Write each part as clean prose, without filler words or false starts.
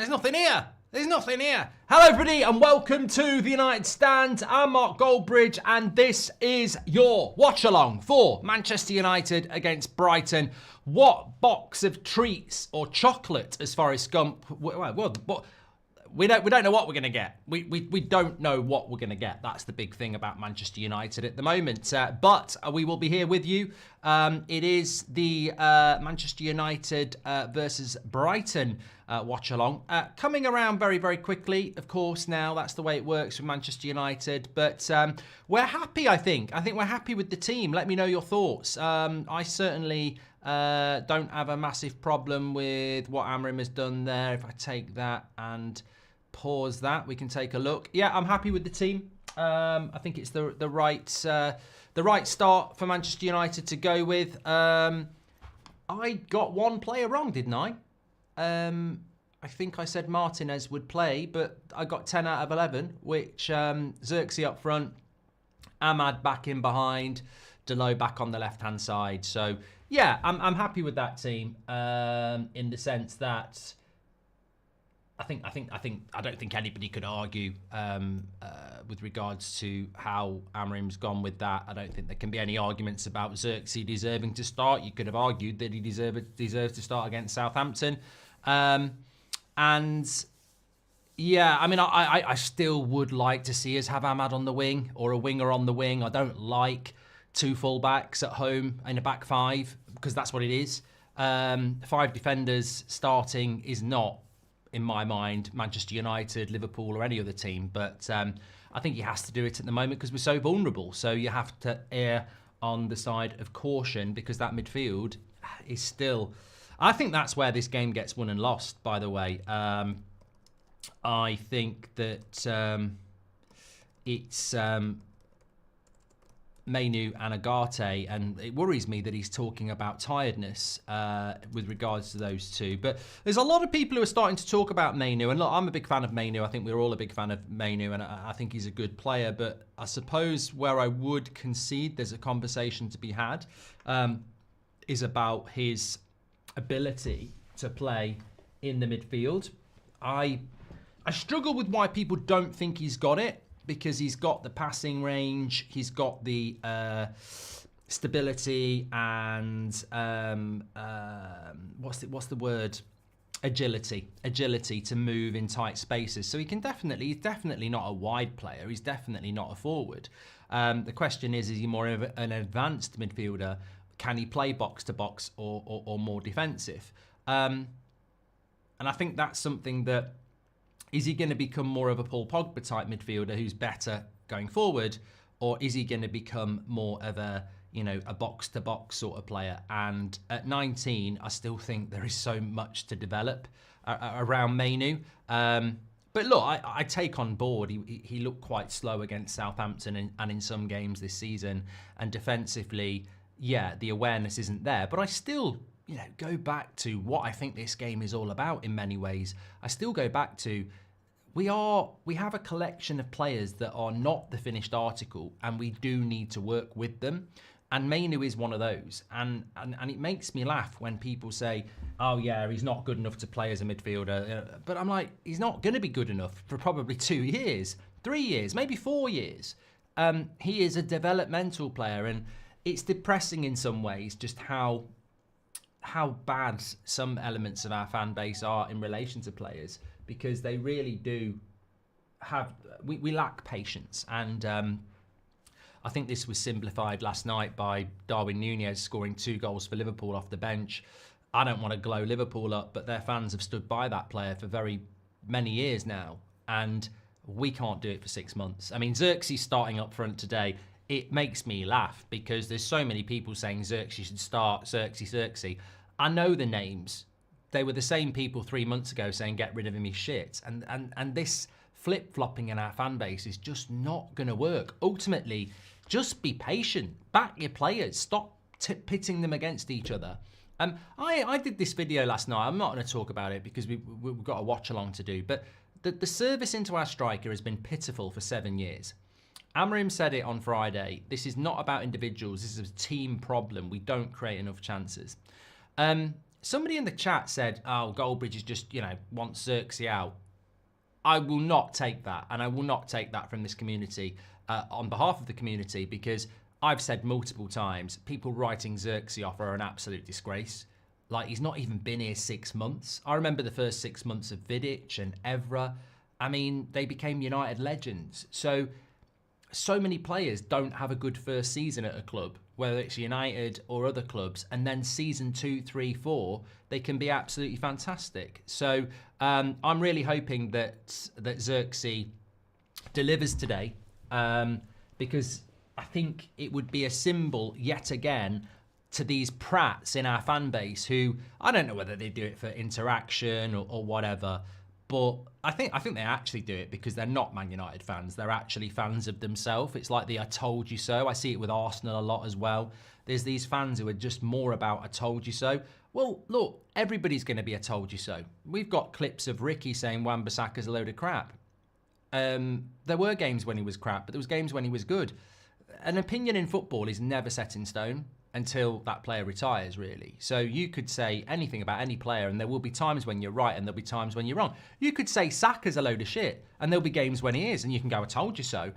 There's nothing here. There's nothing here. Hello, everybody, and welcome to the United Stand. I'm Mark Goldbridge, and this is your watch-along for Manchester United against Brighton. What box of treats or chocolate, as far as Scump... Well, we don't know what we're going to get. We don't know what we're going to get. That's the big thing about Manchester United at the moment. But we will be here with you. It is the Manchester United versus Brighton watch-along. Coming around very, very quickly, of course, now. That's the way it works with Manchester United. But we're happy, I think. I think we're happy with the team. Let me know your thoughts. I certainly... don't have a massive problem with what Amorim has done there. If I take that and pause that, we can take a look. Yeah, I'm happy with the team. I think it's the right start for Manchester United to go with. I got one player wrong, didn't I? I think I said Martinez would play, but I got 10 out of 11, which Zirkzee up front, Ahmad back in behind, Delo back on the left-hand side. So yeah, I'm happy with that team in the sense that I don't think anybody could argue with regards to how Amorim's gone with that. I don't think there can be any arguments about Zirkzee deserving to start. You could have argued that he deserves to start against Southampton. And yeah, I mean, I still would like to see us have Ahmad on the wing or a winger on the wing. I don't like two full-backs at home in a back five because that's what it is. 5 defenders starting is not, in my mind, Manchester United, Liverpool or any other team. But I think he has to do it at the moment because we're so vulnerable. So you have to err on the side of caution because that midfield is still... I think that's where this game gets won and lost, by the way. I think that it's... Mainoo and Agate, and it worries me that he's talking about tiredness with regards to those two. But there's a lot of people who are starting to talk about Mainoo, and look, I'm a big fan of Mainoo. I think we're all a big fan of Mainoo, and I think he's a good player. But I suppose where I would concede there's a conversation to be had is about his ability to play in the midfield. I struggle with why people don't think he's got it. Because he's got the passing range, he's got the stability and what's the word? Agility to move in tight spaces. So he's definitely not a wide player. He's definitely not a forward. The question is he more of an advanced midfielder? Can he play box to box or more defensive? And I think that's something that. Is he going to become more of a Paul Pogba type midfielder who's better going forward, or is he going to become more of a box-to-box sort of player? And at 19, I still think there is so much to develop around Mainoo. But look, I take on board. He looked quite slow against Southampton and in some games this season. And defensively, yeah, the awareness isn't there. But I still... go back to what I think this game is all about in many ways. I still go back to we have a collection of players that are not the finished article, and we do need to work with them. And Mainoo is one of those. And it makes me laugh when people say, oh yeah, he's not good enough to play as a midfielder. But I'm like, he's not going to be good enough for probably 2 years, 3 years, maybe 4 years. He is a developmental player, and it's depressing in some ways just how bad some elements of our fan base are in relation to players, because they really do have... We lack patience. And I think this was simplified last night by Darwin Núñez scoring 2 goals for Liverpool off the bench. I don't want to glow Liverpool up, but their fans have stood by that player for very many years now. And we can't do it for 6 months. I mean, Zirkzee starting up front today... It makes me laugh because there's so many people saying Zirkzee should start, Zirkzee. I know the names. They were the same people 3 months ago saying get rid of him, he's shit. And this flip-flopping in our fan base is just not going to work. Ultimately, just be patient. Back your players. Stop pitting them against each other. I did this video last night. I'm not going to talk about it because we've got a watch-along to do. But the service into our striker has been pitiful for 7 years. Amorim said it on Friday. This is not about individuals. This is a team problem. We don't create enough chances. somebody in the chat said, oh, Goldbridge is just, wants Zirkzee out. I will not take that, and I will not take that from this community on behalf of the community, because I've said multiple times, people writing Zirkzee off are an absolute disgrace. Like, he's not even been here 6 months. I remember the first 6 months of Vidic and Evra. I mean, they became United legends. So many players don't have a good first season at a club, whether it's United or other clubs, and then season 2, 3, 4, they can be absolutely fantastic. So I'm really hoping that Zirkzee delivers today, because I think it would be a symbol yet again to these prats in our fan base who, I don't know whether they do it for interaction or whatever, but I think they actually do it because they're not Man United fans. They're actually fans of themselves. It's like the I told you so. I see it with Arsenal a lot as well. There's these fans who are just more about I told you so. Well, look, everybody's going to be a told you so. We've got clips of Ricky saying Wan-Bissaka's a load of crap. There were games when he was crap, but there was games when he was good. An opinion in football is never set in stone until that player retires, really. So you could say anything about any player, and there will be times when you're right and there'll be times when you're wrong. You could say Saka's a load of shit, and there'll be games when he is, and you can go, I told you so.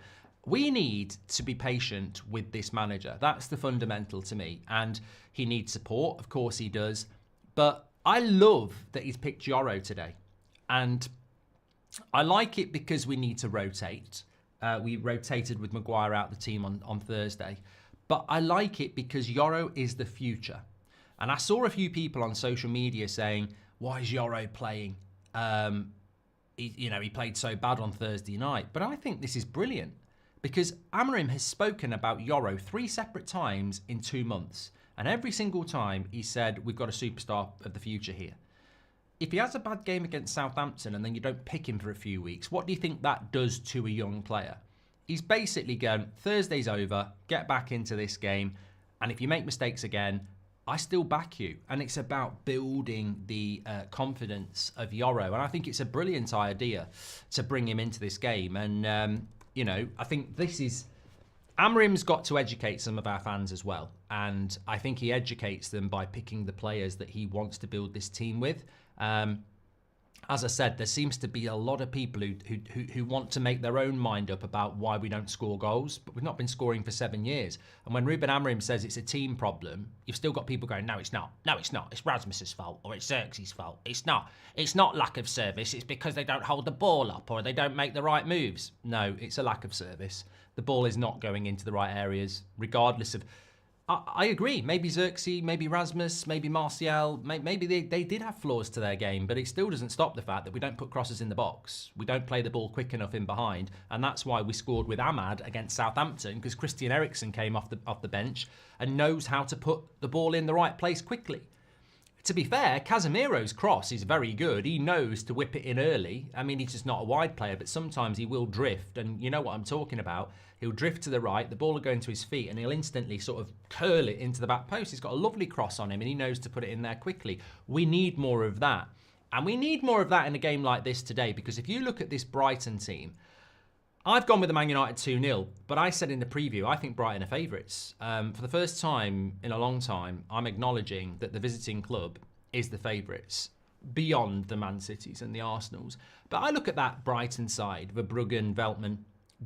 We need to be patient with this manager. That's the fundamental to me. And he needs support, of course he does. But I love that he's picked Yoro today. And I like it because we need to rotate. We rotated with Maguire out the team on Thursday. But I like it because Yoro is the future. And I saw a few people on social media saying, why is Yoro playing? He played so bad on Thursday night. But I think this is brilliant because Amorim has spoken about Yoro 3 separate times in 2 months. And every single time he said, we've got a superstar of the future here. If he has a bad game against Southampton and then you don't pick him for a few weeks, what do you think that does to a young player? He's basically going, Thursday's over, get back into this game, and if you make mistakes again, I still back you. And it's about building the confidence of Yoro. And I think it's a brilliant idea to bring him into this game. And, I think this is... Amorim's got to educate some of our fans as well. And I think he educates them by picking the players that he wants to build this team with. As I said, there seems to be a lot of people who want to make their own mind up about why we don't score goals, but we've not been scoring for 7 years. And when Ruben Amorim says it's a team problem, you've still got people going, no, it's not. No, it's not. It's Rasmus's fault or it's Zirkzee's fault. It's not. It's not lack of service. It's because they don't hold the ball up or they don't make the right moves. No, it's a lack of service. The ball is not going into the right areas, regardless of... I agree. Maybe Zirkzee, maybe Rasmus, maybe Martial, maybe they did have flaws to their game, but it still doesn't stop the fact that we don't put crosses in the box. We don't play the ball quick enough in behind, and that's why we scored with Ahmad against Southampton, because Christian Eriksen came off the bench and knows how to put the ball in the right place quickly. To be fair, Casemiro's cross is very good. He knows to whip it in early. I mean, he's just not a wide player, but sometimes he will drift, and you know what I'm talking about. He'll drift to the right, the ball will go into his feet, and he'll instantly sort of curl it into the back post. He's got a lovely cross on him, and he knows to put it in there quickly. We need more of that. And we need more of that in a game like this today, because if you look at this Brighton team, I've gone with the Man United 2-0, but I said in the preview, I think Brighton are favourites. For the first time in a long time, I'm acknowledging that the visiting club is the favourites, beyond the Man Cities and the Arsenals. But I look at that Brighton side, Verbruggen, Veltman,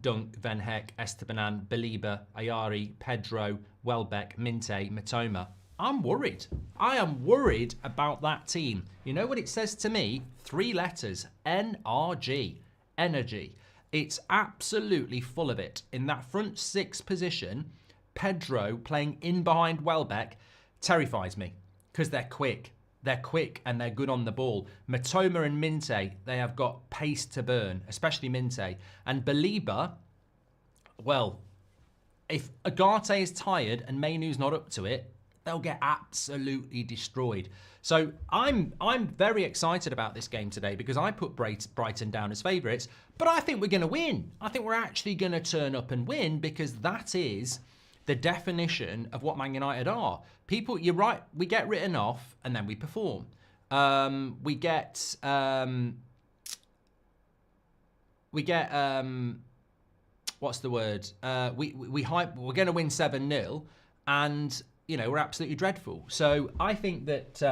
Dunk, Van Heck, Estebanan, Belieber, Ayari, Pedro, Welbeck, Minte, Matoma. I'm worried. I am worried about that team. You know what it says to me? 3 letters, NRG, energy. It's absolutely full of it. In that front 6 position, Pedro playing in behind Welbeck terrifies me because they're quick. They're quick and they're good on the ball. Matoma and Minte, they have got pace to burn, especially Minte. And Belieber, well, if Agate is tired and Mainoo's not up to it, they'll get absolutely destroyed. So I'm very excited about this game today because I put Brighton down as favourites, but I think we're going to win. I think we're actually going to turn up and win because that is the definition of what Man United are. People, you're right, we get written off and then we perform. We get what's the word? We hype, we're going to win 7-0 and, you know, we're absolutely dreadful. So I think that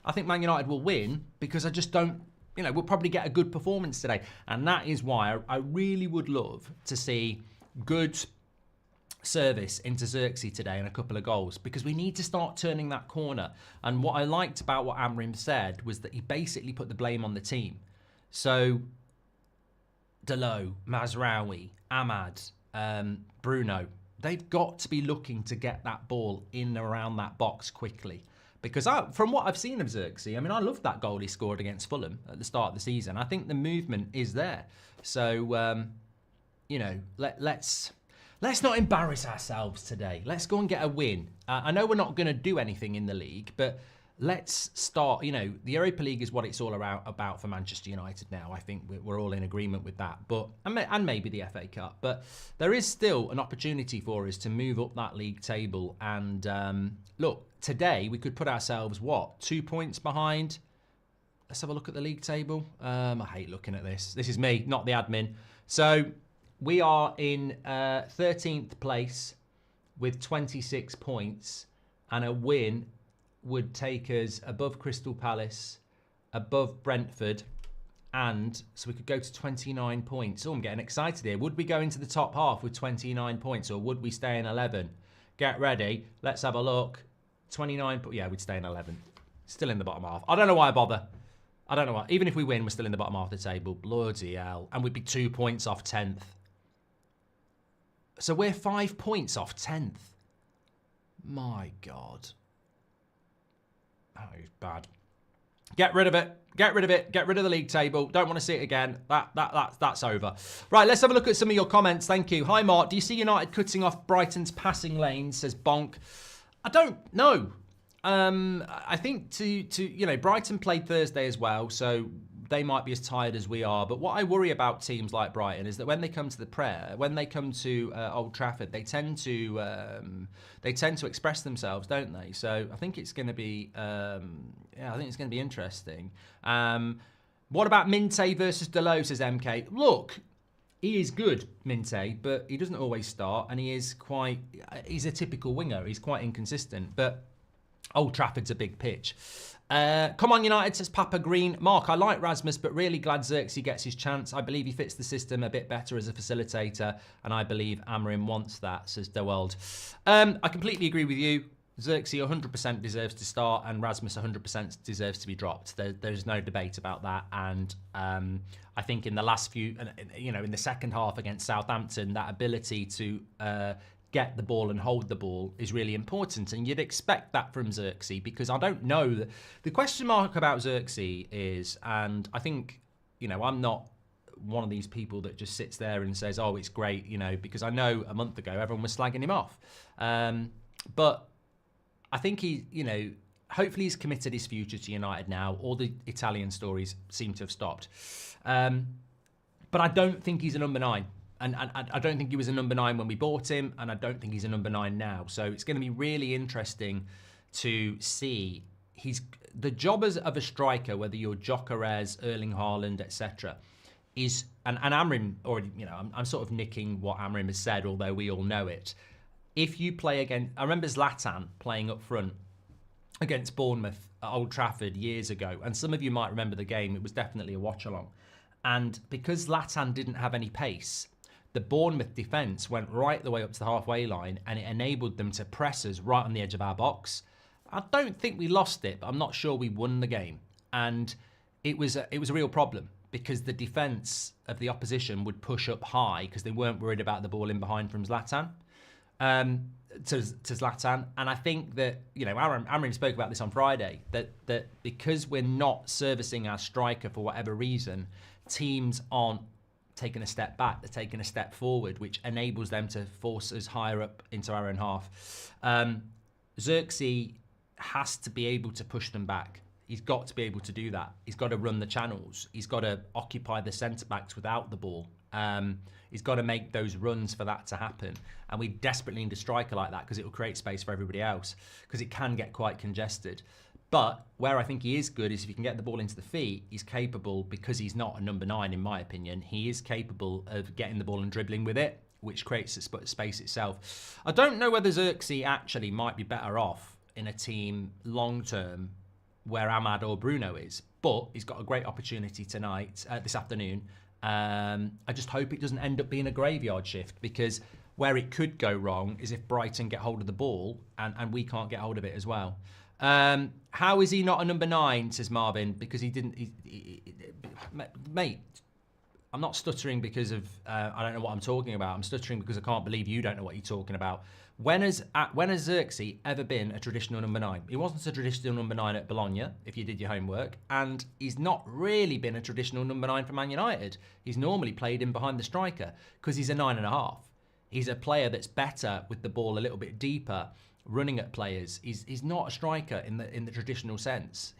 I think Man United will win because I just don't, we'll probably get a good performance today. And that is why I really would love to see good service into Zirkzee today and a couple of goals, because we need to start turning that corner. And what I liked about what Amrim said was that he basically put the blame on the team. So Dalot, Mazraoui, Ahmad, Bruno, they've got to be looking to get that ball in around that box quickly. Because from what I've seen of Zirkzee, I mean, I loved that goal he scored against Fulham at the start of the season. I think the movement is there. So, let's not embarrass ourselves today. Let's go and get a win. I know we're not going to do anything in the league, but let's start. The Europa League is what it's all about for Manchester United now. I think we're all in agreement with that. But and maybe the FA Cup. But there is still an opportunity for us to move up that league table. And look, today we could put ourselves 2 points behind. Let's have a look at the league table. I hate looking at this. This is me, not the admin. So we are in 13th place with 26 points, and a win would take us above Crystal Palace, above Brentford, and so we could go to 29 points. Oh, I'm getting excited here. Would we go into the top half with 29 points, or would we stay in 11? Get ready. Let's have a look. 29 points. Yeah, we'd stay in 11th. Still in the bottom half. I don't know why I bother. I don't know why. Even if we win, we're still in the bottom half of the table. Bloody hell. And we'd be 2 points off 10th. So we're 5 points off 10th. My God. Oh, it's bad. Get rid of it. Get rid of it. Get rid of the league table. Don't want to see it again. That's over. Right, let's have a look at some of your comments. Thank you. Hi, Mark. Do you see United cutting off Brighton's passing lanes? Says Bonk. I don't know. I think Brighton played Thursday as well, so they might be as tired as we are. But what I worry about teams like Brighton is that when they come to Old Trafford, they tend to express themselves, don't they? So I think it's going to be, interesting. What about Minte versus Dalot, says MK. Look, he is good, Minte, but he doesn't always start, and he's a typical winger. He's quite inconsistent, but Old Trafford's a big pitch. Come on, United, says Papa Green. Mark, I like Rasmus, but really glad Zirkzee gets his chance. I believe he fits the system a bit better as a facilitator, and I believe Amarim wants that, says DeWald. I completely agree with you. Zirkzee 100% deserves to start, and Rasmus 100% deserves to be dropped. There's no debate about that. And I think in the last few, in the second half against Southampton, that ability to get the ball and hold the ball is really important, and you'd expect that from Zirkzee, because I don't know. The question mark about Zirkzee is, and I think, I'm not one of these people that just sits there and says, oh, it's great, because I know a month ago everyone was slagging him off. But I think hopefully he's committed his future to United now. All the Italian stories seem to have stopped. But I don't think he's a number 9. And I don't think he was a number 9 when we bought him, and I don't think he's a number 9 now. So it's going to be really interesting to see. The job of a striker, whether you're Gyökeres, Erling Haaland, etc., is, and Amrim already, I'm sort of nicking what Amrim has said, although we all know it. If you play against, I remember Zlatan playing up front against Bournemouth at Old Trafford years ago, and some of you might remember the game. It was definitely a watch along, and because Zlatan didn't have any pace, the Bournemouth defence went right the way up to the halfway line, and it enabled them to press us right on the edge of our box. I don't think we lost it, but I'm not sure we won the game. And it was a real problem, because the defence of the opposition would push up high because they weren't worried about the ball in behind from Zlatan. To Zlatan. And I think that, Amrim spoke about this on Friday, that because we're not servicing our striker for whatever reason, teams aren't taking a step back, they're taking a step forward, which enables them to force us higher up into our own half. Zirkzee has to be able to push them back. He's got to be able to do that. He's got to run the channels. He's got to occupy the centre-backs without the ball. He's got to make those runs for that to happen. And we desperately need a striker like that, because it will create space for everybody else, because it can get quite congested. But where I think he is good is if he can get the ball into the feet, he's capable, because he's not a number 9, in my opinion, he is capable of getting the ball and dribbling with it, which creates a space itself. I don't know whether Zirkzee actually might be better off in a team long-term where Ahmad or Bruno is. But he's got a great opportunity tonight, this afternoon. I just hope it doesn't end up being a graveyard shift, because where it could go wrong is if Brighton get hold of the ball and we can't get hold of it as well. How is he not a number 9, says Marvin, because he didn't... mate, I'm not stuttering because of I don't know what I'm talking about. I'm stuttering because I can't believe you don't know what you're talking about. When has Zirkzee ever been a traditional number 9? He wasn't a traditional number 9 at Bologna, if you did your homework, and he's not really been a traditional number 9 for Man United. He's normally played in behind the striker because he's a 9.5. He's a player that's better with the ball a little bit deeper, running at players. He's not a striker in the traditional sense.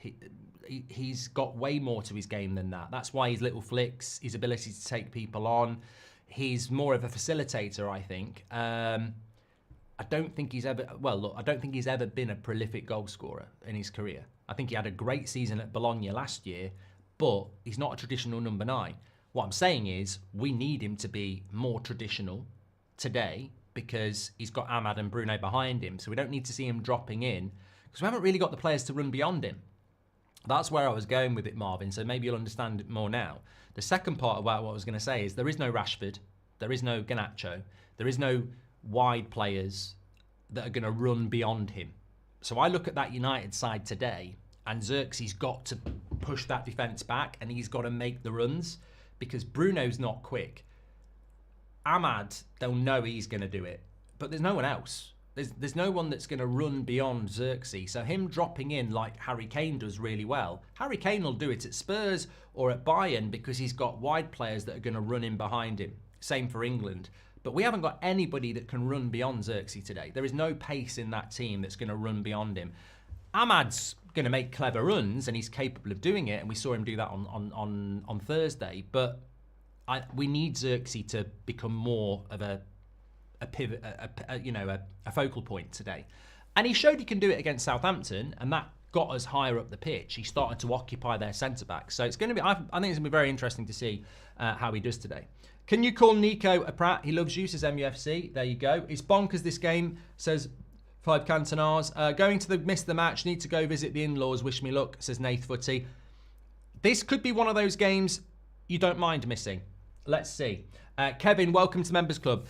He's got way more to his game than that. That's why his little flicks, his ability to take people on, he's more of a facilitator, I think. I don't think he's ever, I don't think he's ever been a prolific goal scorer in his career. I think he had a great season at Bologna last year, but he's not a traditional number 9. What I'm saying is we need him to be more traditional today, because he's got Ahmad and Bruno behind him. So we don't need to see him dropping in, because we haven't really got the players to run beyond him. That's where I was going with it, Marvin. So maybe you'll understand it more now. The second part about what I was going to say is there is no Rashford. There is no Garnacho. There is no wide players that are going to run beyond him. So I look at that United side today, and Zirkzee's got to push that defence back, and he's got to make the runs, because Bruno's not quick. Ahmad, they'll know he's going to do it, but there's no one else. There's no one that's going to run beyond Zirkzee. So him dropping in like Harry Kane does really well. Harry Kane will do it at Spurs or at Bayern because he's got wide players that are going to run in behind him. Same for England. But we haven't got anybody that can run beyond Zirkzee today. There is no pace in that team that's going to run beyond him. Ahmad's going to make clever runs, and he's capable of doing it, and we saw him do that on Thursday. But we need Zirkzee to become more of a pivot, a focal point today. And he showed he can do it against Southampton, and that got us higher up the pitch. He started to occupy their centre-back. So it's going to be, I think it's going to be very interesting to see how he does today. Can you call Nico a prat? He loves you, says MUFC. There you go. It's bonkers this game, says 5 Cantonars. Going to miss the match, need to go visit the in-laws. Wish me luck, says Nath Footy. This could be one of those games you don't mind missing. Let's see. Kevin, welcome to Members Club.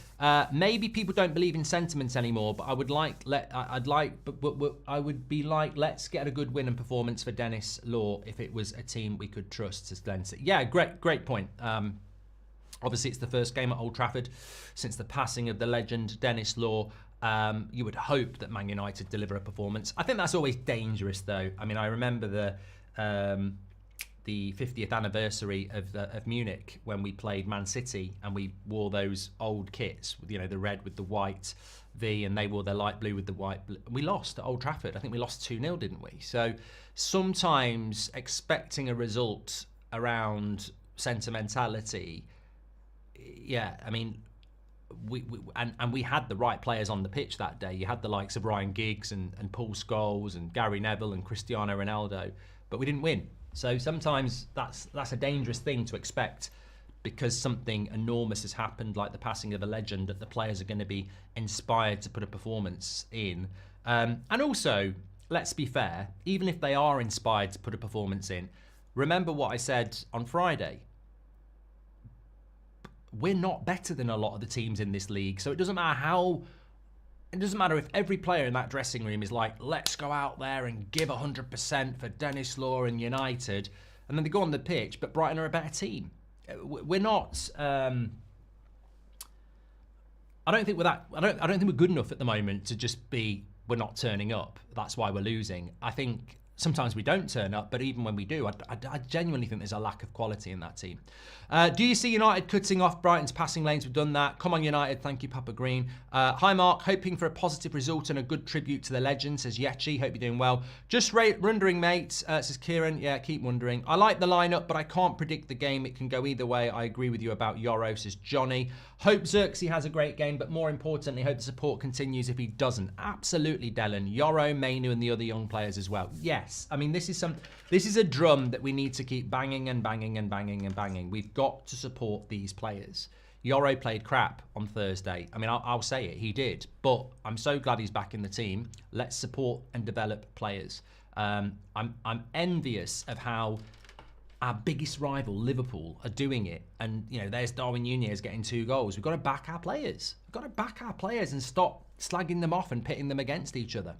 Maybe people don't believe in sentiments anymore, but I would be like, let's get a good win and performance for Dennis Law if it was a team we could trust, says Glenn. Yeah, great point. Obviously, it's the first game at Old Trafford since the passing of the legend Dennis Law. You would hope that Man United deliver a performance. I think that's always dangerous, though. I mean, I remember the 50th anniversary of Munich when we played Man City and we wore those old kits, the red with the white V, and they wore their light blue with the white blue. We lost at Old Trafford. I think we lost 2-0, didn't we? So sometimes expecting a result around sentimentality, yeah, I mean, we had the right players on the pitch that day. You had the likes of Ryan Giggs and Paul Scholes and Gary Neville and Cristiano Ronaldo, but we didn't win. So sometimes that's a dangerous thing to expect, because something enormous has happened, like the passing of a legend, that the players are going to be inspired to put a performance in. And also, let's be fair, even if they are inspired to put a performance in, remember what I said on Friday. We're not better than a lot of the teams in this league, so it doesn't matter if every player in that dressing room is like, let's go out there and give 100% for Dennis Law and United, and then they go on the pitch, but Brighton are a better team. We're not. I don't think we're good enough at the moment to just be, we're not turning up. That's why we're losing. I think sometimes we don't turn up, but even when we do, I genuinely think there's a lack of quality in that team. Do you see United cutting off Brighton's passing lanes? We've done that. Come on, United. Thank you, Papa Green. Hi, Mark. Hoping for a positive result and a good tribute to the legend, says Yechi. Hope you're doing well. Just wondering, mate, says Kieran. Yeah, keep wondering. I like the lineup, but I can't predict the game. It can go either way. I agree with you about Yoro, says Johnny. Hope Zirkzee has a great game, but more importantly, hope the support continues if he doesn't. Absolutely, Dylan. Yoro, Mainoo, and the other young players as well. Yes. I mean, this is a drum that we need to keep banging and banging and banging and banging. We've got to support these players. Yoro played crap on Thursday. I mean, I'll say it, he did. But I'm so glad he's back in the team. Let's support and develop players. I'm envious of how our biggest rival, Liverpool, are doing it. And, you know, there's Darwin Núñez getting 2 goals. We've got to back our players. We've got to back our players and stop slagging them off and pitting them against each other.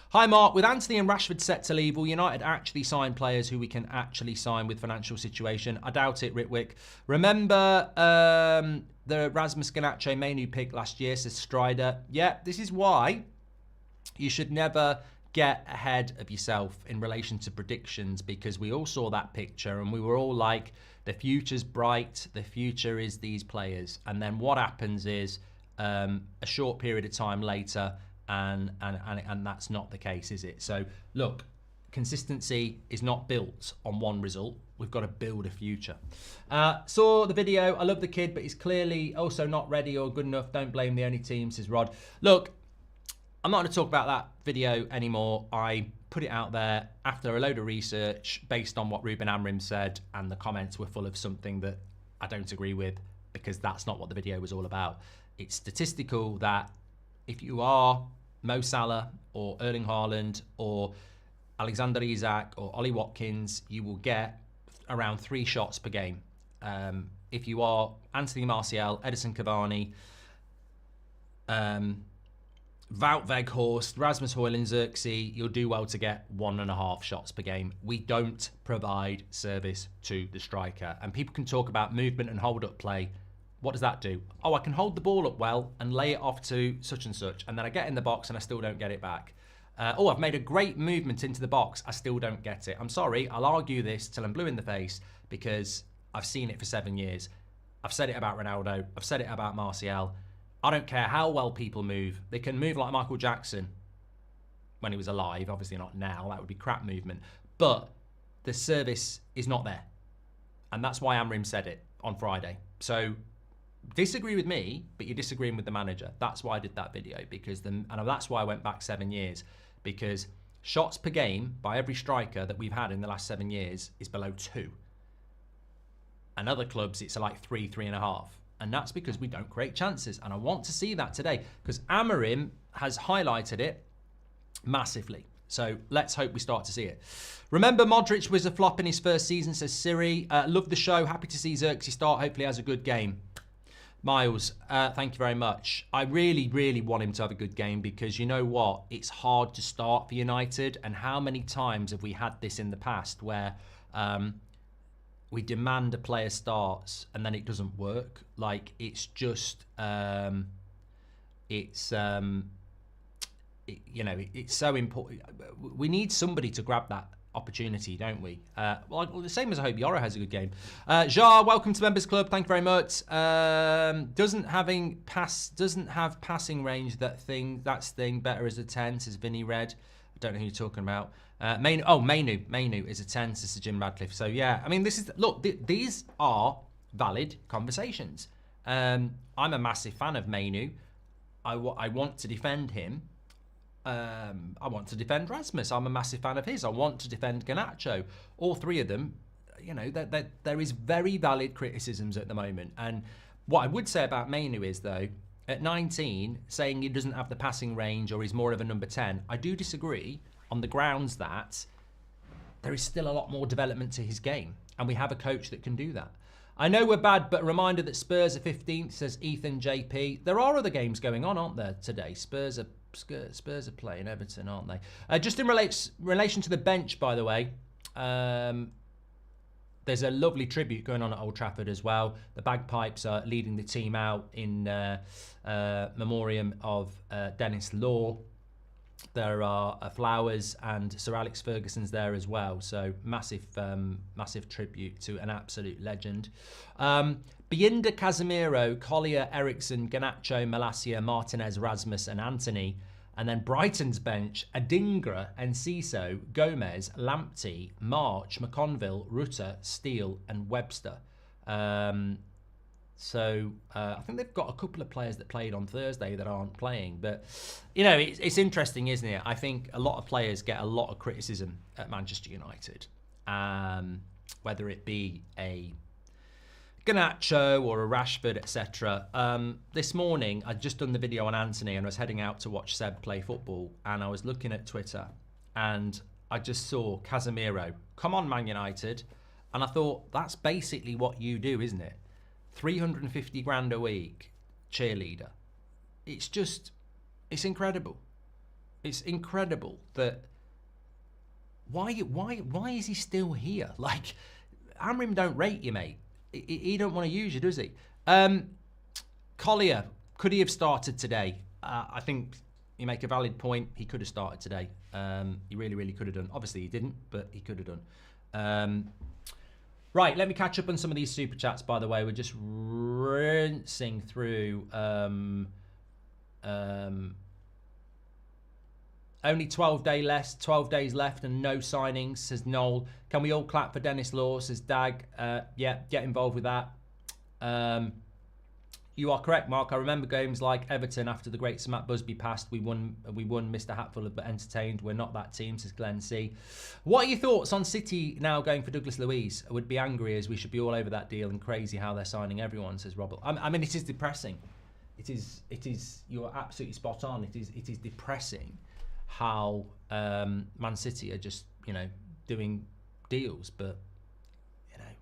Hi, Mark. With Anthony and Rashford set to leave, will United actually sign players who we can actually sign with financial situation? I doubt it, Ritwick. Remember the Rasmus Garnacho Mainoo pick last year, says Strider. Yeah, this is why you should never get ahead of yourself in relation to predictions, because we all saw that picture and we were all like, the future's bright, the future is these players. And then what happens is a short period of time later, and that's not the case, is it? So look, consistency is not built on one result. We've got to build a future. Saw the video. I love the kid, but he's clearly also not ready or good enough. Don't blame the only team, says Rod. Look, I'm not going to talk about that video anymore. I put it out there after a load of research based on what Ruben Amorim said, and the comments were full of something that I don't agree with, because that's not what the video was all about. It's statistical that if you are Mo Salah or Erling Haaland or Alexander Isak or Ollie Watkins, you will get around 3 shots per game. If you are Anthony Martial, Edison Cavani, Wout Weghorst, Rasmus Højlund, Zirkzee, you'll do well to get 1.5 shots per game. We don't provide service to the striker. And people can talk about movement and hold-up play. What does that do? Oh, I can hold the ball up well and lay it off to such and such, and then I get in the box and I still don't get it back. Oh, I've made a great movement into the box, I still don't get it. I'm sorry, I'll argue this till I'm blue in the face, because I've seen it for 7 years. I've said it about Ronaldo. I've said it about Martial. I don't care how well people move. They can move like Michael Jackson when he was alive. Obviously not now. That would be crap movement. But the service is not there. And that's why Amorim said it on Friday. So disagree with me, but you're disagreeing with the manager. That's why I did that video. And that's why I went back 7 years. Because shots per game by every striker that we've had in the last 7 years is below 2. And other clubs, it's like 3, 3.5. And that's because we don't create chances. And I want to see that today, because Amorim has highlighted it massively. So let's hope we start to see it. Remember, Modric was a flop in his first season, says Siri. Love the show. Happy to see Zirkzee start. Hopefully has a good game. Miles, thank you very much. I really, really want him to have a good game, because you know what? It's hard to start for United. And how many times have we had this in the past where we demand a player starts and then it doesn't work? Like, it's just, it's so important. We need somebody to grab that opportunity, don't we? Well, the same as I hope Yoro has a good game. Jar, welcome to Members Club. Thank you very much. Doesn't have passing range. That's thing better as a 10, says Vinny Red. I don't know who you're talking about. Mainoo is a 10, says Jim Radcliffe. So yeah, I mean, these are valid conversations. I'm a massive fan of Mainoo. I want to defend him. I want to defend Rasmus. I'm a massive fan of his. I want to defend Garnacho. All 3 of them, you know, there is very valid criticisms at the moment. And what I would say about Mainoo is, though, at 19, saying he doesn't have the passing range or he's more of a number 10, I do disagree, on the grounds that there is still a lot more development to his game, and we have a coach that can do that. I know we're bad, but a reminder that Spurs are 15th, says Ethan JP. There are other games going on, aren't there, today? Spurs are playing Everton, aren't they? Just in relation to the bench, by the way, there's a lovely tribute going on at Old Trafford as well. The Bagpipes are leading the team out in memoriam of Dennis Law. There are flowers, and Sir Alex Ferguson's there as well. So massive tribute to an absolute legend. Biinda, Casemiro, Collier, Eriksson, Garnacho, Malacia, Martinez, Rasmus and Anthony. And then Brighton's bench, Adingra, Enciso, Gomez, Lamptey, March, McConville, Rutter, Steele and Webster. So I think they've got a couple of players that played on Thursday that aren't playing. But, you know, it's interesting, isn't it? I think a lot of players get a lot of criticism at Manchester United. Whether it be a Garnacho or a Rashford, etc. This morning, I'd just done the video on Anthony and I was heading out to watch Seb play football. And I was looking at Twitter. And I just saw Casemiro, come on Man United, and I thought, that's basically what you do, isn't it? 350 grand a week, cheerleader. It's incredible. It's incredible that why is he still here? Like, Amrim don't rate you, mate. He don't want to use you, does he? Collier, could he have started today? I think you make a valid point. He could have started today. He really, really could have done. Obviously, he didn't, but he could have done. Right, let me catch up on some of these super chats, by the way. We're just rinsing through. Only 12 days left and no signings, says Noel. Can we all clap for Dennis Law, says Dag. Yeah, get involved with that. You are correct, Mark. I remember games like Everton after the great Sir Matt Busby passed. We won Mr. Hatful but entertained. We're not that team, says Glenn C. What are your thoughts on City now going for Douglas Luiz? I would be angry as we should be all over that deal and crazy how they're signing everyone, says Robert. I mean, it is depressing. It is. You're absolutely spot on. It is depressing how Man City are just, doing deals, but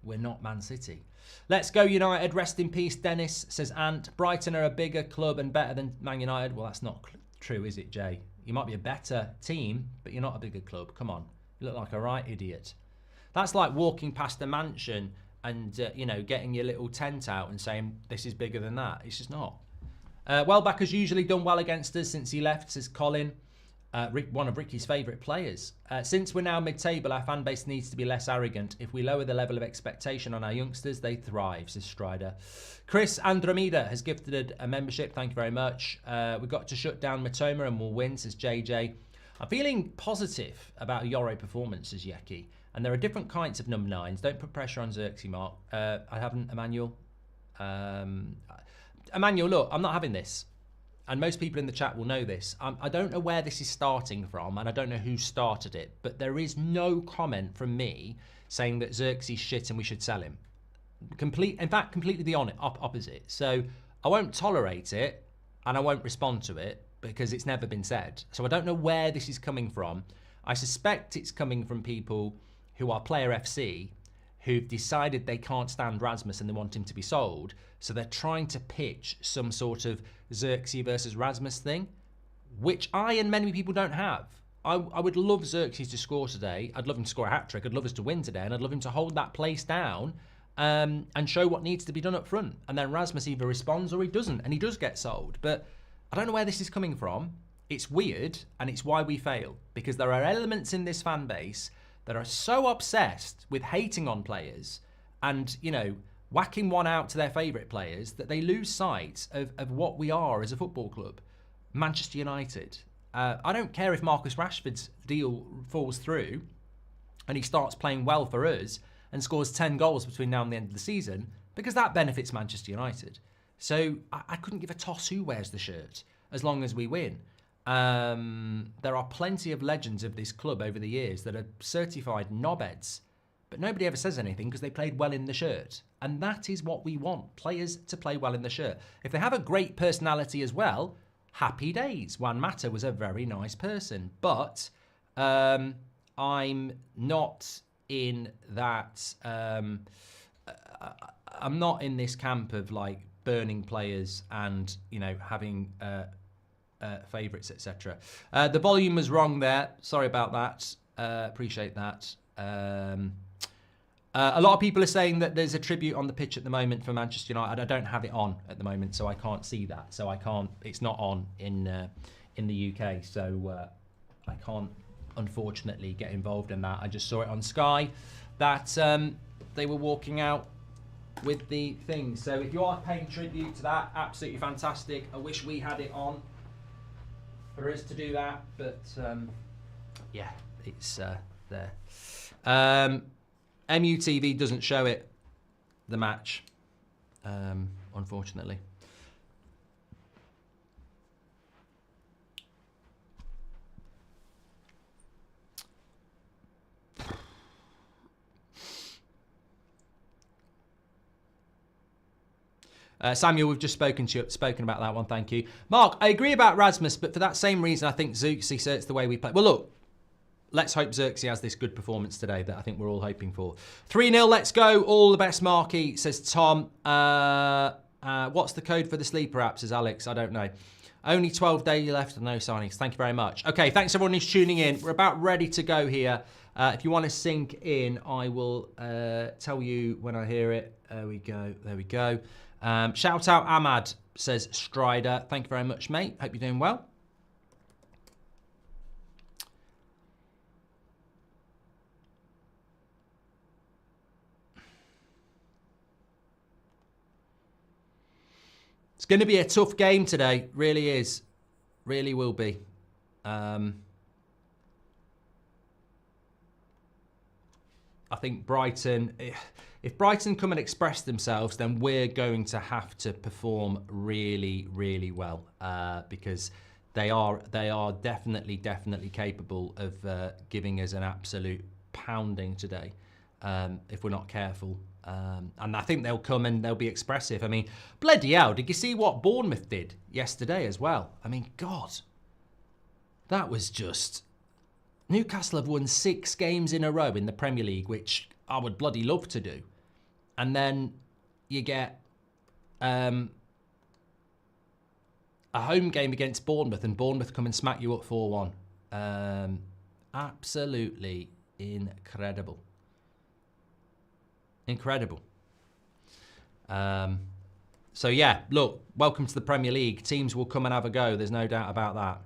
we're not Man City. Let's go United. Rest in peace, Dennis, says Ant. Brighton are a bigger club and better than Man United. Well, that's not true, is it, Jay? You might be a better team, but you're not a bigger club. Come on. You look like a right idiot. That's like walking past a mansion and, getting your little tent out and saying, this is bigger than that. It's just not. Welbeck has usually done well against us since he left, says Colin. One of Ricky's favourite players. Since we're now mid-table, our fan base needs to be less arrogant. If we lower the level of expectation on our youngsters, they thrive, says Strider. Chris Andromeda has gifted a membership. Thank you very much. We've got to shut down Matoma and we'll win, says JJ. I'm feeling positive about a Euro performance, says Yeki. And there are different kinds of number 9s. Don't put pressure on Zirkzee, Mark. I haven't, Emmanuel. Emmanuel, look, I'm not having this. And most people in the chat will know this. I don't know where this is starting from, and I don't know who started it, but there is no comment from me saying that Zirkzee's shit and we should sell him. In fact, completely the opposite. So I won't tolerate it, and I won't respond to it, because it's never been said. So I don't know where this is coming from. I suspect it's coming from people who are Player FC, who've decided they can't stand Rasmus and they want him to be sold. So they're trying to pitch some sort of Zirkzee versus Rasmus thing, which I and many people don't have. I would love Zirkzee to score today. I'd love him to score a hat-trick. I'd love us to win today. And I'd love him to hold that place down and show what needs to be done up front. And then Rasmus either responds or he doesn't. And he does get sold. But I don't know where this is coming from. It's weird, and it's why we fail. Because there are elements in this fan base that are so obsessed with hating on players and, whacking one out to their favourite players that they lose sight of what we are as a football club. Manchester United. I don't care if Marcus Rashford's deal falls through and he starts playing well for us and scores 10 goals between now and the end of the season, because that benefits Manchester United. So I couldn't give a toss who wears the shirt as long as we win. There are plenty of legends of this club over the years that are certified knobheads, but nobody ever says anything because they played well in the shirt. And that is what we want, players to play well in the shirt. If they have a great personality as well, happy days. Juan Mata was a very nice person, but I'm not in that. I'm not in this camp of like burning players and having favourites, etc. The volume was wrong there. Sorry about that. Appreciate that. A lot of people are saying that there's a tribute on the pitch at the moment for Manchester United. I don't have it on at the moment, so I can't see that. So I can't. It's not on in the UK, so I can't unfortunately get involved in that. I just saw it on Sky that they were walking out with the thing. So if you are paying tribute to that, absolutely fantastic. I wish we had it on for us to do that, but yeah, it's there. MUTV doesn't show it, the match, unfortunately. Samuel, we've just spoken about that one, thank you. Mark, I agree about Rasmus, but for that same reason, I think Zirkzee it's the way we play. Well, look, let's hope Zirkzee has this good performance today that I think we're all hoping for. 3-0, let's go. All the best, Marky, says Tom. What's the code for the sleeper app, says Alex? I don't know. Only 12 days left and no signings. Thank you very much. Okay, thanks everyone who's tuning in. We're about ready to go here. If you want to sync in, I will tell you when I hear it. There we go. There we go. Shout out Ahmad, says Strider. Thank you very much, mate. Hope you're doing well. It's going to be a tough game today. Really is. Really will be. I think Brighton, if Brighton come and express themselves, then we're going to have to perform really, really well because they are definitely capable of giving us an absolute pounding today if we're not careful. And I think they'll come and they'll be expressive. I mean, bloody hell, did you see what Bournemouth did yesterday as well? I mean, God, that was just... Newcastle have won 6 games in a row in the Premier League, which I would bloody love to do. And then you get a home game against Bournemouth, and Bournemouth come and smack you up 4-1. Absolutely incredible. Incredible. So yeah, look, welcome to the Premier League. Teams will come and have a go. There's no doubt about that.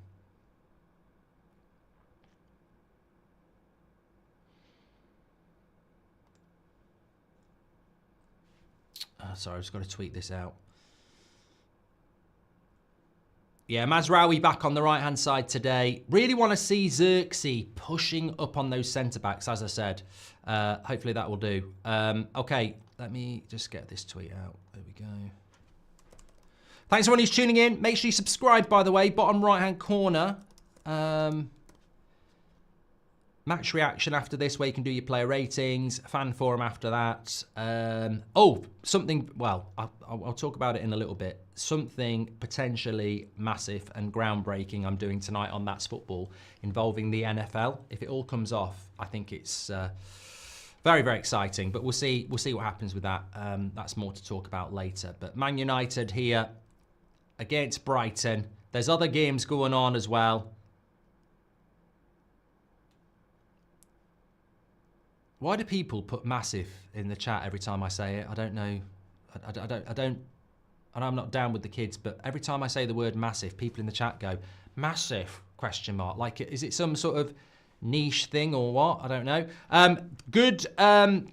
Sorry, I've just got to tweet this out. Yeah, Mazraoui back on the right-hand side today. Really want to see Zirkzee pushing up on those centre-backs, as I said. Hopefully that will do. Okay, let me just get this tweet out. There we go. Thanks everyone who's tuning in. Make sure you subscribe, by the way. Bottom right-hand corner. Match reaction after this, where you can do your player ratings. Fan forum after that. Oh, something, well, I'll talk about it in a little bit. Something potentially massive and groundbreaking I'm doing tonight on That's Football involving the NFL. If it all comes off, I think it's very, very exciting. But we'll see what happens with that. That's more to talk about later. But Man United here against Brighton. There's other games going on as well. Why do people put massive in the chat every time I say it? I don't know. I don't. And I'm not down with the kids, but every time I say the word massive, people in the chat go, massive, question mark. Like, is it some sort of niche thing or what? I don't know. Good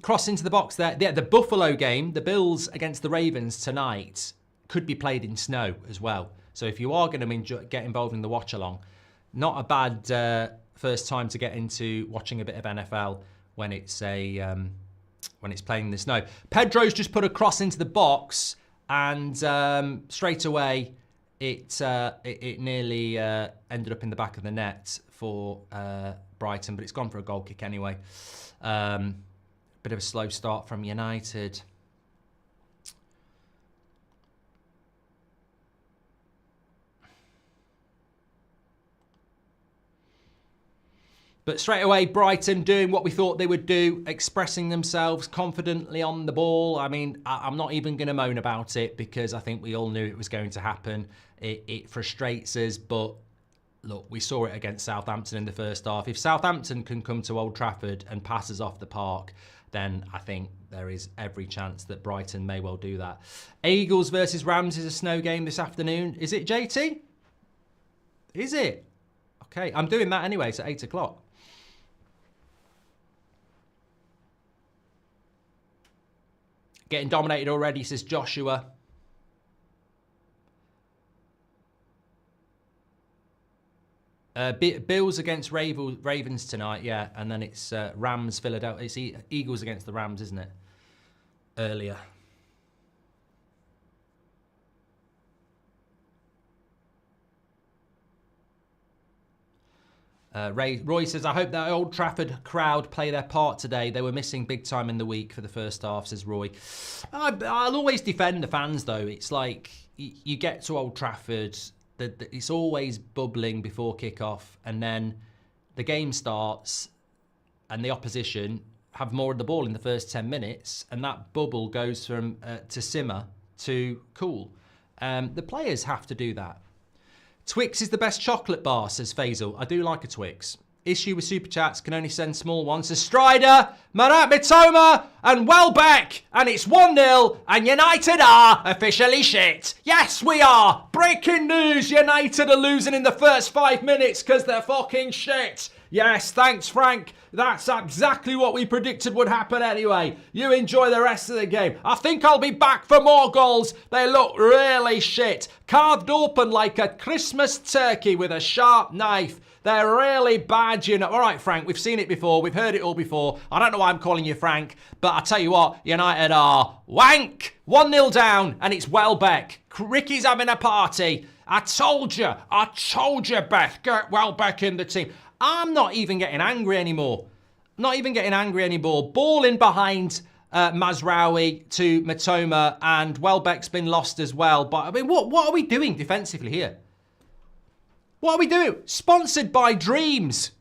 cross into the box there. Yeah, the Buffalo game, the Bills against the Ravens tonight, could be played in snow as well. So if you are going to get involved in the watch along, not a bad first time to get into watching a bit of NFL when it's playing in the snow. Pedro's just put a cross into the box, and straight away it nearly ended up in the back of the net for Brighton, but it's gone for a goal kick anyway. Bit of a slow start from United. But straight away, Brighton doing what we thought they would do, expressing themselves confidently on the ball. I mean, I'm not even going to moan about it because I think we all knew it was going to happen. It frustrates us, but look, we saw it against Southampton in the first half. If Southampton can come to Old Trafford and pass us off the park, then I think there is every chance that Brighton may well do that. Eagles versus Rams is a snow game this afternoon. Is it, JT? Is it? Okay, I'm doing that anyway. It's at 8 o'clock. Getting dominated already, says Joshua. Bills against Ravens tonight, yeah. And then it's Rams, Philadelphia. It's Eagles against the Rams, isn't it? Earlier. Roy says, I hope that Old Trafford crowd play their part today. They were missing big time in the week for the first half, says Roy. I'll always defend the fans, though. It's like you get to Old Trafford, it's always bubbling before kick-off, and then the game starts and the opposition have more of the ball in the first 10 minutes, and that bubble goes from to simmer to cool. The players have to do that. Twix is the best chocolate bar, says Faisal. I do like a Twix. Issue with Super Chats, can only send small ones. Says Strider, Marat Mitoma, and Welbeck. And it's 1-0, and United are officially shit. Yes, we are. Breaking news, United are losing in the first 5 minutes because they're fucking shit. Yes, thanks, Frank. That's exactly what we predicted would happen anyway. You enjoy the rest of the game. I think I'll be back for more goals. They look really shit. Carved open like a Christmas turkey with a sharp knife. They're really bad, you know. All right, Frank, we've seen it before. We've heard it all before. I don't know why I'm calling you Frank, but I tell you what, United are wank. 1-0 down, and it's Welbeck. Ricky's having a party. I told you, Beth, get Welbeck in the team. I'm not even getting angry anymore. Ball in behind Mazraoui to Mitoma, and Welbeck's been lost as well. But I mean, what are we doing defensively here? What are we doing? Sponsored by Dreams.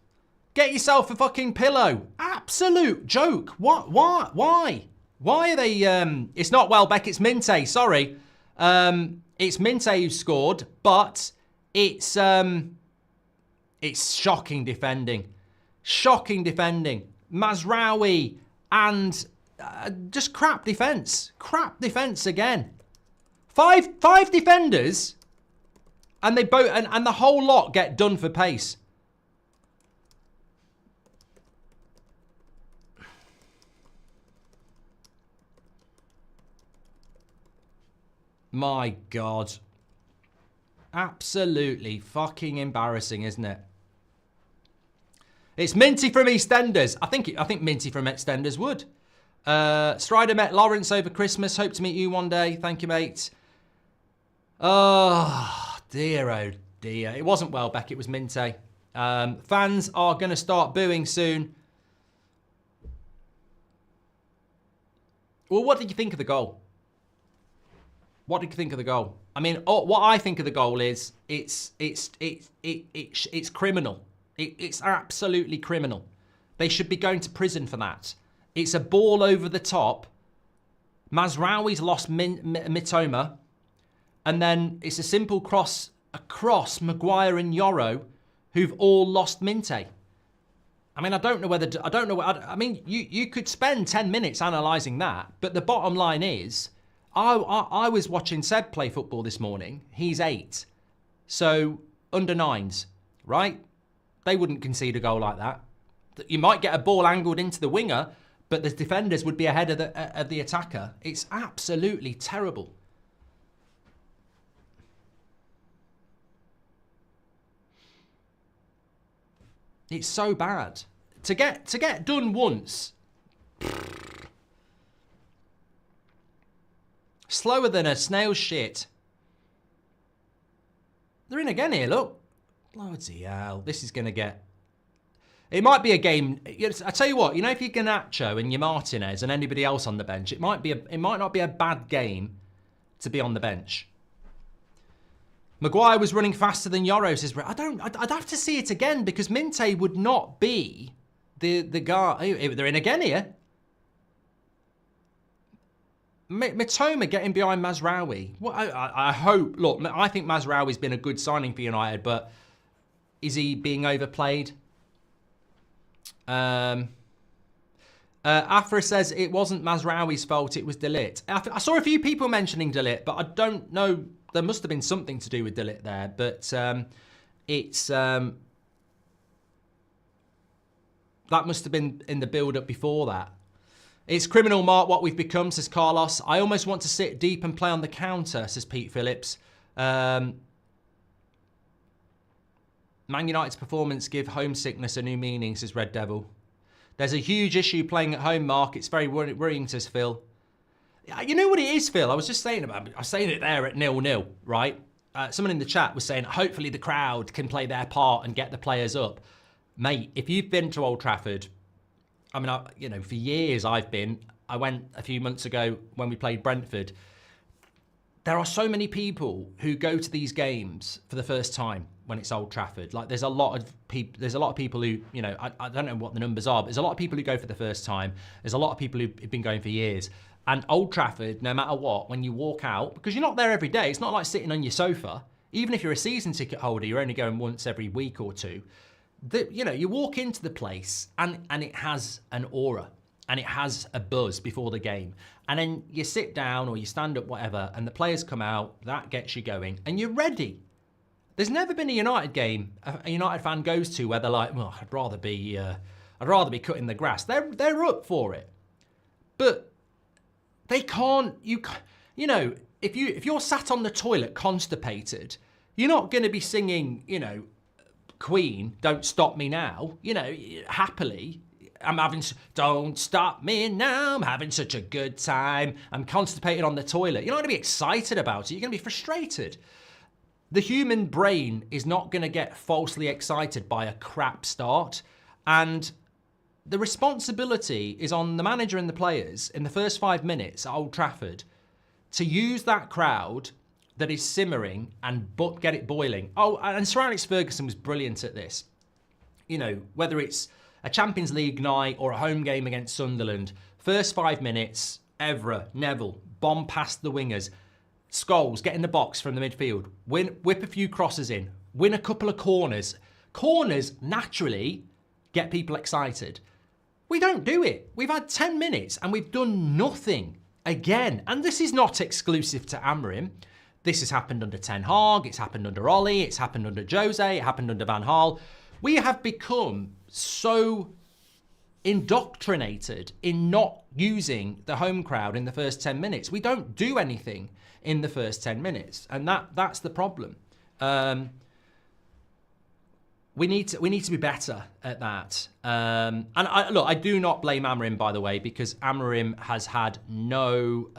Get yourself a fucking pillow. Absolute joke. What? Why? Why are they... it's not Welbeck, it's Minte. Sorry. It's Minte who scored, but it's shocking defending. Shocking defending. Mazraoui and just crap defence. Crap defence again. Five defenders... And they both and the whole lot get done for pace. My God. Absolutely fucking embarrassing, isn't it? It's Minty from EastEnders. I think Minty from EastEnders would. Strider met Lawrence over Christmas. Hope to meet you one day. Thank you, mate. Oh... Dear, oh dear. It wasn't Welbeck, it was Minte. Fans are going to start booing soon. Well, what did you think of the goal? What did you think of the goal? I mean, what I think of the goal is it's criminal. It's absolutely criminal. They should be going to prison for that. It's a ball over the top. Mazraoui's lost Mitoma. And then it's a simple cross across Maguire and Yoro, who've all lost Minte. I mean, I mean, you could spend 10 minutes analysing that, but the bottom line is, I was watching Seb play football this morning. He's 8. So, under 9s, right? They wouldn't concede a goal like that. You might get a ball angled into the winger, but the defenders would be ahead of the attacker. It's absolutely terrible. It's so bad. To get done once. Slower than a snail's shit. They're in again here, look. Bloody hell. This is going to get... It might be a game... I tell you what, you know, if you're Garnacho and you're Martinez and anybody else on the bench, it might not be a bad game to be on the bench. Maguire was running faster than Yoro, says... I'd have to see it again because Minte would not be the guy... They're in again here. Mitoma getting behind Mazraoui. Well, I hope... Look, I think Mazraoui's been a good signing for United, but is he being overplayed? Afra says it wasn't Mazraoui's fault, it was De Ligt. I saw a few people mentioning De Ligt, but I don't know... There must have been something to do with De Ligt there, but it's... that must have been in the build-up before that. It's criminal, Mark, what we've become, says Carlos. I almost want to sit deep and play on the counter, says Pete Phillips. Man United's performance give homesickness a new meaning, says Red Devil. There's a huge issue playing at home, Mark. It's very worrying, says Phil. You know what it is, Phil? I was just saying about it. I was saying it there at 0-0, right? Someone in the chat was saying, hopefully the crowd can play their part and get the players up. Mate, if you've been to Old Trafford... I mean, for years I went a few months ago when we played Brentford. there are so many people who go to these games for the first time when it's Old Trafford. Like there's a lot of people who, you know, I don't know what the numbers are, but there's a lot of people who go for the first time. There's a lot of people who've been going for years. And Old Trafford, no matter what, when you walk out, because you're not there every day, it's not like sitting on your sofa. Even if you're a season ticket holder, you're only going once every week or two. You know, you walk into the place and it has an aura and it has a buzz before the game. And then you sit down or you stand up, whatever, and the players come out, that gets you going, and you're ready. There's never been a United game a United fan goes to where they're like, well, I'd rather be cutting the grass. They're up for it, but they can't. You know, if you're sat on the toilet constipated, you're not going to be singing, you know, Queen, Don't Stop Me Now. You know, happily. Don't stop me now, I'm having such a good time. I'm constipated on the toilet. You're not going to be excited about it. You're going to be frustrated. The human brain is not going to get falsely excited by a crap start. And the responsibility is on the manager and the players in the first 5 minutes at Old Trafford to use that crowd that is simmering and get it boiling. Oh, and Sir Alex Ferguson was brilliant at this. You know, whether it's a Champions League night or a home game against Sunderland, first 5 minutes, Evra, Neville, bomb past the wingers, Scholes, get in the box from the midfield, whip a few crosses in, win a couple of corners. Corners naturally get people excited. We don't do it. We've had 10 minutes and we've done nothing again. And this is not exclusive to Amorim. This has happened under Ten Hag, it's happened under Ollie, it's happened under Jose, it happened under Van Gaal. We have become so indoctrinated in not using the home crowd in the first 10 minutes. We don't do anything in the first 10 minutes, and that's the problem. We need to be better at that. And I do not blame Amorim, by the way, because Amorim has had no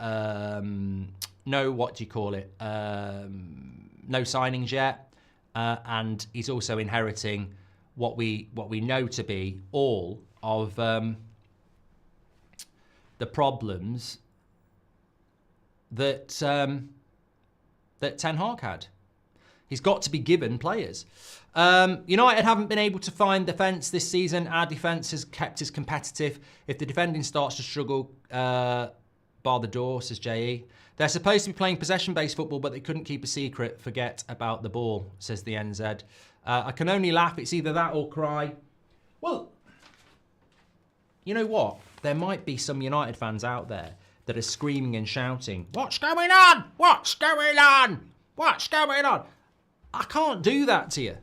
signings yet, and he's also inheriting what we know to be all of the problems that Ten Hag had. He's got to be given players. United haven't been able to find defence this season. Our defence has kept us competitive. If the defending starts to struggle, bar the door, says JE. They're supposed to be playing possession-based football, but they couldn't keep a secret. Forget about the ball, says the NZ. I can only laugh. It's either that or cry. Well, you know what? There might be some United fans out there that are screaming and shouting, "What's going on? What's going on? What's going on?" I can't do that to you.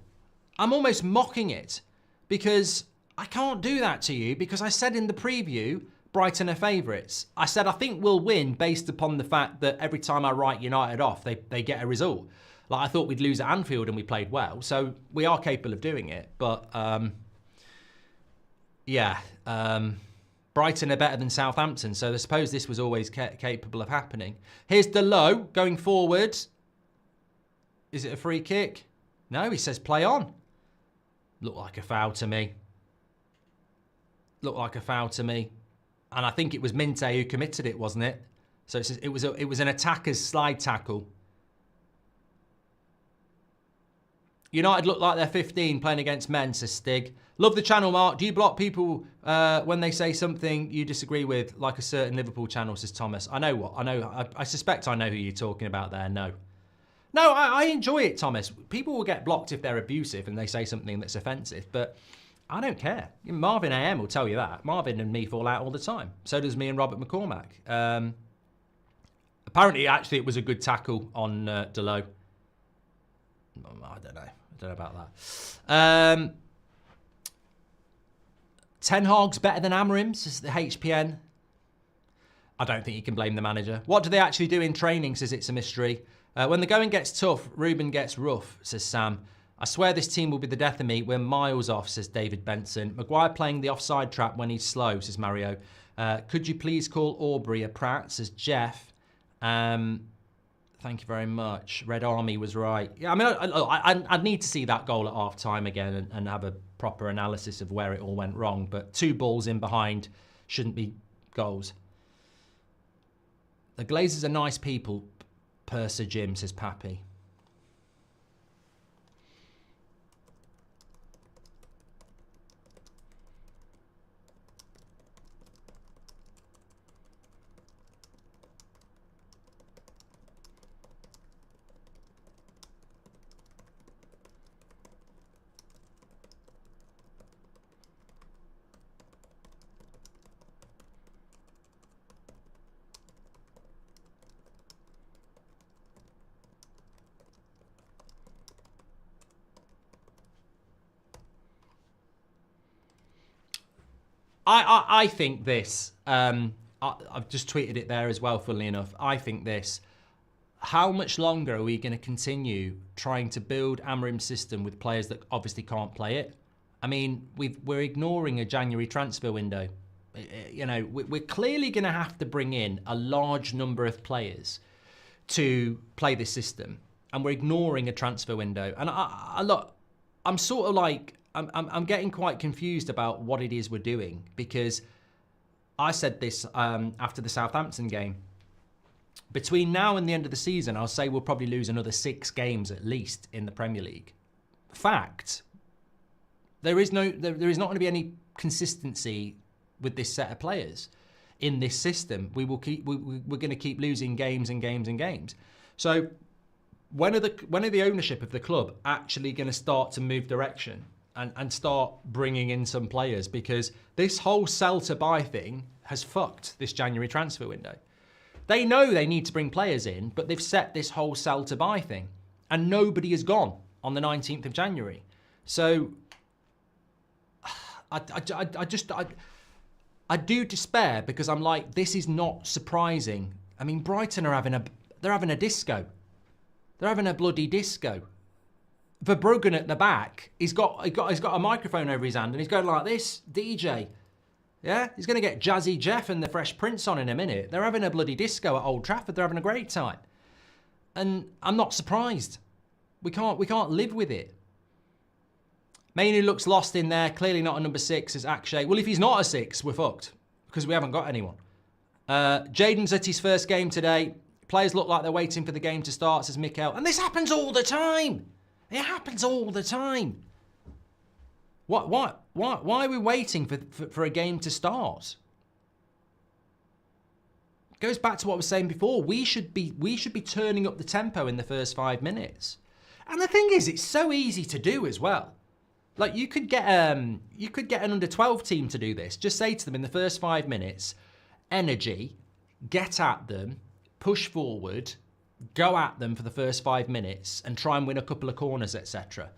I'm almost mocking it because I can't do that to you because I said in the preview, Brighton are favourites. I said I think we'll win based upon the fact that every time I write United off, they get a result. Like I thought we'd lose at Anfield and we played well, so we are capable of doing it. But Brighton are better than Southampton, so I suppose this was always capable of happening. Here's Delo going forward. Is it a free kick? No, he says play on. Looked like a foul to me. Looked like a foul to me. And I think it was Minte who committed it, wasn't it? So it was an attacker's slide tackle. United look like they're 15 playing against men, says Stig. Love the channel, Mark. Do you block people when they say something you disagree with, like a certain Liverpool channel, says Thomas? I know what. I know. I suspect I know who you're talking about there. No. No, I enjoy it, Thomas. People will get blocked if they're abusive and they say something that's offensive, but I don't care. Marvin AM will tell you that. Marvin and me fall out all the time. So does me and Robert McCormack. Apparently, actually, it was a good tackle on Delo. I don't know. I don't know about that. Ten Hag's better than Amorim, says the HPN. I don't think you can blame the manager. What do they actually do in training, says it's a mystery. When the going gets tough, Ruben gets rough, says Sam. I swear this team will be the death of me. We're miles off, says David Benson. Maguire playing the offside trap when he's slow, says Mario. Could you please call Aubrey a prat, says Jeff. Thank you very much. Red Army was right. Yeah, I mean, I'd need to see that goal at half-time again and have a proper analysis of where it all went wrong. But 2 balls in behind shouldn't be goals. The Glazers are nice people. Purser Jim, says Pappy. I think this, I've just tweeted it there as well, funnily enough. I think this, how much longer are we going to continue trying to build Amorim's system with players that obviously can't play it? I mean, we're ignoring a January transfer window. You know, we're clearly going to have to bring in a large number of players to play this system, and we're ignoring a transfer window. And look, I'm sort of like, I'm getting quite confused about what it is we're doing, because I said this after the Southampton game. Between now and the end of the season, I'll say we'll probably lose another 6 games at least in the Premier League. Fact. There is not going to be any consistency with this set of players in this system. We're going to keep losing games and games and games. So when are the ownership of the club actually going to start to move direction and start bringing in some players? Because this whole sell to buy thing has fucked this January transfer window. They know they need to bring players in, but they've set this whole sell to buy thing, and nobody has gone on the 19th of January. So I do despair, because I'm like, this is not surprising. I mean, Brighton are having a disco. They're having a bloody disco. Verbruggen at the back, he's got a microphone over his hand, and he's going like this, DJ. Yeah, he's going to get Jazzy Jeff and the Fresh Prince on in a minute. They're having a bloody disco at Old Trafford. They're having a great time, and I'm not surprised. We can't live with it. Mainoo looks lost in there. Clearly not a number 6, as Akshay. Well, if he's not a 6, we're fucked, because we haven't got anyone. Jaden's at his first game today. Players look like they're waiting for the game to start, says Mikkel. And this happens all the time. It happens all the time. Why are we waiting for a game to start? It goes back to what I was saying before. We should be turning up the tempo in the first 5 minutes. And the thing is, it's so easy to do as well. Like, you could get an under 12 team to do this. Just say to them in the first 5 minutes, energy, get at them, push forward, go at them for the first 5 minutes, and try and win a couple of corners, etc.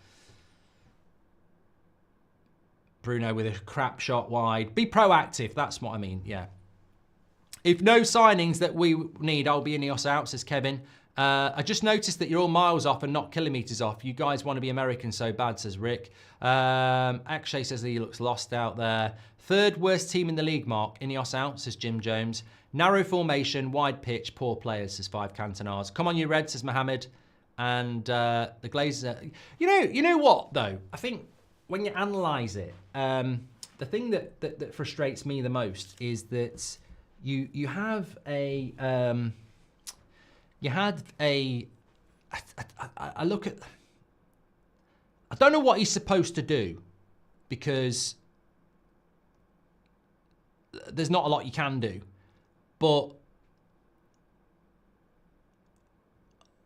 Bruno with a crap shot wide. Be proactive, that's what I mean, yeah. If no signings that we need, I'll be Ineos out, says Kevin. I just noticed that you're all miles off and not kilometres off. You guys want to be American so bad, says Rick. Akshay says that he looks lost out there. 3rd worst team in the league, Mark. Ineos out, says Jim Jones. Narrow formation, wide pitch, poor players, says 5 Cantonars. Come on, you Reds, says Mohammed. And the Glazers. You know what, though? I think when you analyse it, the thing that frustrates me the most is that you have a... I look at... I don't know what he's supposed to do, because there's not a lot you can do. But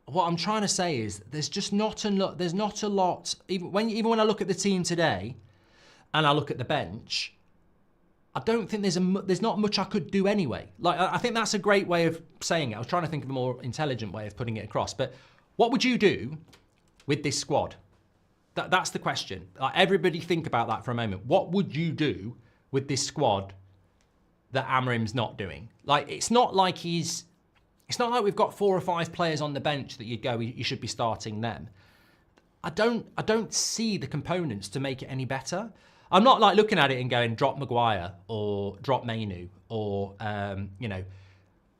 what I'm trying to say is there's just not a lot. There's not a lot. Even when I look at the team today, and I look at the bench, I don't think there's not much I could do anyway. Like, I think that's a great way of saying it. I was trying to think of a more intelligent way of putting it across. But what would you do with this squad? That's the question. Like, everybody think about that for a moment. What would you do with this squad that Amorim's not doing? Like, it's not like we've got 4 or 5 players on the bench that you'd go, you should be starting them. I don't see the components to make it any better. I'm not like looking at it and going, drop Maguire or drop Mainoo or,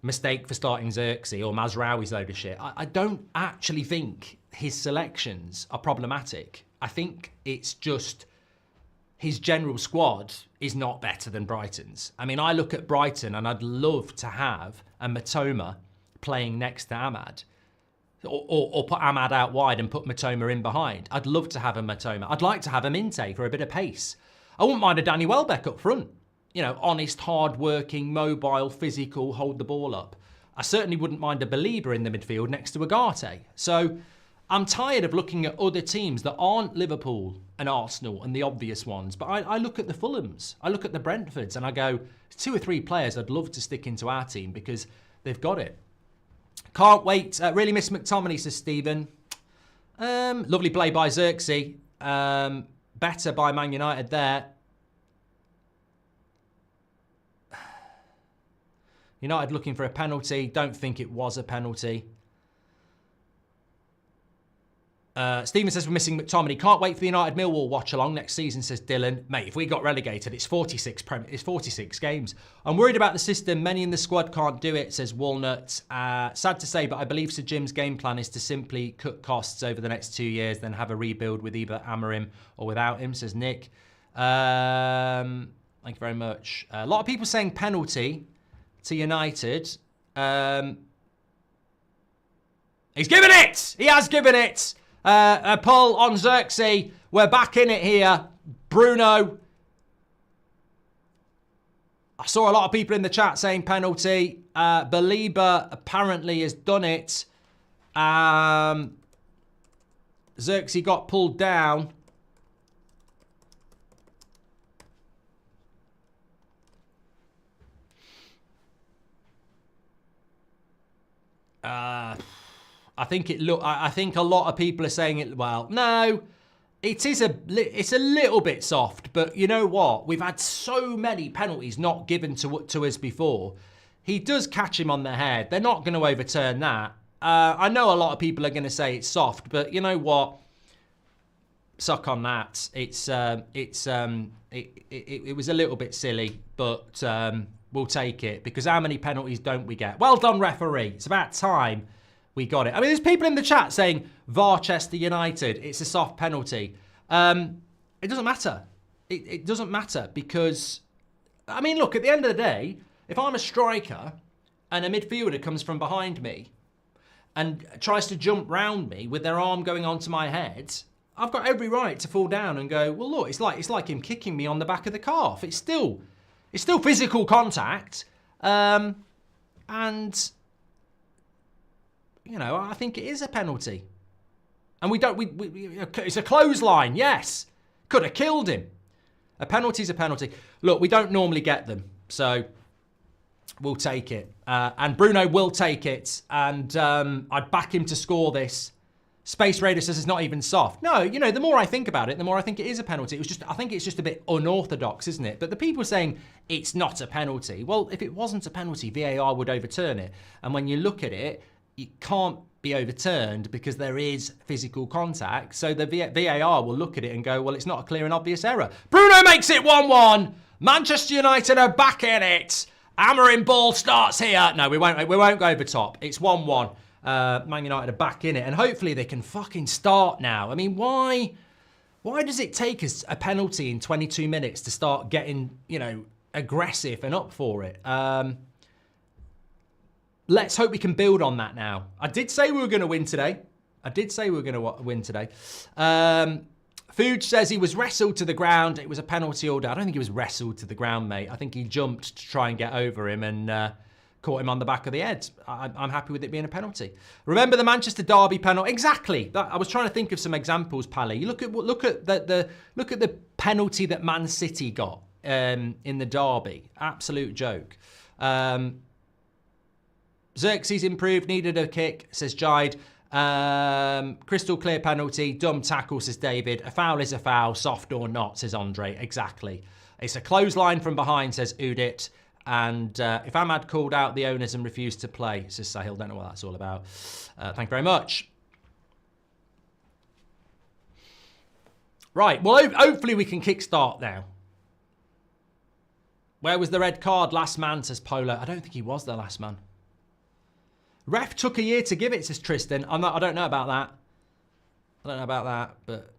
mistake for starting Zirkzee or Mazraoui's load of shit. I don't actually think his selections are problematic. I think it's just his general squad is not better than Brighton's. I mean, I look at Brighton and I'd love to have a Matoma playing next to Ahmad. Or put Ahmad out wide and put Matoma in behind. I'd love to have a Matoma. I'd like to have a Minte for a bit of pace. I wouldn't mind a Danny Welbeck up front. You know, honest, hard-working, mobile, physical, hold the ball up. I certainly wouldn't mind a Belieber in the midfield next to Ugarte. So I'm tired of looking at other teams that aren't Liverpool and Arsenal and the obvious ones. But I look at the Fulhams, I look at the Brentfords, and I go, 2 or 3 players I'd love to stick into our team because they've got it. Can't wait. Really miss McTominay, says Stephen. Lovely play by Zirkzee. Better by Man United there. United looking for a penalty. Don't think it was a penalty. Stephen says we're missing McTominay. Can't wait for the United Millwall watch along next season, says Dylan. Mate, if we got relegated, it's 46 games. I'm worried about the system. Many in the squad can't do it, says Walnut. Sad to say, but I believe Sir Jim's game plan is to simply cut costs over the next 2 years, then have a rebuild with either Amorim or without him, says Nick. Thank you very much. A lot of people saying penalty to United. He's given it! He has given it! A pull on Zirkzee. We're back in it here. Bruno. I saw a lot of people in the chat saying penalty. Belieber apparently has done it. Zirkzee got pulled down. I think I think a lot of people are saying it. Well, no, it's a little bit soft, but you know what? We've had so many penalties not given to us before. He does catch him on the head. They're not going to overturn that. I know a lot of people are going to say it's soft, but you know what? Suck on that. It was a little bit silly, but we'll take it because how many penalties don't we get? Well done, referee. It's about time we got it. I mean, there's people in the chat saying Varchester United, it's a soft penalty. It doesn't matter. It doesn't matter because, I mean, look, at the end of the day, if I'm a striker and a midfielder comes from behind me and tries to jump round me with their arm going onto my head, I've got every right to fall down and go, well, look, it's like him kicking me on the back of the calf. It's still physical contact. And you know, I think it is a penalty. And it's a clothesline, yes. Could have killed him. A penalty's a penalty. Look, we don't normally get them, so we'll take it. And Bruno will take it, and I'd back him to score this. Space Raider says it's not even soft. No, you know, the more I think about it, the more I think it is a penalty. I think it's just a bit unorthodox, isn't it? But the people saying it's not a penalty, well, if it wasn't a penalty, VAR would overturn it. And when you look at it, it can't be overturned because there is physical contact. So the VAR will look at it and go, well, it's not a clear and obvious error. Bruno makes it 1-1. Manchester United are back in it. Amorim ball starts here. No, we won't go over top. It's 1-1. Man United are back in it. And hopefully they can fucking start now. I mean, why does it take us a penalty in 22 minutes to start getting, you know, aggressive and up for it? Let's hope we can build on that now. I did say we were going to win today. Food says he was wrestled to the ground. It was a penalty order. I don't think he was wrestled to the ground, mate. I think he jumped to try and get over him and caught him on the back of the head. I'm happy with it being a penalty. Remember the Manchester Derby penalty? Exactly. I was trying to think of some examples, Pally. You look at the penalty that Man City got in the Derby. Absolute joke. Zirkzee's improved, needed a kick, says Jide. Crystal clear penalty, dumb tackle, says David. A foul is a foul, soft or not, says Andre. Exactly. It's a clothesline from behind, says Udit. And if Ahmad called out the owners and refused to play, says Sahil. Don't know what that's all about. Thank you very much. Right, well, hopefully we can kickstart now. Where was the red card? Last man, says Polo. I don't think he was the last man. Ref took a year to give it, says Tristan. I don't know about that. I don't know about that, but...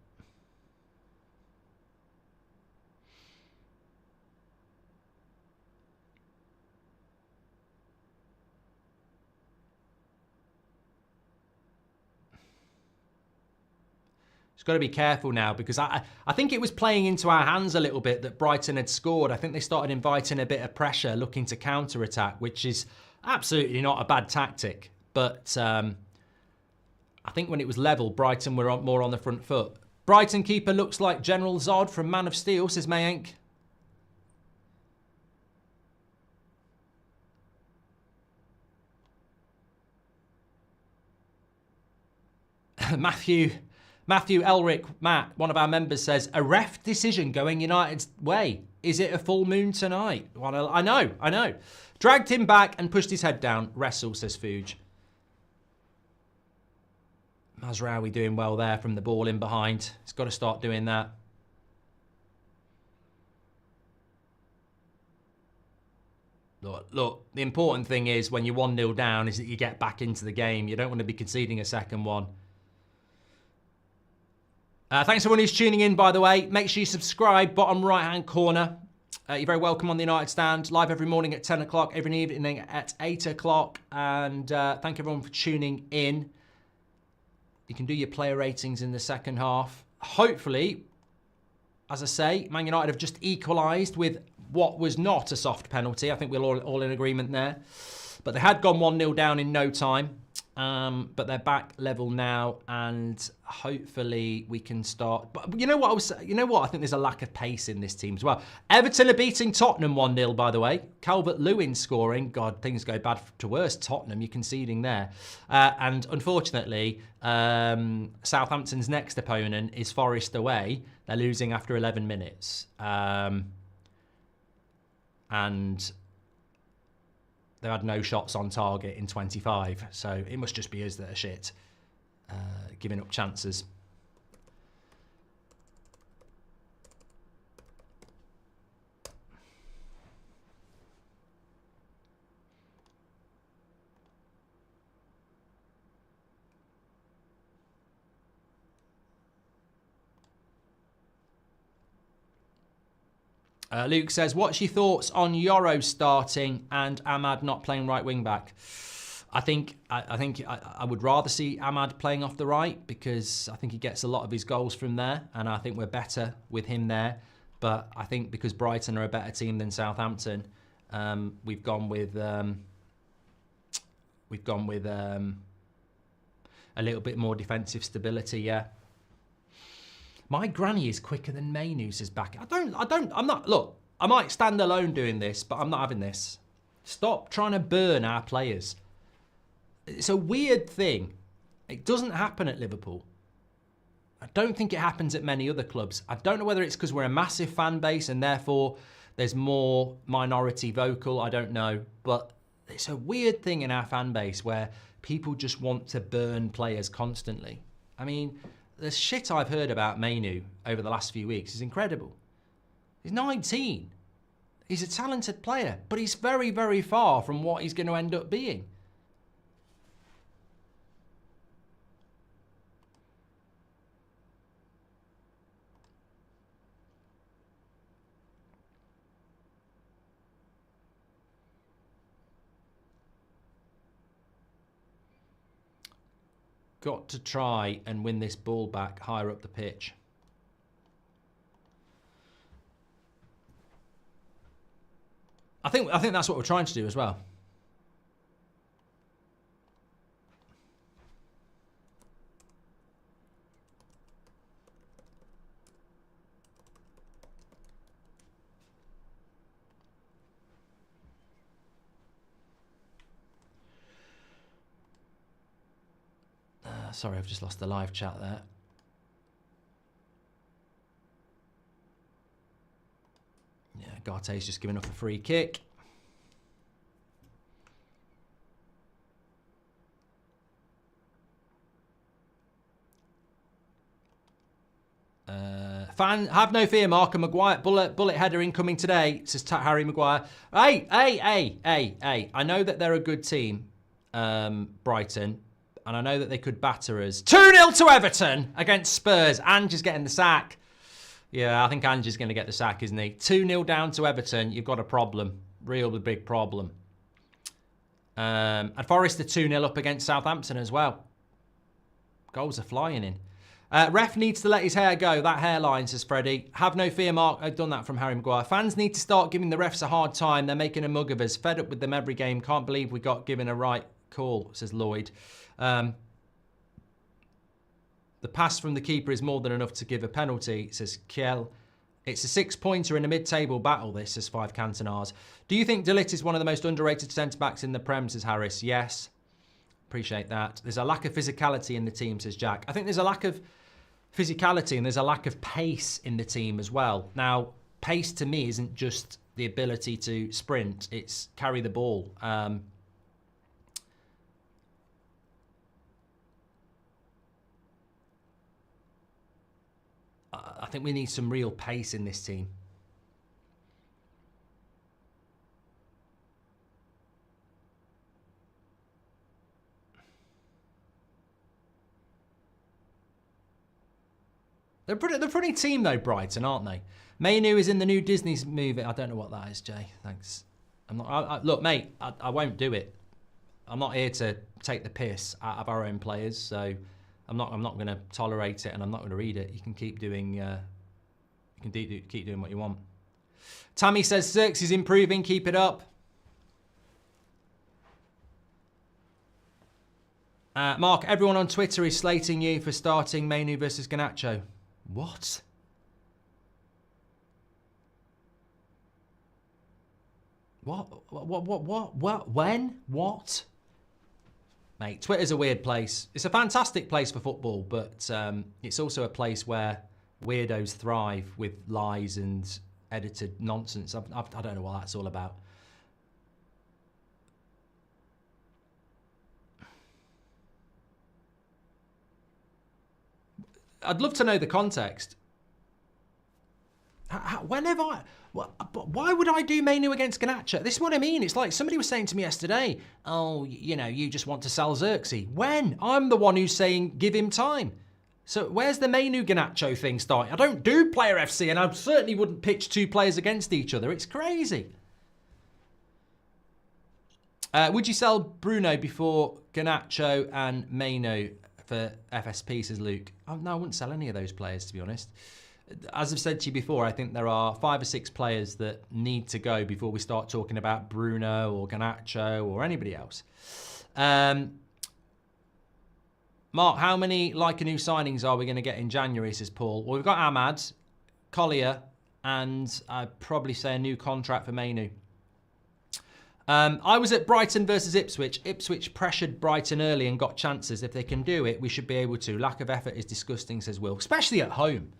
Got to be careful now because I think it was playing into our hands a little bit that Brighton had scored. I think they started inviting a bit of pressure, looking to counter-attack, which is absolutely not a bad tactic. But I think when it was level, Brighton were more on the front foot. Brighton keeper looks like General Zod from Man of Steel, says Mayank. Matthew Elric, Matt, one of our members, says, a ref decision going United's way. Is it a full moon tonight? Well, I know. Dragged him back and pushed his head down. Wrestle, says Fuge. Mazraoui doing well there from the ball in behind. He's got to start doing that. Look, the important thing is when you're 1-0 down is that you get back into the game. You don't want to be conceding a second one. Thanks everyone who's tuning in, by the way. Make sure you subscribe, bottom right-hand corner. You're very welcome on the United Stand, live every morning at 10 o'clock, every evening at 8 o'clock. And thank everyone for tuning in. You can do your player ratings in the second half. Hopefully, as I say, Man United have just equalised with what was not a soft penalty. I think we're all in agreement there. But they had gone 1-0 down in no time. But they're back level now, and hopefully we can start. But you know what I think there's a lack of pace in this team as well. Everton are beating Tottenham 1-0, by the way. Calvert-Lewin scoring. God, things go bad to worse. Tottenham, you're conceding there. And unfortunately, Southampton's next opponent is Forest away. They're losing after 11 minutes. And they've had no shots on target in 25, so it must just be us that are shit, giving up chances. Luke says, what's your thoughts on Yoro starting and Ahmad not playing right wing back? I think I would rather see Ahmad playing off the right because I think he gets a lot of his goals from there, and I think we're better with him there. But I think because Brighton are a better team than Southampton, we've gone with a little bit more defensive stability. Yeah. My granny is quicker than Mainoo, says back. Look, I might stand alone doing this, but I'm not having this. Stop trying to burn our players. It's a weird thing. It doesn't happen at Liverpool. I don't think it happens at many other clubs. I don't know whether it's because we're a massive fan base and therefore there's more minority vocal. I don't know. But it's a weird thing in our fan base where people just want to burn players constantly. I mean, the shit I've heard about Mainoo over the last few weeks is incredible. He's 19. He's a talented player, but he's very, very far from what he's going to end up being. Got to try and win this ball back higher up the pitch. I think that's what we're trying to do as well. Sorry, I've just lost the live chat there. Yeah, Garte's just giving up a free kick. Have no fear, Mark and Maguire. Bullet header incoming today, says Harry Maguire. Hey. I know that they're a good team, Brighton. And I know that they could batter us. 2-0 to Everton against Spurs. Ange is getting the sack. Yeah, I think Ange is going to get the sack, isn't he? 2-0 down to Everton. You've got a problem. Real big problem. And Forest are 2-0 up against Southampton as well. Goals are flying in. Ref needs to let his hair go. That hairline, says Freddie. Have no fear, Mark. I've done that from Harry Maguire. Fans need to start giving the refs a hard time. They're making a mug of us. Fed up with them every game. Can't believe we got given a right call, says Lloyd. The pass from the keeper is more than enough to give a penalty, says Kiel. It's a 6-pointer in a mid-table battle, this, says 5 Cantonars. Do you think De Ligt is one of the most underrated centre-backs in the Prem, says Harris? Yes. Appreciate that. There's a lack of physicality in the team, says Jack. I think there's a lack of physicality and there's a lack of pace in the team as well. Now, pace to me isn't just the ability to sprint, it's carry the ball. I think we need some real pace in this team. They're a pretty team though, Brighton, aren't they? Mainoo is in the new Disney movie. I don't know what that is, Jay. Thanks. I'm not. Look, mate, I won't do it. I'm not here to take the piss out of our own players, so I'm not going to tolerate it, and I'm not going to read it. You can keep doing. Keep doing what you want. Tammy says Zirkzee is improving. Keep it up. Mark, everyone on Twitter is slating you for starting Mainoo versus Garnacho. What? What? When? What? Mate, Twitter's a weird place. It's a fantastic place for football, but it's also a place where weirdos thrive with lies and edited nonsense. I don't know what that's all about. I'd love to know the context. Why would I do Mainoo against Garnacho? This is what I mean. It's like somebody was saying to me yesterday, oh, you know, you just want to sell Zirkzee. When? I'm the one who's saying give him time. So where's the Mainoo Garnacho thing starting? I don't do player FC, and I certainly wouldn't pitch 2 players against each other. It's crazy. Would you sell Bruno before Garnacho and Mainoo for FSP, says Luke? Oh, no, I wouldn't sell any of those players, to be honest. As I've said to you before, I think there are 5 or 6 players that need to go before we start talking about Bruno or Garnacho or anybody else. Mark, how many new signings are we going to get in January, says Paul? Well, we've got Ahmad, Collier, and I'd probably say a new contract for Mainoo. I was at Brighton versus Ipswich. Ipswich pressured Brighton early and got chances. If they can do it, we should be able to. Lack of effort is disgusting, says Will. Especially at home.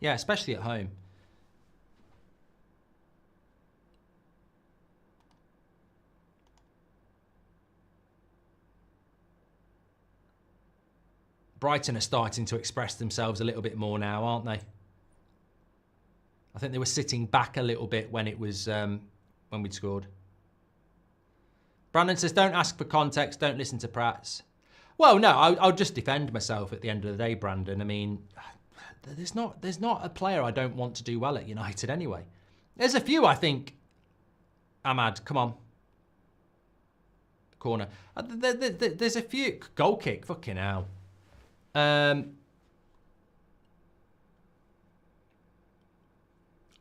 Yeah, especially at home. Brighton are starting to express themselves a little bit more now, aren't they? I think they were sitting back a little bit when it was when we'd scored. Brandon says, don't ask for context, don't listen to Prats. Well, no, I'll just defend myself at the end of the day, Brandon. I mean, there's not a player I don't want to do well at United anyway. There's a few, I think. Ahmad, come on. Corner. There's a few. Goal kick, fucking hell.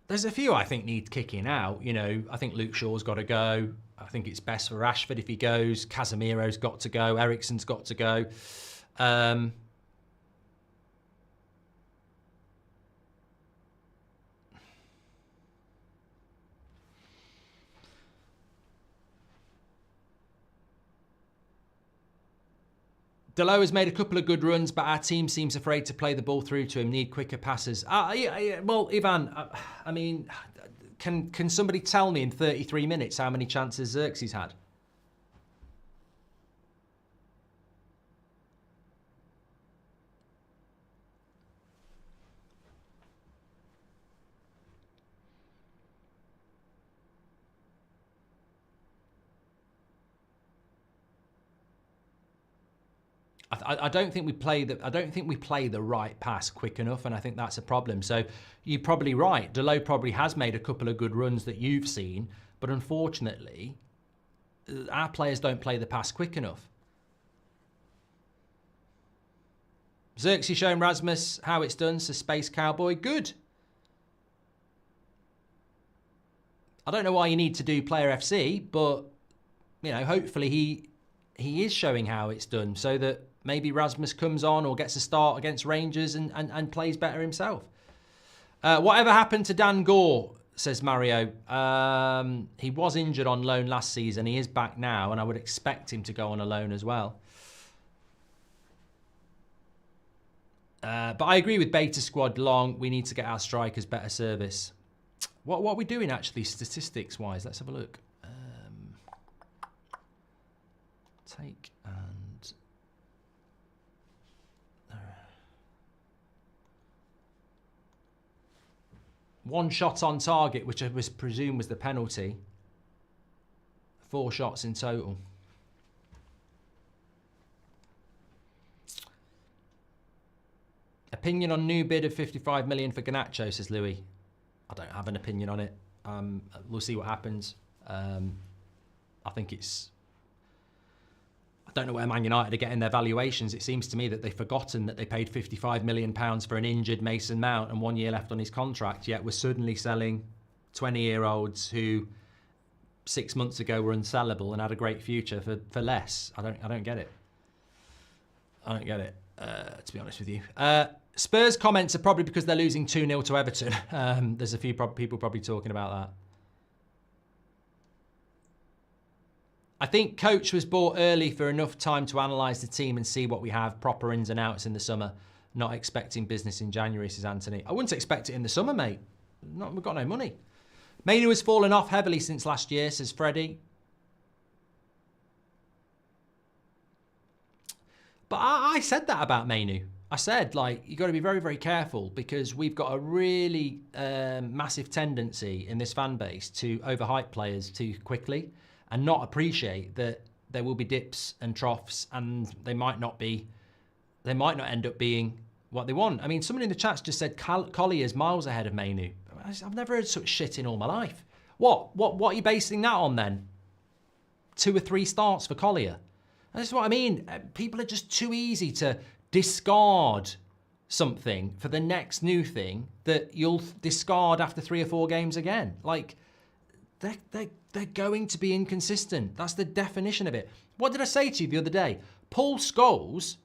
There's a few I think need kicking out. You know, I think Luke Shaw's got to go. I think it's best for Rashford if he goes. Casemiro's got to go. Eriksen's got to go. Delo has made a couple of good runs, but our team seems afraid to play the ball through to him. Need quicker passes. Well, Ivan, I mean, can somebody tell me in 33 minutes how many chances Zirkzee's had? I don't think we play the right pass quick enough, and I think that's a problem. So you're probably right. Delo probably has made a couple of good runs that you've seen, but unfortunately, our players don't play the pass quick enough. Zirkzee showing Rasmus how it's done, says Space Cowboy. Good. I don't know why you need to do Player FC, but, you know, hopefully he is showing how it's done so that maybe Rasmus comes on or gets a start against Rangers and plays better himself. Whatever happened to Dan Gore, says Mario. He was injured on loan last season. He is back now, and I would expect him to go on a loan as well. But I agree with Beta Squad Long. We need to get our strikers better service. What are we doing, actually, statistics-wise? Let's have a look. Take and... one shot on target, which I was presumed was the penalty. 4 shots in total. Opinion on new bid of 55 million for Garnacho, says Louis. I don't have an opinion on it. We'll see what happens. I think it's... I don't know where Man United are getting their valuations. It seems to me that they've forgotten that they paid £55 million for an injured Mason Mount and 1 year left on his contract, yet we're suddenly selling 20-year-olds who 6 months ago were unsellable and had a great future for less. I don't get it. I don't get it, to be honest with you. Spurs comments are probably because they're losing 2-0 to Everton. There's a few people probably talking about that. I think coach was bought early for enough time to analyse the team and see what we have, proper ins and outs in the summer. Not expecting business in January, says Anthony. I wouldn't expect it in the summer, mate. We've got no money. Mainoo has fallen off heavily since last year, says Freddie. But I said that about Mainoo. I said, like, you've got to be very, very careful because we've got a really massive tendency in this fan base to overhype players too quickly and not appreciate that there will be dips and troughs and they might not end up being what they want. I mean, someone in the chat's just said Collier's miles ahead of Mainoo. I've never heard such shit in all my life. What are you basing that on then? 2 or 3 starts for Collier. And this is what I mean. People are just too easy to discard something for the next new thing that you'll discard after 3 or 4 games again. Like, they're going to be inconsistent. That's the definition of it. What did I say to you the other day? Paul Scholes,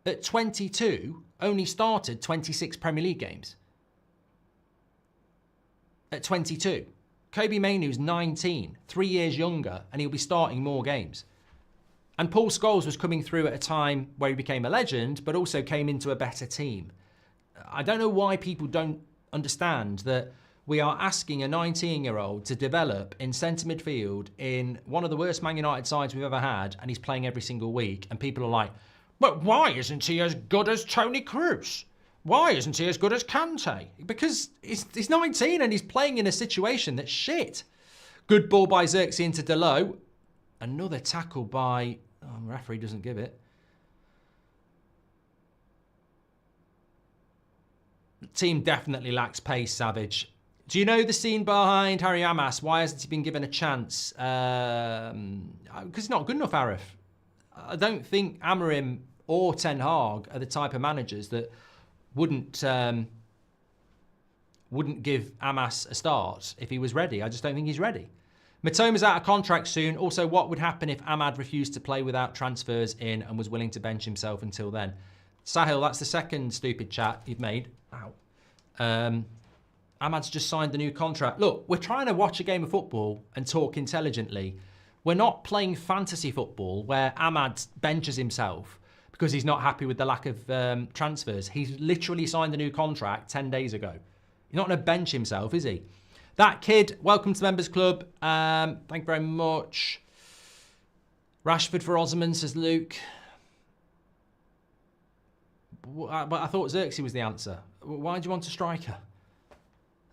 at 22, only started 26 Premier League games. At 22. Kobbie Mainoo's 19, 3 years younger, and he'll be starting more games. And Paul Scholes was coming through at a time where he became a legend, but also came into a better team. I don't know why people don't understand that we are asking a 19-year-old to develop in centre midfield in one of the worst Man United sides we've ever had, and he's playing every single week. And people are like, but why isn't he as good as Toni Kroos? Why isn't he as good as Kante? Because he's 19 and he's playing in a situation that's shit. Good ball by Zirkzee into Delo. Another tackle by... Oh, the referee doesn't give it. The team definitely lacks pace, Savage. Do you know the scene behind Harry Amas? Why hasn't he been given a chance? Because he's not good enough, Arif. I don't think Amorim or Ten Hag are the type of managers that wouldn't give Amas a start if he was ready. I just don't think he's ready. Matoma's out of contract soon. Also, what would happen if Ahmad refused to play without transfers in and was willing to bench himself until then? Sahil, that's the second stupid chat you've made. Ow. Ahmad's just signed the new contract. Look, we're trying to watch a game of football and talk intelligently. We're not playing fantasy football where Ahmad benches himself because he's not happy with the lack of transfers. He's literally signed a new contract 10 days ago. He's not going to bench himself, is he? That kid, welcome to the Members Club. Thank you very much. Rashford for Osman, says Luke. But I thought Zirkzee was the answer. Why do you want a striker?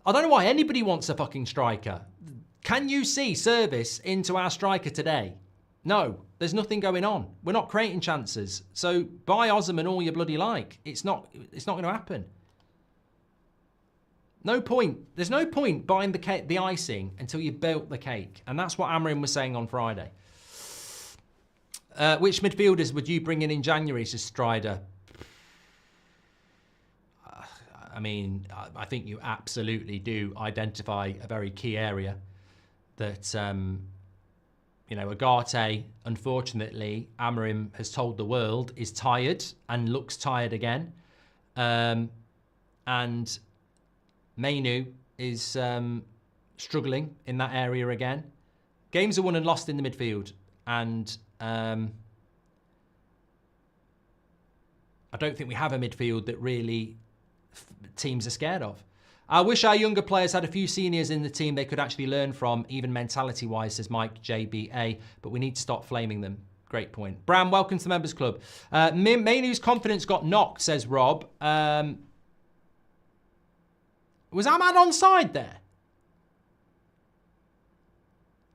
I don't know why anybody wants a fucking striker. Can you see service into our striker today? No, there's nothing going on. We're not creating chances. So buy Osman all you bloody like. It's not going to happen. No point. There's no point buying the icing until you've built the cake. And that's what Amorim was saying on Friday. Which midfielders would you bring in January, says Strider? I mean, I think you absolutely do identify a very key area that, you know, Agate, unfortunately, Amorim has told the world, is tired and looks tired again. And Mainoo is struggling in that area again. Games are won and lost in the midfield. And I don't think we have a midfield that really teams are scared of. I wish our younger players had a few seniors in the team they could actually learn from, even mentality-wise, says Mike JBA, but we need to stop flaming them. Great point. Bram, welcome to the Members Club. Mainoo's confidence got knocked, says Rob. Was Ahmad onside there?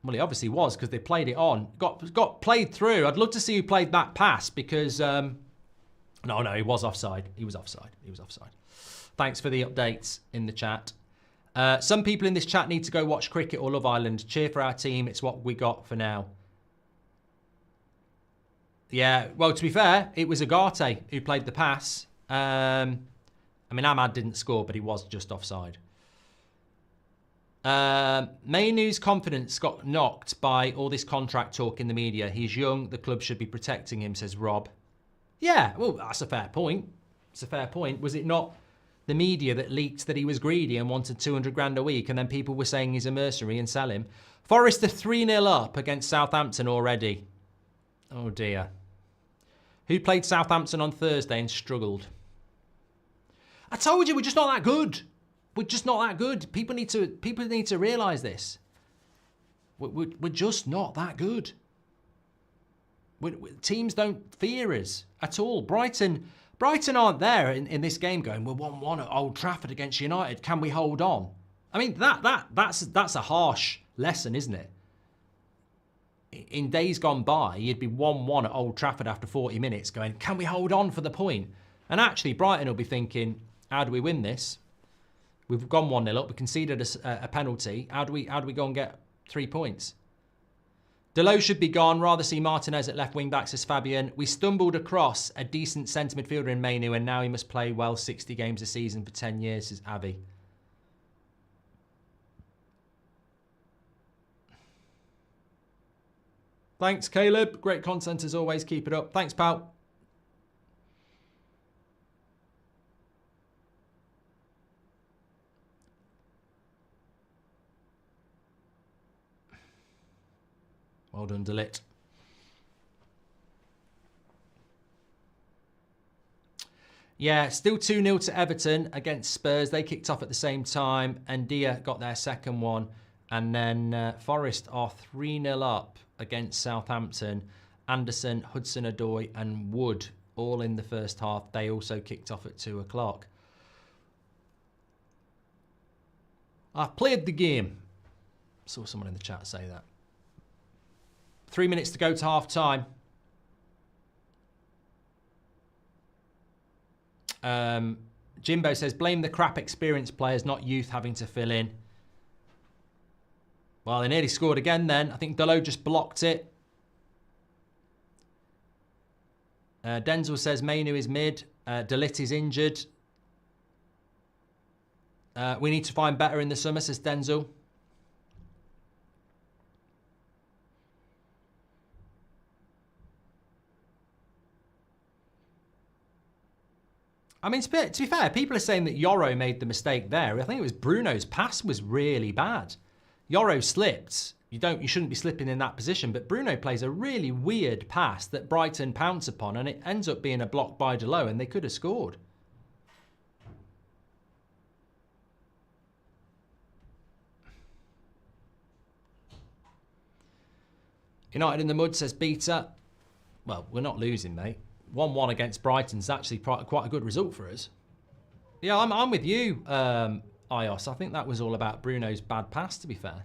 Well, he obviously was, because they played it on. Got played through. I'd love to see who played that pass, because... No, he was offside. He was offside. Thanks for the updates in the chat. Some people in this chat need to go watch cricket or Love Island. Cheer for our team. It's what we got for now. Yeah, well, to be fair, it was Agate who played the pass. I mean, Ahmad didn't score, but he was just offside. Mainoo's confidence got knocked by all this contract talk in the media. He's young. The club should be protecting him, says Rob. Yeah, well, that's a fair point. It's a fair point. Was it not the media that leaked that he was greedy and wanted 200 grand a week, and then people were saying he's a mercenary and sell him? Forest are 3-0 up against Southampton already. Oh, dear. Who played Southampton on Thursday and struggled? I told you, we're just not that good. We're just not that good. People need to realise this. We're just not that good. Teams don't fear us at all. Brighton aren't there in this game going, we're 1-1 at Old Trafford against United. Can we hold on? I mean, that's a harsh lesson, isn't it? In days gone by, you'd be 1-1 at Old Trafford after 40 minutes going, can we hold on for the point? And actually, Brighton will be thinking, how do we win this? We've gone 1-0 up. We conceded a penalty. How do we go and get 3 points? Delow should be gone. Rather see Martinez at left wing back, says Fabian. We stumbled across a decent centre midfielder in Mainoo, and now he must play well 60 games a season for 10 years, says Avi. Thanks, Caleb. Great content as always. Keep it up. Thanks, pal. Well done, Delit. Yeah, still 2-0 to Everton against Spurs. They kicked off at the same time, and Dia got their second one. And then Forest are 3-0 up against Southampton. Anderson, Hudson-Odoi and Wood all in the first half. They also kicked off at 2 o'clock. I've played the game. Saw someone in the chat say that. 3 minutes to go to half time. Jimbo says, blame the crap experienced players, not youth having to fill in. Well, they nearly scored again then. I think Delow just blocked it. Denzel says Mainoo is mid. Delit is injured. We need to find better in the summer, says Denzel. I mean, to be fair, people are saying that Yoro made the mistake there. I think it was Bruno's pass was really bad. Yoro slipped. You shouldn't be slipping in that position, but Bruno plays a really weird pass that Brighton pounce upon, and it ends up being a block by Delow, and they could have scored. United in the mud, says Beta. Well, we're not losing, mate. 1-1 against Brighton's actually quite a good result for us. Yeah, I'm with you, Ios. I think that was all about Bruno's bad pass, to be fair.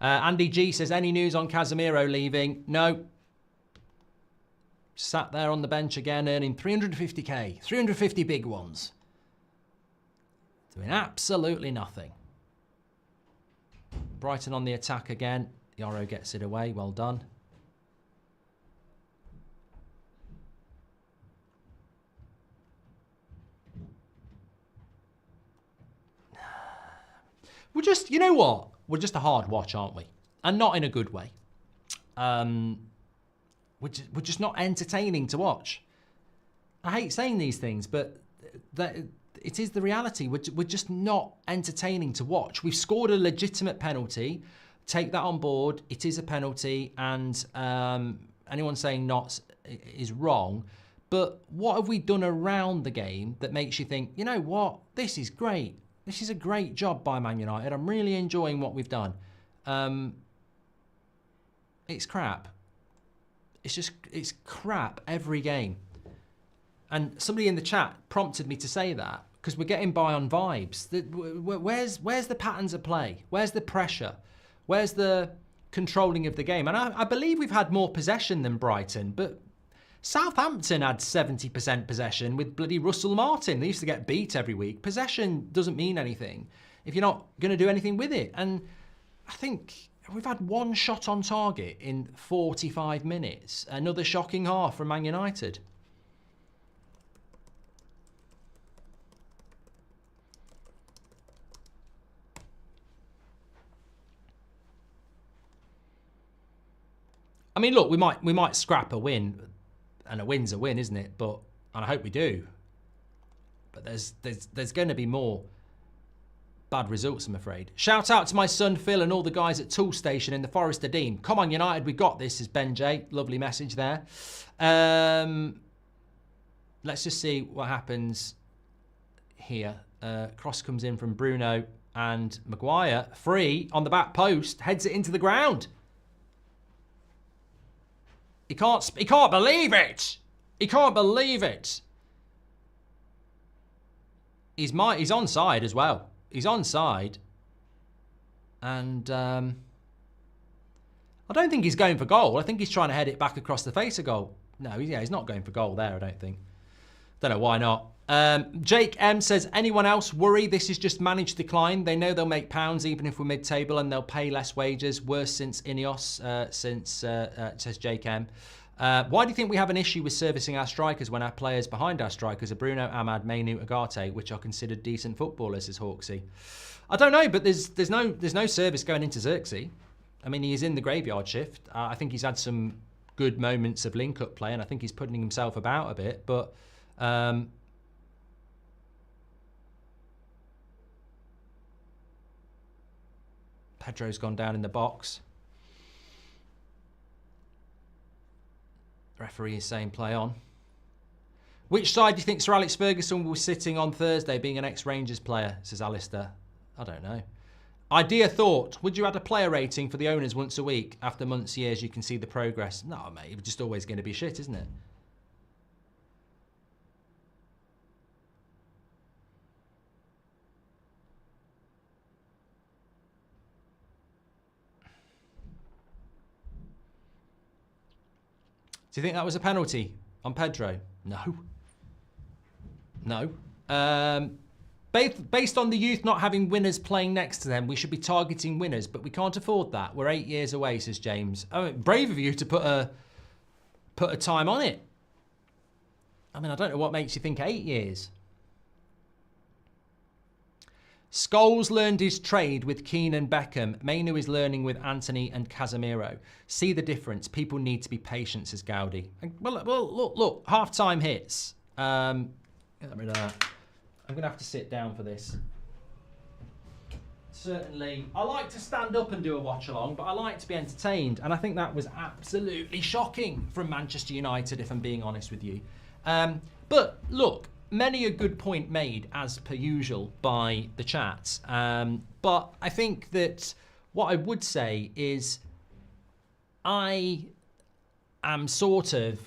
Andy G says, any news on Casemiro leaving? No. Sat there on the bench again, earning 350k. 350 big ones. Doing absolutely nothing. Brighton on the attack again. Yoro gets it away. Well done. We're just, you know what? We're just a hard watch, aren't we? And not in a good way. We're just not entertaining to watch. I hate saying these things, but it is the reality. We're just not entertaining to watch. We've scored a legitimate penalty. Take that on board. It is a penalty, and anyone saying not is wrong. But what have we done around the game that makes you think, you know what, this is great. This is a great job by Man United. I'm really enjoying what we've done. It's crap. It's crap every game. And somebody in the chat prompted me to say that because we're getting by on vibes. Where's the patterns of play? Where's the pressure? Where's the controlling of the game? And I believe we've had more possession than Brighton, but Southampton had 70% possession with bloody Russell Martin. They used to get beat every week. Possession doesn't mean anything if you're not going to do anything with it. And I think we've had one shot on target in 45 minutes. Another shocking half from Man United. I mean, look, we might scrap a win, and a win's a win, isn't it? And I hope we do. But there's going to be more bad results, I'm afraid. Shout out to my son Phil and all the guys at Tool Station in the Forest of Dean. Come on, United, we got this. Is Ben J. Lovely message there. Let's just see what happens here. Cross comes in from Bruno, and Maguire, free on the back post, heads it into the ground. He can't believe it. He can't believe it. He's onside as well. He's onside. And I don't think he's going for goal. I think he's trying to head it back across the face of goal. No, he's not going for goal there, I don't think. Don't know why not. Jake M says, anyone else worry this is just managed decline? They know they'll make pounds even if we're mid-table and they'll pay less wages. Worse since Ineos, says Jake M. Why do you think we have an issue with servicing our strikers when our players behind our strikers are Bruno, Ahmad, Mainoo, Agate, which are considered decent footballers, says Hawksey? I don't know, but there's no service going into Zirkzee. I mean, he is in the graveyard shift. I think he's had some good moments of link-up play, and I think he's putting himself about a bit, but Pedro's gone down in the box. The referee is saying play on. Which side do you think Sir Alex Ferguson will be sitting on Thursday, being an ex-Rangers player, says Alistair. I don't know. Idea thought, would you add a player rating for the owners once a week? After months, years, you can see the progress. No, mate, it's just always going to be shit, isn't it? Do you think that was a penalty on Pedro? No. No. Based on the youth not having winners playing next to them, we should be targeting winners, but we can't afford that. We're 8 years away, says James. Oh, brave of you to put a time on it. I mean, I don't know what makes you think 8 years. Scholes learned his trade with Keane and Beckham. Mainoo is learning with Anthony and Casemiro. See the difference. People need to be patient, says Gowdy. Well, look, half-time hits. Get rid of that. I'm going to have to sit down for this. Certainly, I like to stand up and do a watch-along, but I like to be entertained. And I think that was absolutely shocking from Manchester United, if I'm being honest with you. But look, many a good point made, as per usual, by the chat. But I think that what I would say is I am sort of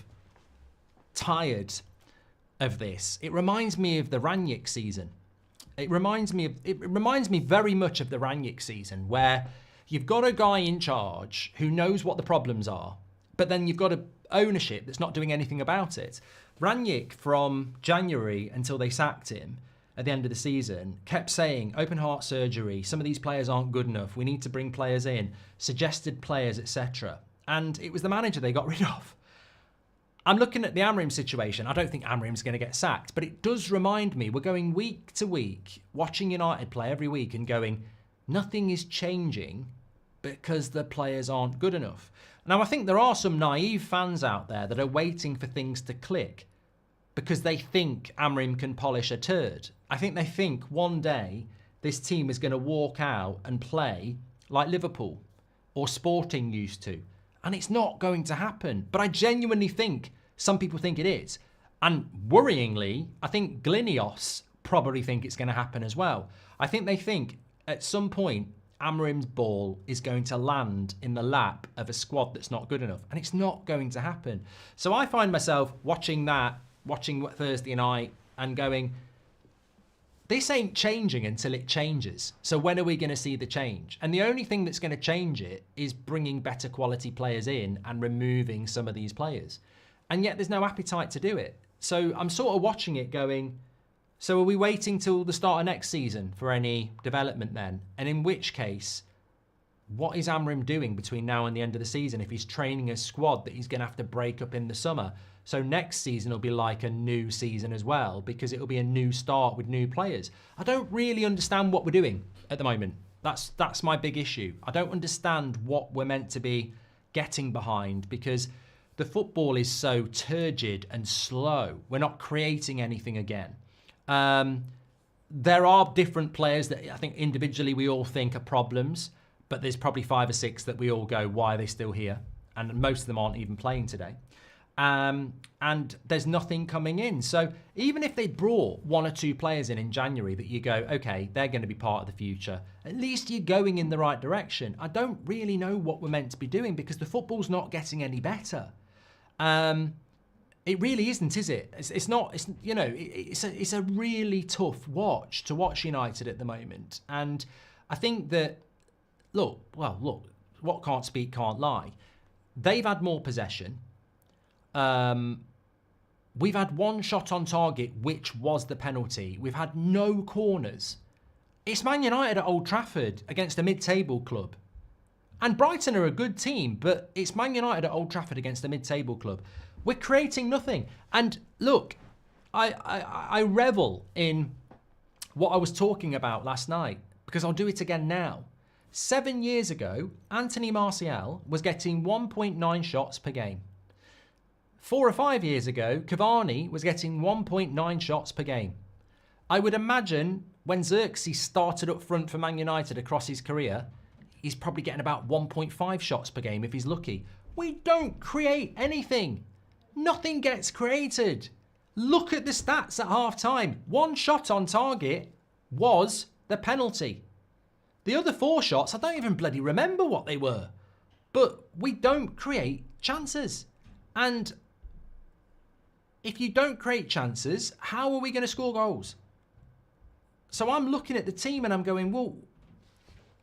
tired of this. It reminds me of the Rangnick season. It reminds me very much of the Rangnick season, where you've got a guy in charge who knows what the problems are, but then you've got a ownership that's not doing anything about it. Rangnick, from January until they sacked him at the end of the season, kept saying open heart surgery, some of these players aren't good enough, we need to bring players in, suggested players, etc. And it was the manager they got rid of. I'm looking at the Amrim situation. I don't think Amrim's going to get sacked, but it does remind me, we're going week to week, watching United play every week and going, Nothing is changing because the players aren't good enough. Now, I think there are some naive fans out there that are waiting for things to click because they think Amrim can polish a turd. I think they think one day this team is going to walk out and play like Liverpool or Sporting used to. And it's not going to happen. But I genuinely think some people think it is. And worryingly, I think Glinios probably think it's going to happen as well. I think they think at some point Amrim's ball is going to land in the lap of a squad that's not good enough. And it's not going to happen. So I find myself watching Thursday night and going, this ain't changing until it changes. So when are we going to see the change? And the only thing that's going to change it is bringing better quality players in and removing some of these players. And yet there's no appetite to do it. So I'm sort of watching it going, so are we waiting till the start of next season for any development then? And in which case, what is Amrim doing between now and the end of the season if he's training a squad that he's going to have to break up in the summer? So next season will be like a new season as well because it'll be a new start with new players. I don't really understand what we're doing at the moment. That's my big issue. I don't understand what we're meant to be getting behind because the football is so turgid and slow. We're not creating anything again. There are different players that I think individually we all think are problems, but there's probably 5 or 6 that we all go, why are they still here? And most of them aren't even playing today. And there's nothing coming in. So even if they brought 1 or 2 players in January that you go, okay, they're going to be part of the future, at least you're going in the right direction. I don't really know what we're meant to be doing because the football's not getting any better. It really isn't, is it? It's not. It's, you know, it's a really tough watch to watch United at the moment. And I think that look, what can't speak can't lie. They've had more possession. We've had 1 shot on target, which was the penalty. We've had no corners. It's Man United at Old Trafford against a mid-table club. And Brighton are a good team, but it's Man United at Old Trafford against a mid-table club. We're creating nothing. And look, I revel in what I was talking about last night because I'll do it again now. 7 years ago, Anthony Martial was getting 1.9 shots per game. 4 or 5 years ago, Cavani was getting 1.9 shots per game. I would imagine when Zirkzee started up front for Man United across his career, he's probably getting about 1.5 shots per game if he's lucky. We don't create anything. Nothing gets created. Look at the stats at half-time. 1 shot on target was the penalty. The other 4 shots, I don't even bloody remember what they were. But we don't create chances. And if you don't create chances, how are we going to score goals? So I'm looking at the team and I'm going, well,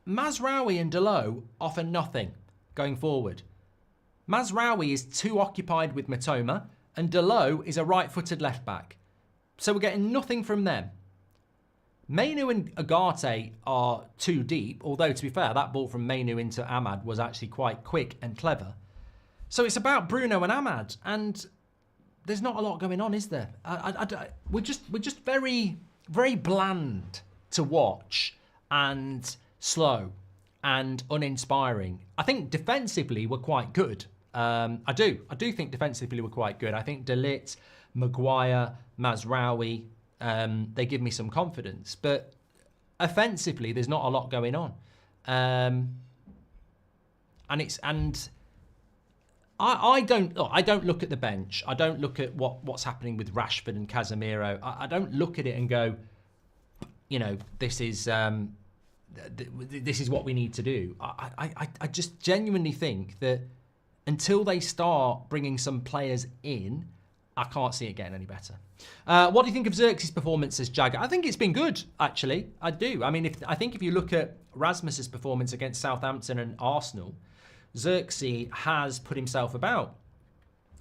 Mazraoui and Dalot offer nothing going forward. Mazraoui is too occupied with Matoma and Dalot is a right-footed left-back. So we're getting nothing from them. Mainoo and Ugarte are too deep, although to be fair, that ball from Mainoo into Ahmad was actually quite quick and clever. So it's about Bruno and Ahmad, and there's not a lot going on, is there? We're just very, very bland to watch and slow and uninspiring. I think defensively we're quite good. I do think defensively we're quite good. I think De Ligt, Maguire, Mazraoui, they give me some confidence. But offensively, there's not a lot going on. I don't look at the bench. I don't look at what's happening with Rashford and Casemiro. I don't look at it and go, you know, this is what we need to do. I just genuinely think that until they start bringing some players in, I can't see it getting any better. What do you think of Zirkzee's performance as Jagger? I think it's been good, actually. I do. I mean, I think if you look at Rasmus's performance against Southampton and Arsenal, Zirkzee has put himself about.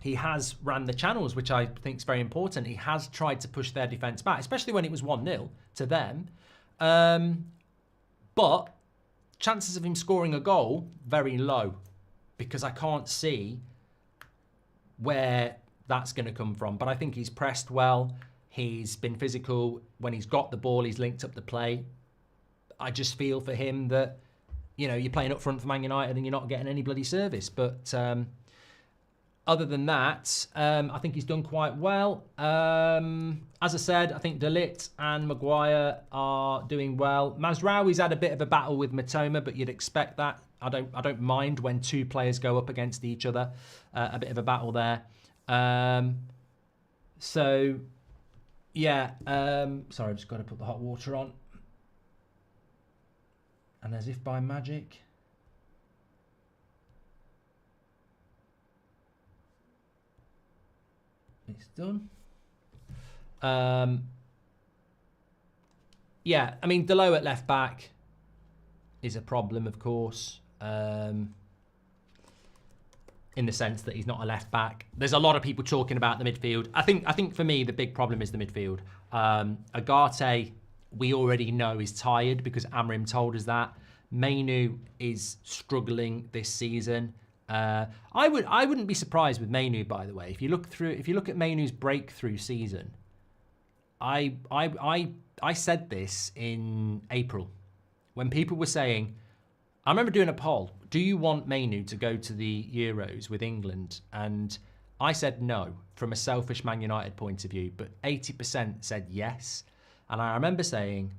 He has ran the channels, which I think is very important. He has tried to push their defence back, especially when it was 1-0 to them. But chances of him scoring a goal, very low, because I can't see where that's going to come from. But I think he's pressed well. He's been physical. When he's got the ball, he's linked up the play. I just feel for him that, you know, you're playing up front for Man United and you're not getting any bloody service. But other than that, I think he's done quite well. As I said, I think De Ligt and Maguire are doing well. Mazraoui's had a bit of a battle with Mitoma, but you'd expect that. I don't mind when two players go up against each other. A bit of a battle there. So, yeah. Sorry, I've just got to put the hot water on. And as if by magic, it's done. Yeah, I mean, Delo at left back is a problem, of course, in the sense that he's not a left back. There's a lot of people talking about the midfield. I think for me, the big problem is the midfield. Agate, we already know, is tired because Amrim told us that. Mainoo is struggling this season. I wouldn't be surprised with Mainoo, by the way. If you look at Mainoo's breakthrough season, I said this in April when people were saying, I remember doing a poll, do you want Mainoo to go to the Euros with England? And I said no, from a selfish Man United point of view, but 80% said yes. And I remember saying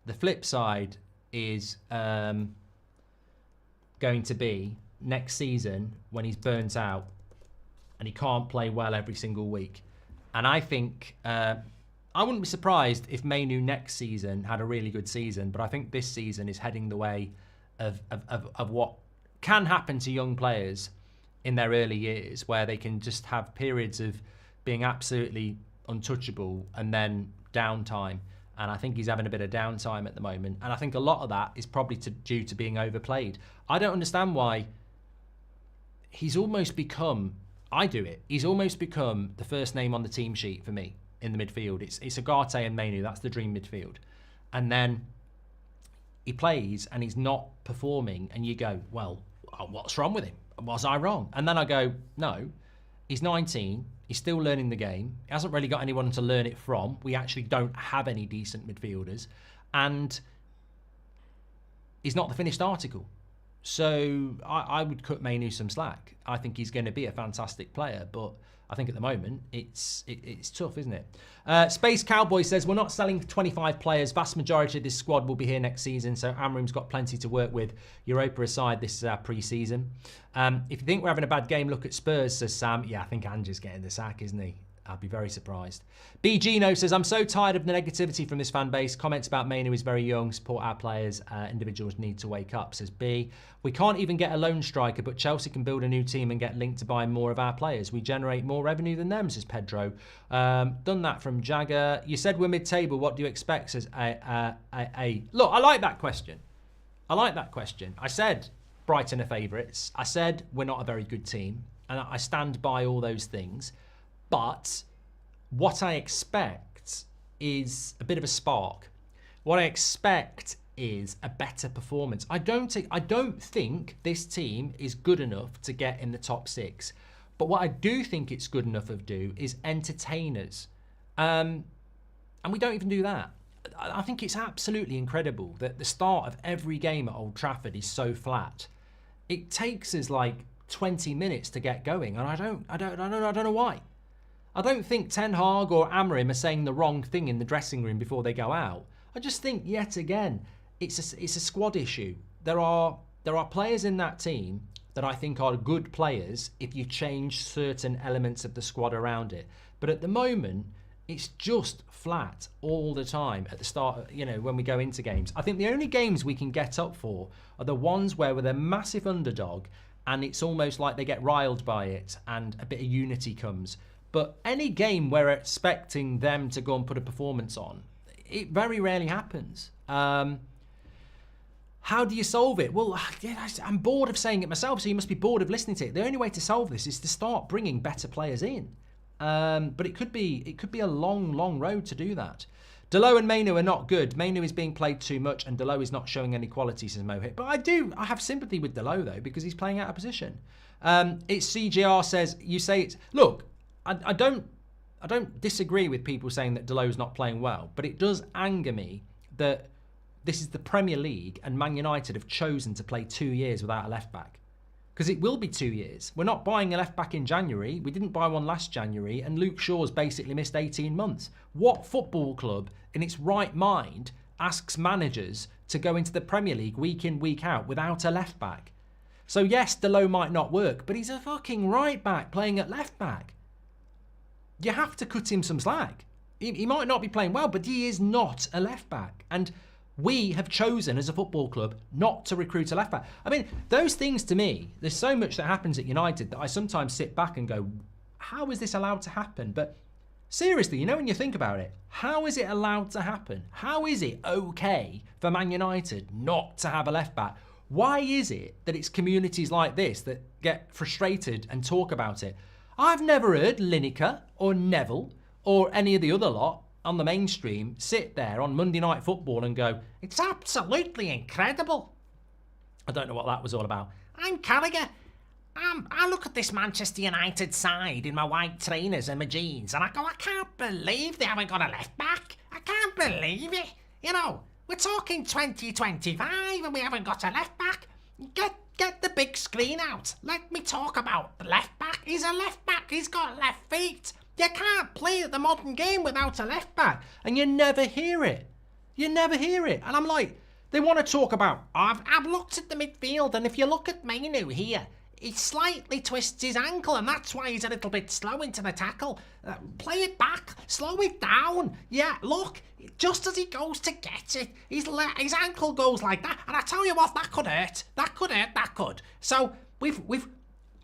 the flip side is going to be next season when he's burnt out and he can't play well every single week. And I think I wouldn't be surprised if Mainoo next season had a really good season, but I think this season is heading the way of what can happen to young players in their early years, where they can just have periods of being absolutely untouchable and then downtime. And I think he's having a bit of downtime at the moment. And I think a lot of that is probably due to being overplayed. I don't understand why he's almost become, I do it, he's almost become the first name on the team sheet for me in the midfield. It's Agate and Mainoo, that's the dream midfield. And then he plays and he's not performing and you go, well, what's wrong with him? Was I wrong? And then I go, no, he's 19, he's still learning the game. He hasn't really got anyone to learn it from. We actually don't have any decent midfielders. And he's not the finished article. So I would cut Mainoo some slack. I think he's going to be a fantastic player, but I think at the moment it's tough, isn't it? Space Cowboy says, we're not selling 25 players. Vast majority of this squad will be here next season, so Amrim's got plenty to work with. Europa aside, this is our pre-season. If you think we're having a bad game, look at Spurs, says Sam. Yeah, I think Ange's getting the sack, isn't he? I'd be very surprised. B. Gino says, I'm so tired of the negativity from this fan base. Comments about Mainoo is very young. Support our players. Individuals need to wake up, says B. We can't even get a lone striker, but Chelsea can build a new team and get linked to buying more of our players. We generate more revenue than them, says Pedro. Done that from Jagger. You said we're mid-table. What do you expect, says A. Look, I like that question. I said Brighton are favourites. I said we're not a very good team. And I stand by all those things. But what I expect is a bit of a spark. What I expect is a better performance. I don't think this team is good enough to get in the top six. But what I do think it's good enough of do is entertain us. And we don't even do that. I think it's absolutely incredible that the start of every game at Old Trafford is so flat. It takes us like 20 minutes to get going, and I don't know why. I don't think Ten Hag or Amrim are saying the wrong thing in the dressing room before they go out. I just think, yet again, it's a squad issue. There are players in that team that I think are good players if you change certain elements of the squad around it. But at the moment, it's just flat all the time at the start, when we go into games. I think the only games we can get up for are the ones where we're the massive underdog and it's almost like they get riled by it and a bit of unity comes. But any game where we're expecting them to go and put a performance on, it very rarely happens. How do you solve it? Well, I'm bored of saying it myself, so you must be bored of listening to it. The only way to solve this is to start bringing better players in. But it could be a long, long road to do that. Delo and Mainoo are not good. Mainoo is being played too much and Delo is not showing any quality, says Mohit. But I have sympathy with Delo, though, because he's playing out of position. It's CJR says, you say it's... Look, I don't disagree with people saying that Delo's not playing well, but it does anger me that this is the Premier League and Man United have chosen to play 2 years without a left-back. Because it will be 2 years. We're not buying a left-back in January. We didn't buy one last January, and Luke Shaw's basically missed 18 months. What football club in its right mind asks managers to go into the Premier League week in, week out without a left-back? So yes, Delo might not work, but he's a fucking right-back playing at left-back. You have to cut him some slack. He might not be playing well, but he is not a left-back. And we have chosen as a football club not to recruit a left-back. I mean, those things to me, there's so much that happens at United that I sometimes sit back and go, how is this allowed to happen? But seriously, you know, when you think about it, how is it allowed to happen? How is it okay for Man United not to have a left-back? Why is it that it's communities like this that get frustrated and talk about it? I've never heard Lineker or Neville or any of the other lot on the mainstream sit there on Monday Night Football and go, it's absolutely incredible. I don't know what that was all about. I'm Carragher. I look at this Manchester United side in my white trainers and my jeans and I go, I can't believe they haven't got a left back. I can't believe it. You know, we're talking 2025 and we haven't got a left back. Get the big screen out. Let me talk about the left back. He's a left back. He's got left feet. You can't play the modern game without a left back. And you never hear it. You never hear it. And I'm like, they want to talk about, I've looked at the midfield, and if you look at Mainoo here, he slightly twists his ankle, and that's why he's a little bit slow into the tackle. Play it back. Slow it down. Yeah, look, just as he goes to get it, his ankle goes like that. And I tell you what, that could hurt. That could hurt. That could. So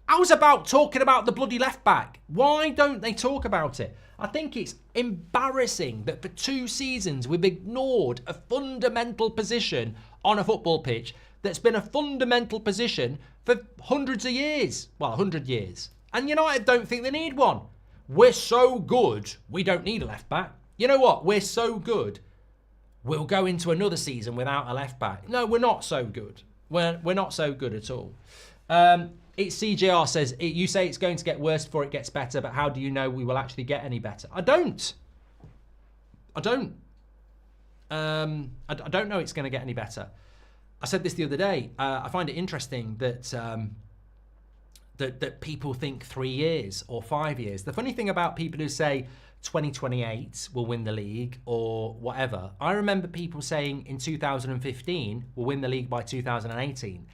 I was about talking about the bloody left back. Why don't they talk about it? I think it's embarrassing that for 2 seasons we've ignored a fundamental position on a football pitch that's been a fundamental position for hundreds of years. Well, 100 years. And United don't think they need one. We're so good, we don't need a left back. You know what? We're so good, we'll go into another season without a left back. No, we're not so good. We're not so good at all. It's CJR says, you say it's going to get worse before it gets better, but how do you know we will actually get any better? I don't. I don't know it's going to get any better. I said this the other day. I find it interesting that that people think 3 years or 5 years. The funny thing about people who say 2028 will win the league or whatever, I remember people saying in 2015 we'll win the league by 2018.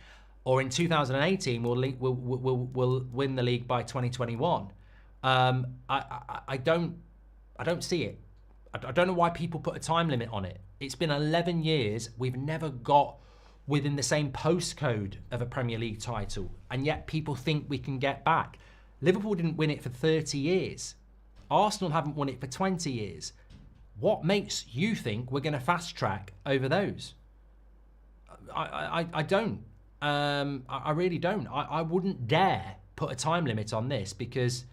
Or in 2018, we'll win the league by 2021. I don't see it. I don't know why people put a time limit on it. It's been 11 years. We've never got within the same postcode of a Premier League title, and yet people think we can get back. Liverpool didn't win it for 30 years. Arsenal haven't won it for 20 years. What makes you think we're going to fast track over those? I don't. I really don't. I wouldn't dare put a time limit on this, because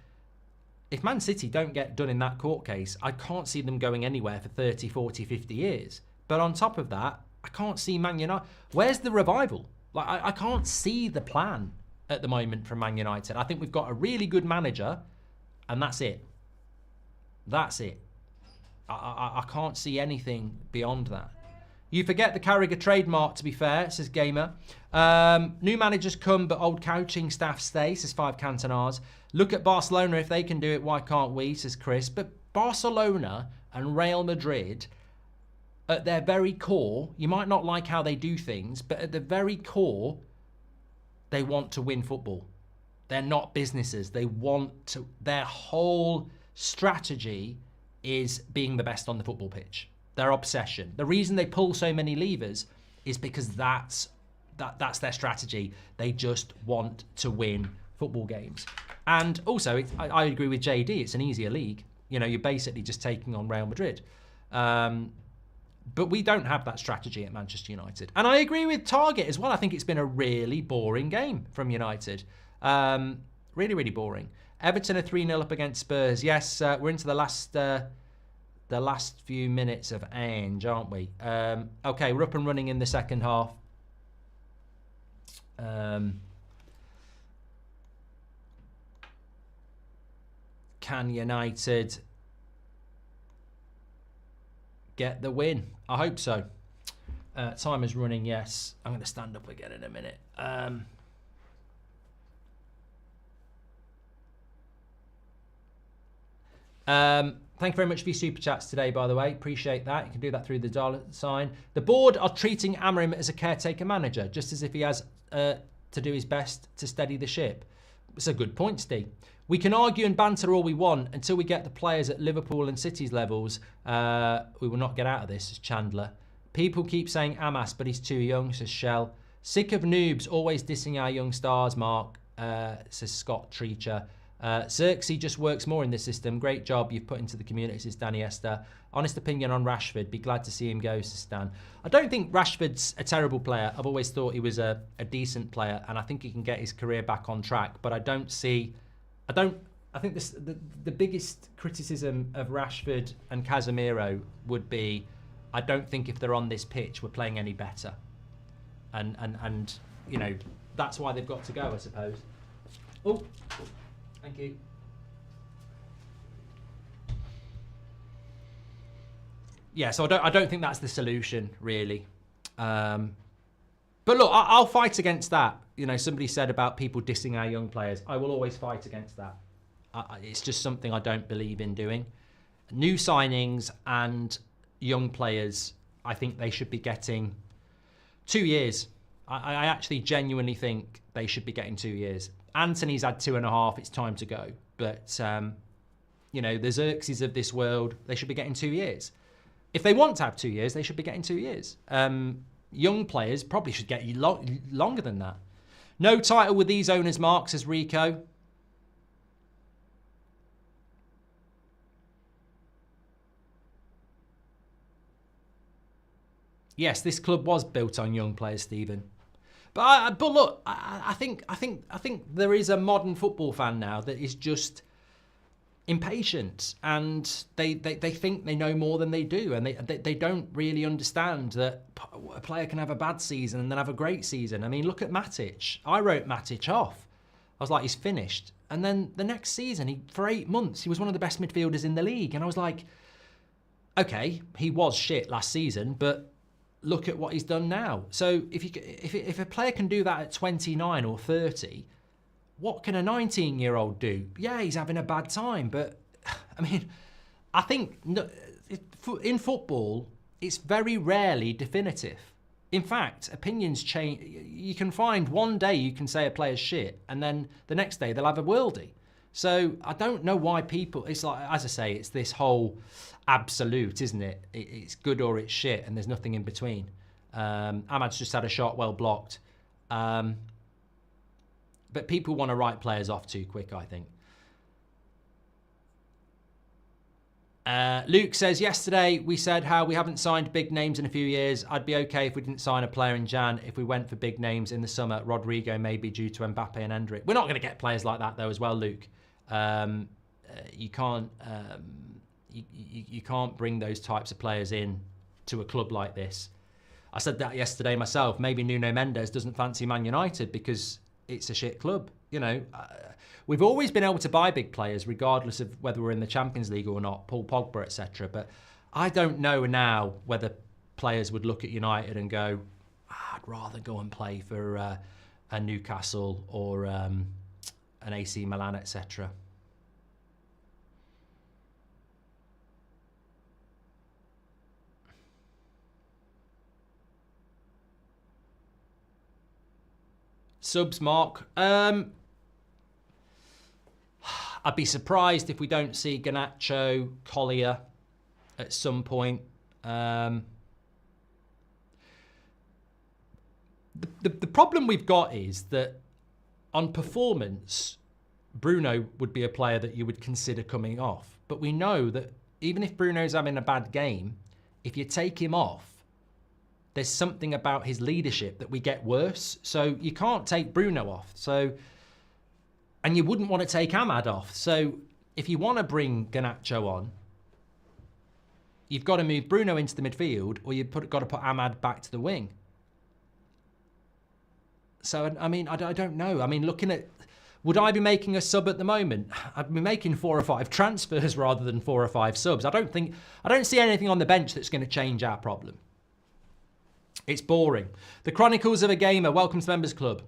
if Man City don't get done in that court case, I can't see them going anywhere for 30, 40, 50 years. But on top of that, I can't see Man United. Where's the revival? Like, I can't see the plan at the moment from Man United. I think we've got a really good manager, and that's it. That's it. I can't see anything beyond that. You forget the Carragher trademark, to be fair, says Gamer. New managers come, but old coaching staff stay, says 5 Cantonars. Look at Barcelona. If they can do it, why can't we, says Chris. But Barcelona and Real Madrid, at their very core, you might not like how they do things, but at the very core, they want to win football. They're not businesses. They want to, their whole strategy is being the best on the football pitch. Their obsession. The reason they pull so many levers is because that's their strategy. They just want to win football games. And also, I agree with JD, it's an easier league. You know, you're basically just taking on Real Madrid. But we don't have that strategy at Manchester United. And I agree with Target as well. I think it's been a really boring game from United. Really, really boring. Everton are 3-0 up against Spurs. Yes, we're into the last few minutes of Ange, aren't we? Okay, we're up and running in the second half. Can United get the win? I hope so. Timer's running, yes. I'm going to stand up again in a minute. Thank you very much for your super chats today, by the way. Appreciate that. You can do that through the dollar sign. The board are treating Amorim as a caretaker manager, just as if he has to do his best to steady the ship. It's a good point, Steve. We can argue and banter all we want until we get the players at Liverpool and City's levels. We will not get out of this, says Chandler. People keep saying Amas, but he's too young, says Shell. Sick of noobs always dissing our young stars, Mark, says Scott Treacher. Zirkzee just works more in this system. Great job you've put into the community, says Danny Esther. Honest opinion on Rashford. Be glad to see him go, says Stan. I don't think Rashford's a terrible player. I've always thought he was a decent player, and I think he can get his career back on track. But I think the biggest criticism of Rashford and Casemiro would be, I don't think if they're on this pitch we're playing any better, and you know, that's why they've got to go, I suppose. Oh, thank you. Yeah, so I don't think that's the solution really. But look, I'll fight against that. You know, somebody said about people dissing our young players. I will always fight against that. It's just something I don't believe in doing. New signings and young players, I think they should be getting 2 years. I actually genuinely think they should be getting 2 years. Anthony's had 2.5. It's time to go. But, you know, the Zirkzees of this world, they should be getting 2 years. If they want to have 2 years, they should be getting 2 years. Young players probably should get longer than that. No title with these owners, Mark, says Rico. Yes, this club was built on young players, Stephen. But look, I think there is a modern football fan now that is just impatient, and they think they know more than they do, and they don't really understand that a player can have a bad season and then have a great season. I mean, look at Matic. I wrote Matic off. I was like, he's finished. And then the next season, for 8 months, he was one of the best midfielders in the league. And I was like, okay, he was shit last season, but look at what he's done now. So if a player can do that at 29 or 30, what can a 19-year-old do? Yeah, he's having a bad time, but I mean, I think in football, it's very rarely definitive. In fact, opinions change. You can find one day you can say a player's shit, and then the next day they'll have a worldie. So I don't know why people, it's like, as I say, it's this whole absolute, isn't it? It's good or it's shit, and there's nothing in between. Ahmad's just had a shot well blocked. But people want to write players off too quick, I think. Luke says, yesterday we said how we haven't signed big names in a few years. I'd be okay if we didn't sign a player in Jan. If we went for big names in the summer, Rodrigo maybe due to Mbappe and Endrick. We're not going to get players like that though as well, Luke. You can't bring those types of players in to a club like this. I said that yesterday myself. Maybe Nuno Mendes doesn't fancy Man United because it's a shit club. You know, we've always been able to buy big players regardless of whether we're in the Champions League or not, Paul Pogba, etc. But I don't know now whether players would look at United and go, I'd rather go and play for a Newcastle or an AC Milan, etc. Subs, Mark. I'd be surprised if we don't see Garnacho, Collier at some point. The problem we've got is that on performance, Bruno would be a player that you would consider coming off. But we know that even if Bruno's having a bad game, if you take him off, there's something about his leadership that we get worse. So you can't take Bruno off. So, and you wouldn't want to take Ahmad off. So if you want to bring Garnacho on, you've got to move Bruno into the midfield, or you've got to put Ahmad back to the wing. So, I mean, I don't know. I mean, looking at, would I be making a sub at the moment? I'd be making 4 or 5 transfers rather than 4 or 5 subs. I don't see anything on the bench that's going to change our problem. It's boring. The Chronicles of a Gamer, welcome to the Members Club.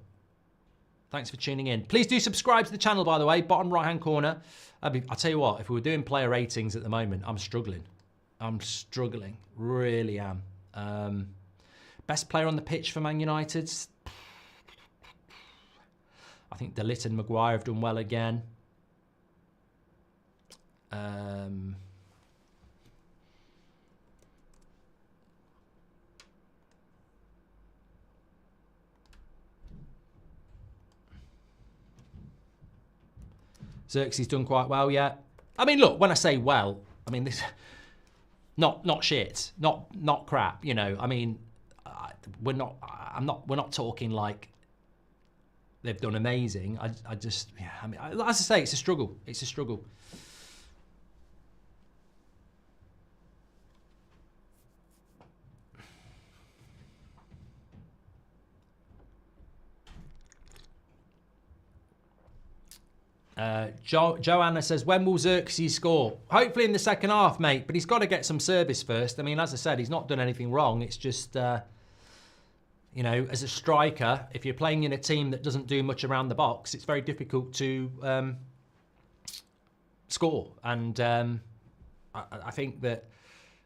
Thanks for tuning in. Please do subscribe to the channel, by the way, bottom right-hand corner. I'll tell you what, if we were doing player ratings at the moment, I'm struggling. I'm struggling, really am. Best player on the pitch for Man United? I think De Ligt and Maguire have done well again. Zirkzee's done quite well, yeah. I mean, look, when I say well, I mean this, not shit, not crap. You know, I mean, we're not talking like they've done amazing. I just, yeah. I mean, as I say, it's a struggle. It's a struggle. Joanna says, when will Zirkzee score? Hopefully in the second half, mate, but he's got to get some service first. I mean, as I said, he's not done anything wrong. It's just, you know, as a striker, if you're playing in a team that doesn't do much around the box, it's very difficult to score. And I think that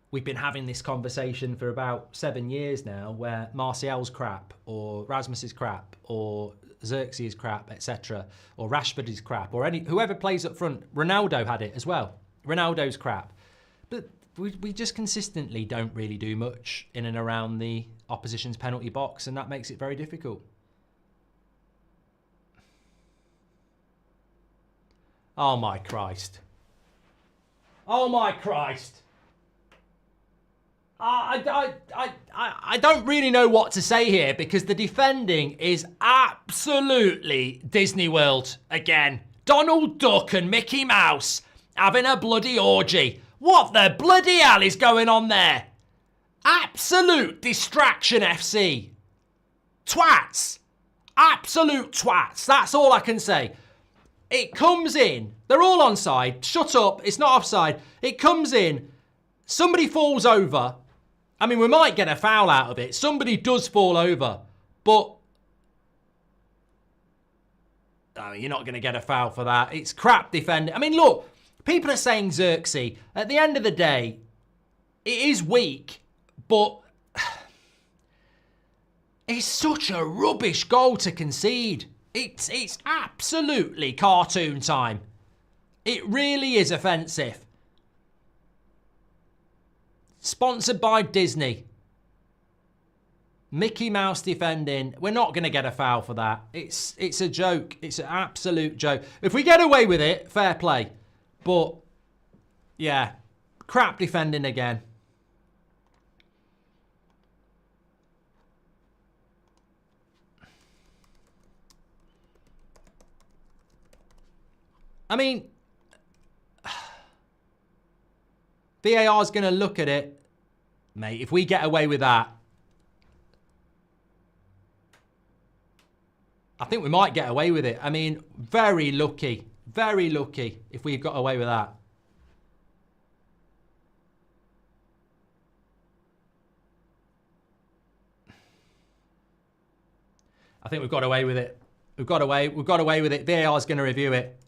we've been having this conversation for about 7 years now, where Martial's crap, or Rasmus is crap, or Zirkzee is crap, etc., or Rashford is crap, or whoever plays up front. Ronaldo had it as well. Ronaldo's crap, but we just consistently don't really do much in and around the opposition's penalty box, and that makes it very difficult. Oh my Christ! Oh my Christ! I don't really know what to say here, because the defending is absolutely Disney World again. Donald Duck and Mickey Mouse having a bloody orgy. What the bloody hell is going on there? Absolute distraction, FC. Twats. Absolute twats. That's all I can say. It comes in. They're all onside. Shut up. It's not offside. It comes in. Somebody falls over. I mean, we might get a foul out of it. Somebody does fall over. But I mean, you're not going to get a foul for that. It's crap defending. I mean, look, people are saying Zirkzee. At the end of the day, it is weak, but it's such a rubbish goal to concede. It's absolutely cartoon time. It really is offensive. Sponsored by Disney. Mickey Mouse defending. We're not going to get a foul for that. It's a joke. It's an absolute joke. If we get away with it, fair play. But, yeah, crap defending again. I mean, VAR's going to look at it. Mate, if we get away with that, I think we might get away with it. I mean, very lucky if we've got away with that. I think we've got away with it. We've got away with it. VAR's going to review it.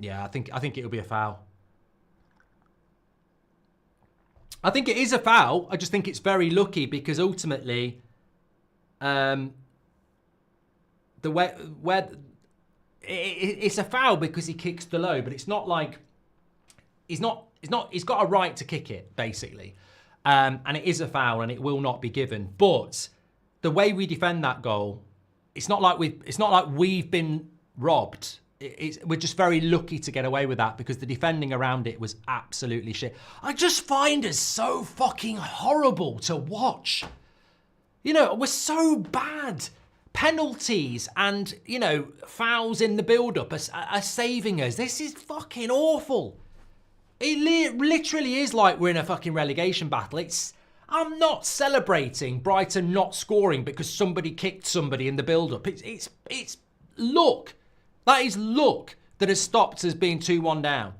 Yeah, I think it'll be a foul. I think it is a foul. I just think it's very lucky, because ultimately, the way where it's a foul because he kicks the low, but it's not like he's got a right to kick it, basically, and it is a foul and it will not be given. But the way we defend that goal, it's not like we've been robbed. We're just very lucky to get away with that, because the defending around it was absolutely shit. I just find us so fucking horrible to watch. You know, we're so bad. penalties and, you know, fouls in the build-up are saving us. This is fucking awful. It literally is like we're in a fucking relegation battle. I'm not celebrating Brighton not scoring because somebody kicked somebody in the build-up. It's luck. That is luck that has stopped us being 2-1 down.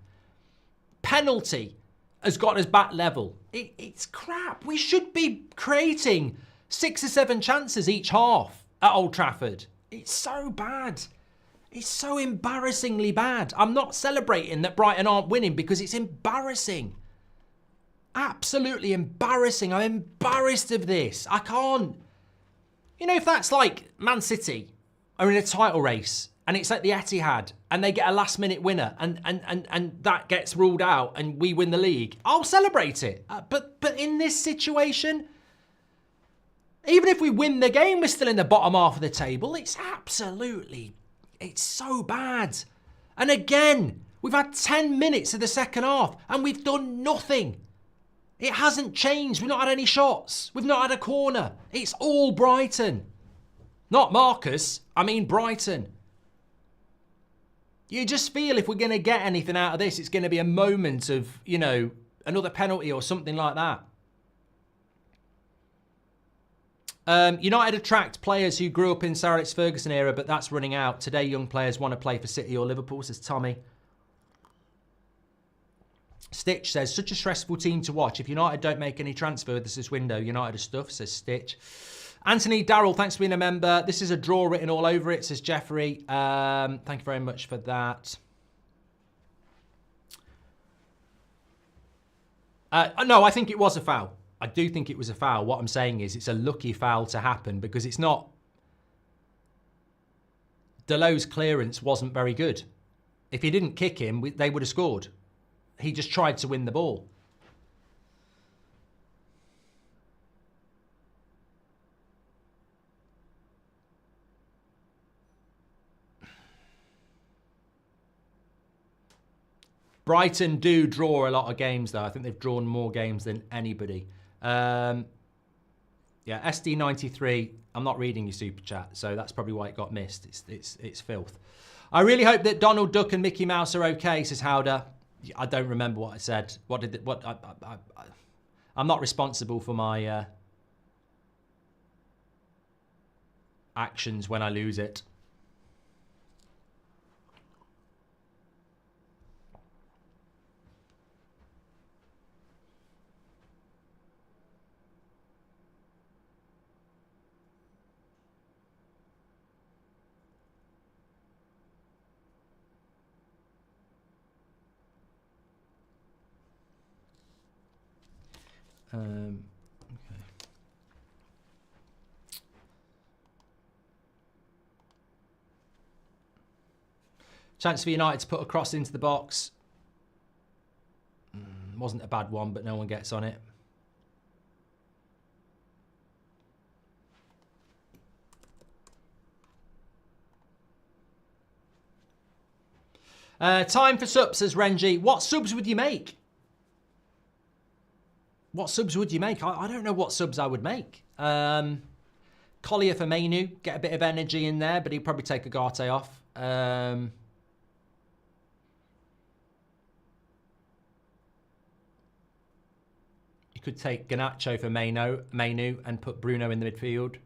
Penalty has got us back level. It's crap. We should be creating 6 or 7 chances each half at Old Trafford. It's so bad. It's so embarrassingly bad. I'm not celebrating that Brighton aren't winning because it's embarrassing. Absolutely embarrassing. I'm embarrassed of this. I can't. You know, if that's like Man City are in a title race and it's like the Etihad and they get a last minute winner and that gets ruled out and we win the league, I'll celebrate it. But in this situation, even if we win the game, we're still in the bottom half of the table. It's so bad. And again, we've had 10 minutes of the second half and we've done nothing. It hasn't changed. We've not had any shots. We've not had a corner. It's all Brighton. Not Marcus. I mean Brighton. You just feel if we're going to get anything out of this, it's going to be a moment of, you know, another penalty or something like that. United attract players who grew up in Sir Alex Ferguson era, but that's running out. Today, young players want to play for City or Liverpool, says Tommy. Stitch says, such a stressful team to watch. If United don't make any transfer this window, United are stuff, says Stitch. Anthony Darrell, thanks for being a member. This is a draw written all over it, says Jeffrey. Thank you very much for that. No, I think it was a foul. I do think it was a foul. What I'm saying is it's a lucky foul to happen because it's not... Deleu's clearance wasn't very good. If he didn't kick him, they would have scored. He just tried to win the ball. Brighton do draw a lot of games, though. I think they've drawn more games than anybody. Yeah, SD93, I'm not reading your super chat, so that's probably why it got missed. It's filth. I really hope that Donald Duck and Mickey Mouse are okay, says Howder. I don't remember what I said. I'm not responsible for my actions when I lose it. Okay. Chance for United to put a cross into the box. Wasn't a bad one, but no one gets on it. Time for subs, says Renji. What subs would you make? What subs would you make? I don't know what subs I would make. Collier for Mainoo. Get a bit of energy in there, but he'd probably take Agate off. You could take Garnacho for Mainoo and put Bruno in the midfield.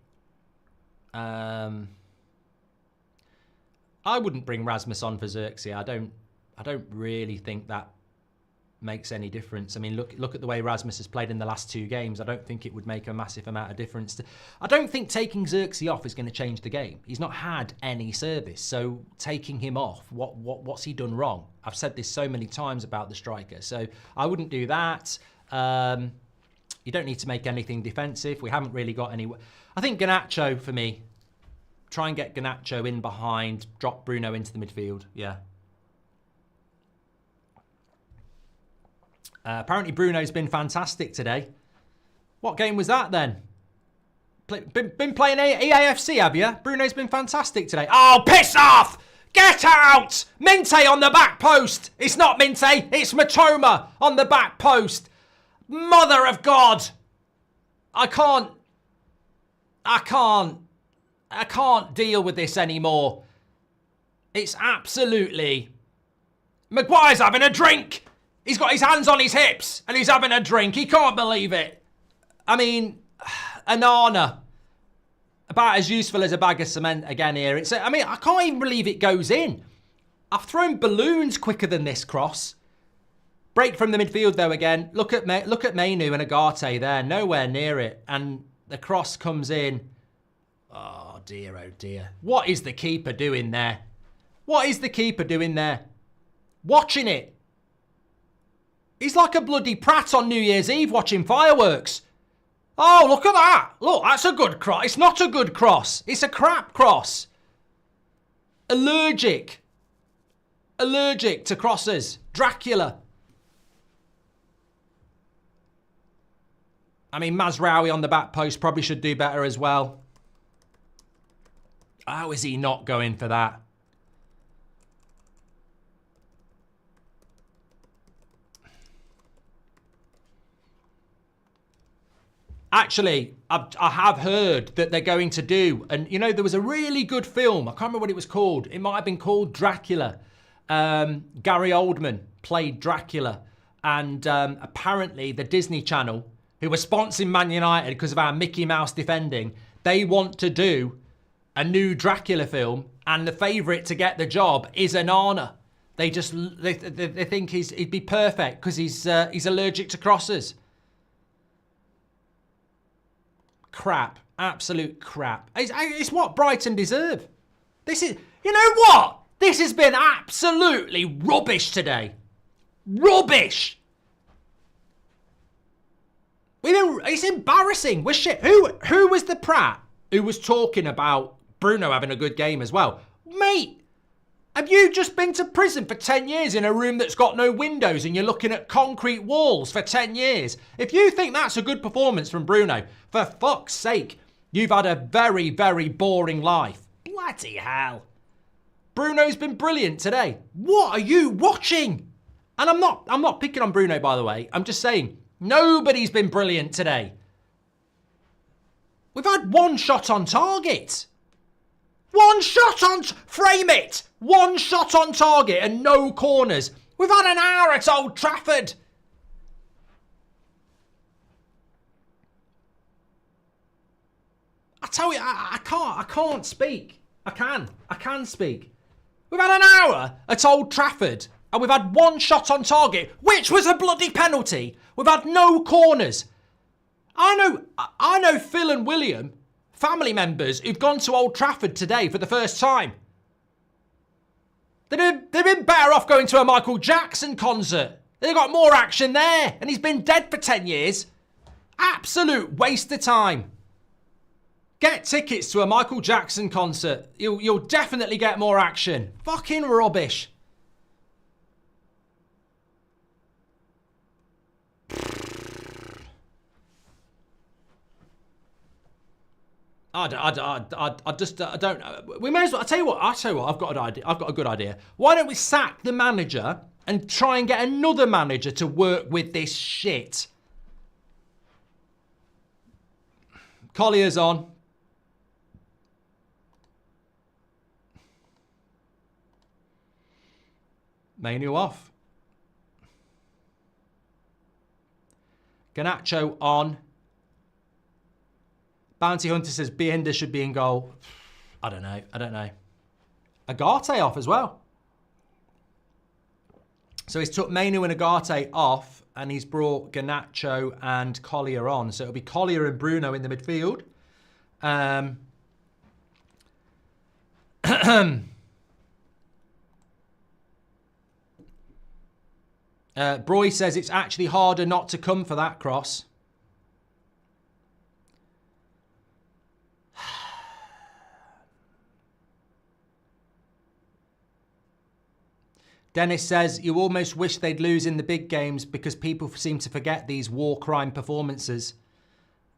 I wouldn't bring Rasmus on for Zirkzee. I don't really think that makes any difference. I mean, look at the way Rasmus has played in the last 2 games. I don't think it would make a massive amount of difference. I don't think taking Zirkzee off is going to change the game. He's not had any service, so taking him off, what's he done wrong? I've said this so many times about the striker, so I wouldn't do that. You don't need to make anything defensive. We haven't really got any... I think Garnacho for me. Try and get Garnacho in behind, drop Bruno into the midfield. Yeah. Apparently Bruno's been fantastic today. What game was that then? Been playing EAFC, have you? Bruno's been fantastic today. Oh, piss off! Get out! Minte on the back post. It's not Minte, it's Matoma on the back post. Mother of God! I can't. I can't deal with this anymore. It's absolutely... Maguire's having a drink. He's got his hands on his hips and he's having a drink. He can't believe it. I mean, Onana. About as useful as a bag of cement again here. I mean, I can't even believe it goes in. I've thrown balloons quicker than this cross. Break from the midfield though again. Look at Mainoo and Agate there. Nowhere near it. And the cross comes in. Oh dear, oh dear. What is the keeper doing there? What is the keeper doing there? Watching it. He's like a bloody prat on New Year's Eve watching fireworks. Oh, look at that. Look, that's a good cross. It's not a good cross. It's a crap cross. Allergic. Allergic to crosses. Dracula. I mean, Mazraoui on the back post probably should do better as well. How is he not going for that? Actually, I have heard that they're going to do, and you know, there was a really good film. I can't remember what it was called. It might have been called Dracula. Gary Oldman played Dracula. And apparently the Disney Channel, who were sponsoring Man United because of our Mickey Mouse defending, they want to do a new Dracula film. And the favourite to get the job is Onana. They think he'd be perfect because he's allergic to crosses. Crap. Absolute crap. It's what Brighton deserve. This is... You know what? This has been absolutely rubbish today. Rubbish. It's embarrassing. We're shit. Who was the prat who was talking about Bruno having a good game as well? Mate, have you just been to prison for 10 years in a room that's got no windows and you're looking at concrete walls for 10 years? If you think that's a good performance from Bruno, for fuck's sake, you've had a very, very boring life. Bloody hell. Bruno's been brilliant today. What are you watching? And I'm not picking on Bruno, by the way. I'm just saying, nobody's been brilliant today. We've had one shot on target. One shot on... Frame it! One shot on target and no corners. We've had an hour at Old Trafford. I tell you, I can't speak. I can speak. We've had an hour at Old Trafford and we've had one shot on target, which was a bloody penalty. We've had no corners. I know Phil and William, family members, who've gone to Old Trafford today for the first time. They've been better off going to a Michael Jackson concert. They've got more action there. And he's been dead for 10 years. Absolute waste of time. Get tickets to a Michael Jackson concert. You'll definitely get more action. Fucking rubbish. I don't. We may as well. I tell you what. I've got an idea. I've got a good idea. Why don't we sack the manager and try and get another manager to work with this shit? Collier's on. Mainoo off. Garnacho on. Bounty Hunter says Bienda should be in goal. I don't know. Agate off as well. So he's took Mainoo and Agate off and he's brought Garnacho and Collier on. So it'll be Collier and Bruno in the midfield. Broy says it's actually harder not to come for that cross. Dennis says, you almost wish they'd lose in the big games because people seem to forget these war crime performances.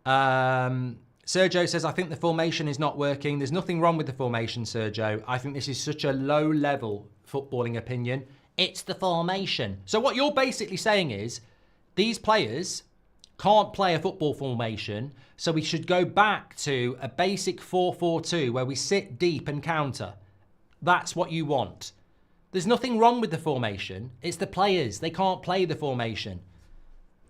Sergio says, I think the formation is not working. There's nothing wrong with the formation, Sergio. I think this is such a low-level footballing opinion. It's the formation. So what you're basically saying is these players can't play a football formation, so we should go back to a basic 4-4-2 where we sit deep and counter. That's what you want. There's nothing wrong with the formation. It's the players. They can't play the formation.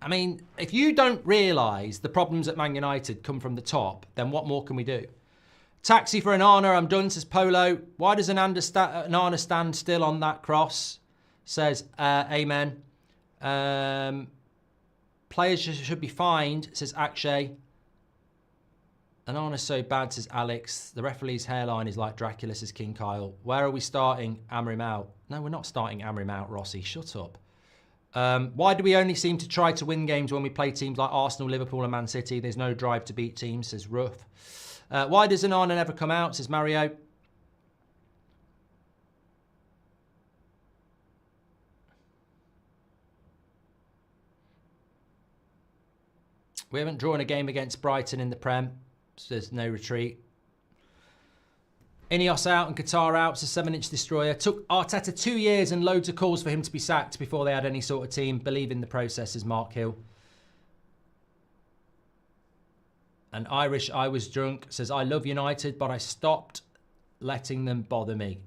I mean, if you don't realise the problems at Man United come from the top, then what more can we do? Taxi for Anana, I'm done, says Polo. Why does Anana stand still on that cross? Says, amen. Players should be fined, says Akshay. Anana's so bad, says Alex. The referee's hairline is like Dracula, says King Kyle. Where are we starting Amrim out? No, we're not starting Amrim out, Rossi. Shut up. Why do we only seem to try to win games when we play teams like Arsenal, Liverpool and Man City? There's no drive to beat teams, says Ruff. Why does Anana never come out, says Mario. We haven't drawn a game against Brighton in the Prem, so there's no retreat. Ineos out and Qatar out, so 7-inch destroyer. Took Arteta 2 years and loads of calls for him to be sacked before they had any sort of team. Believe in the process, as Mark Hill. And Irish, I was drunk, says, I love United, but I stopped letting them bother me.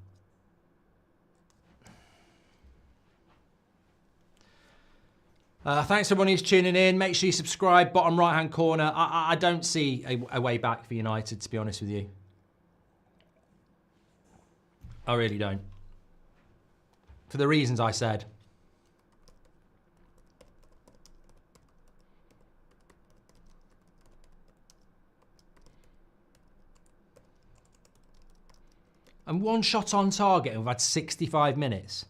Thanks everyone who's tuning in. Make sure you subscribe, bottom right-hand corner. I don't see a way back for United, to be honest with you. I really don't. For the reasons I said. And one shot on target and we've had 65 minutes.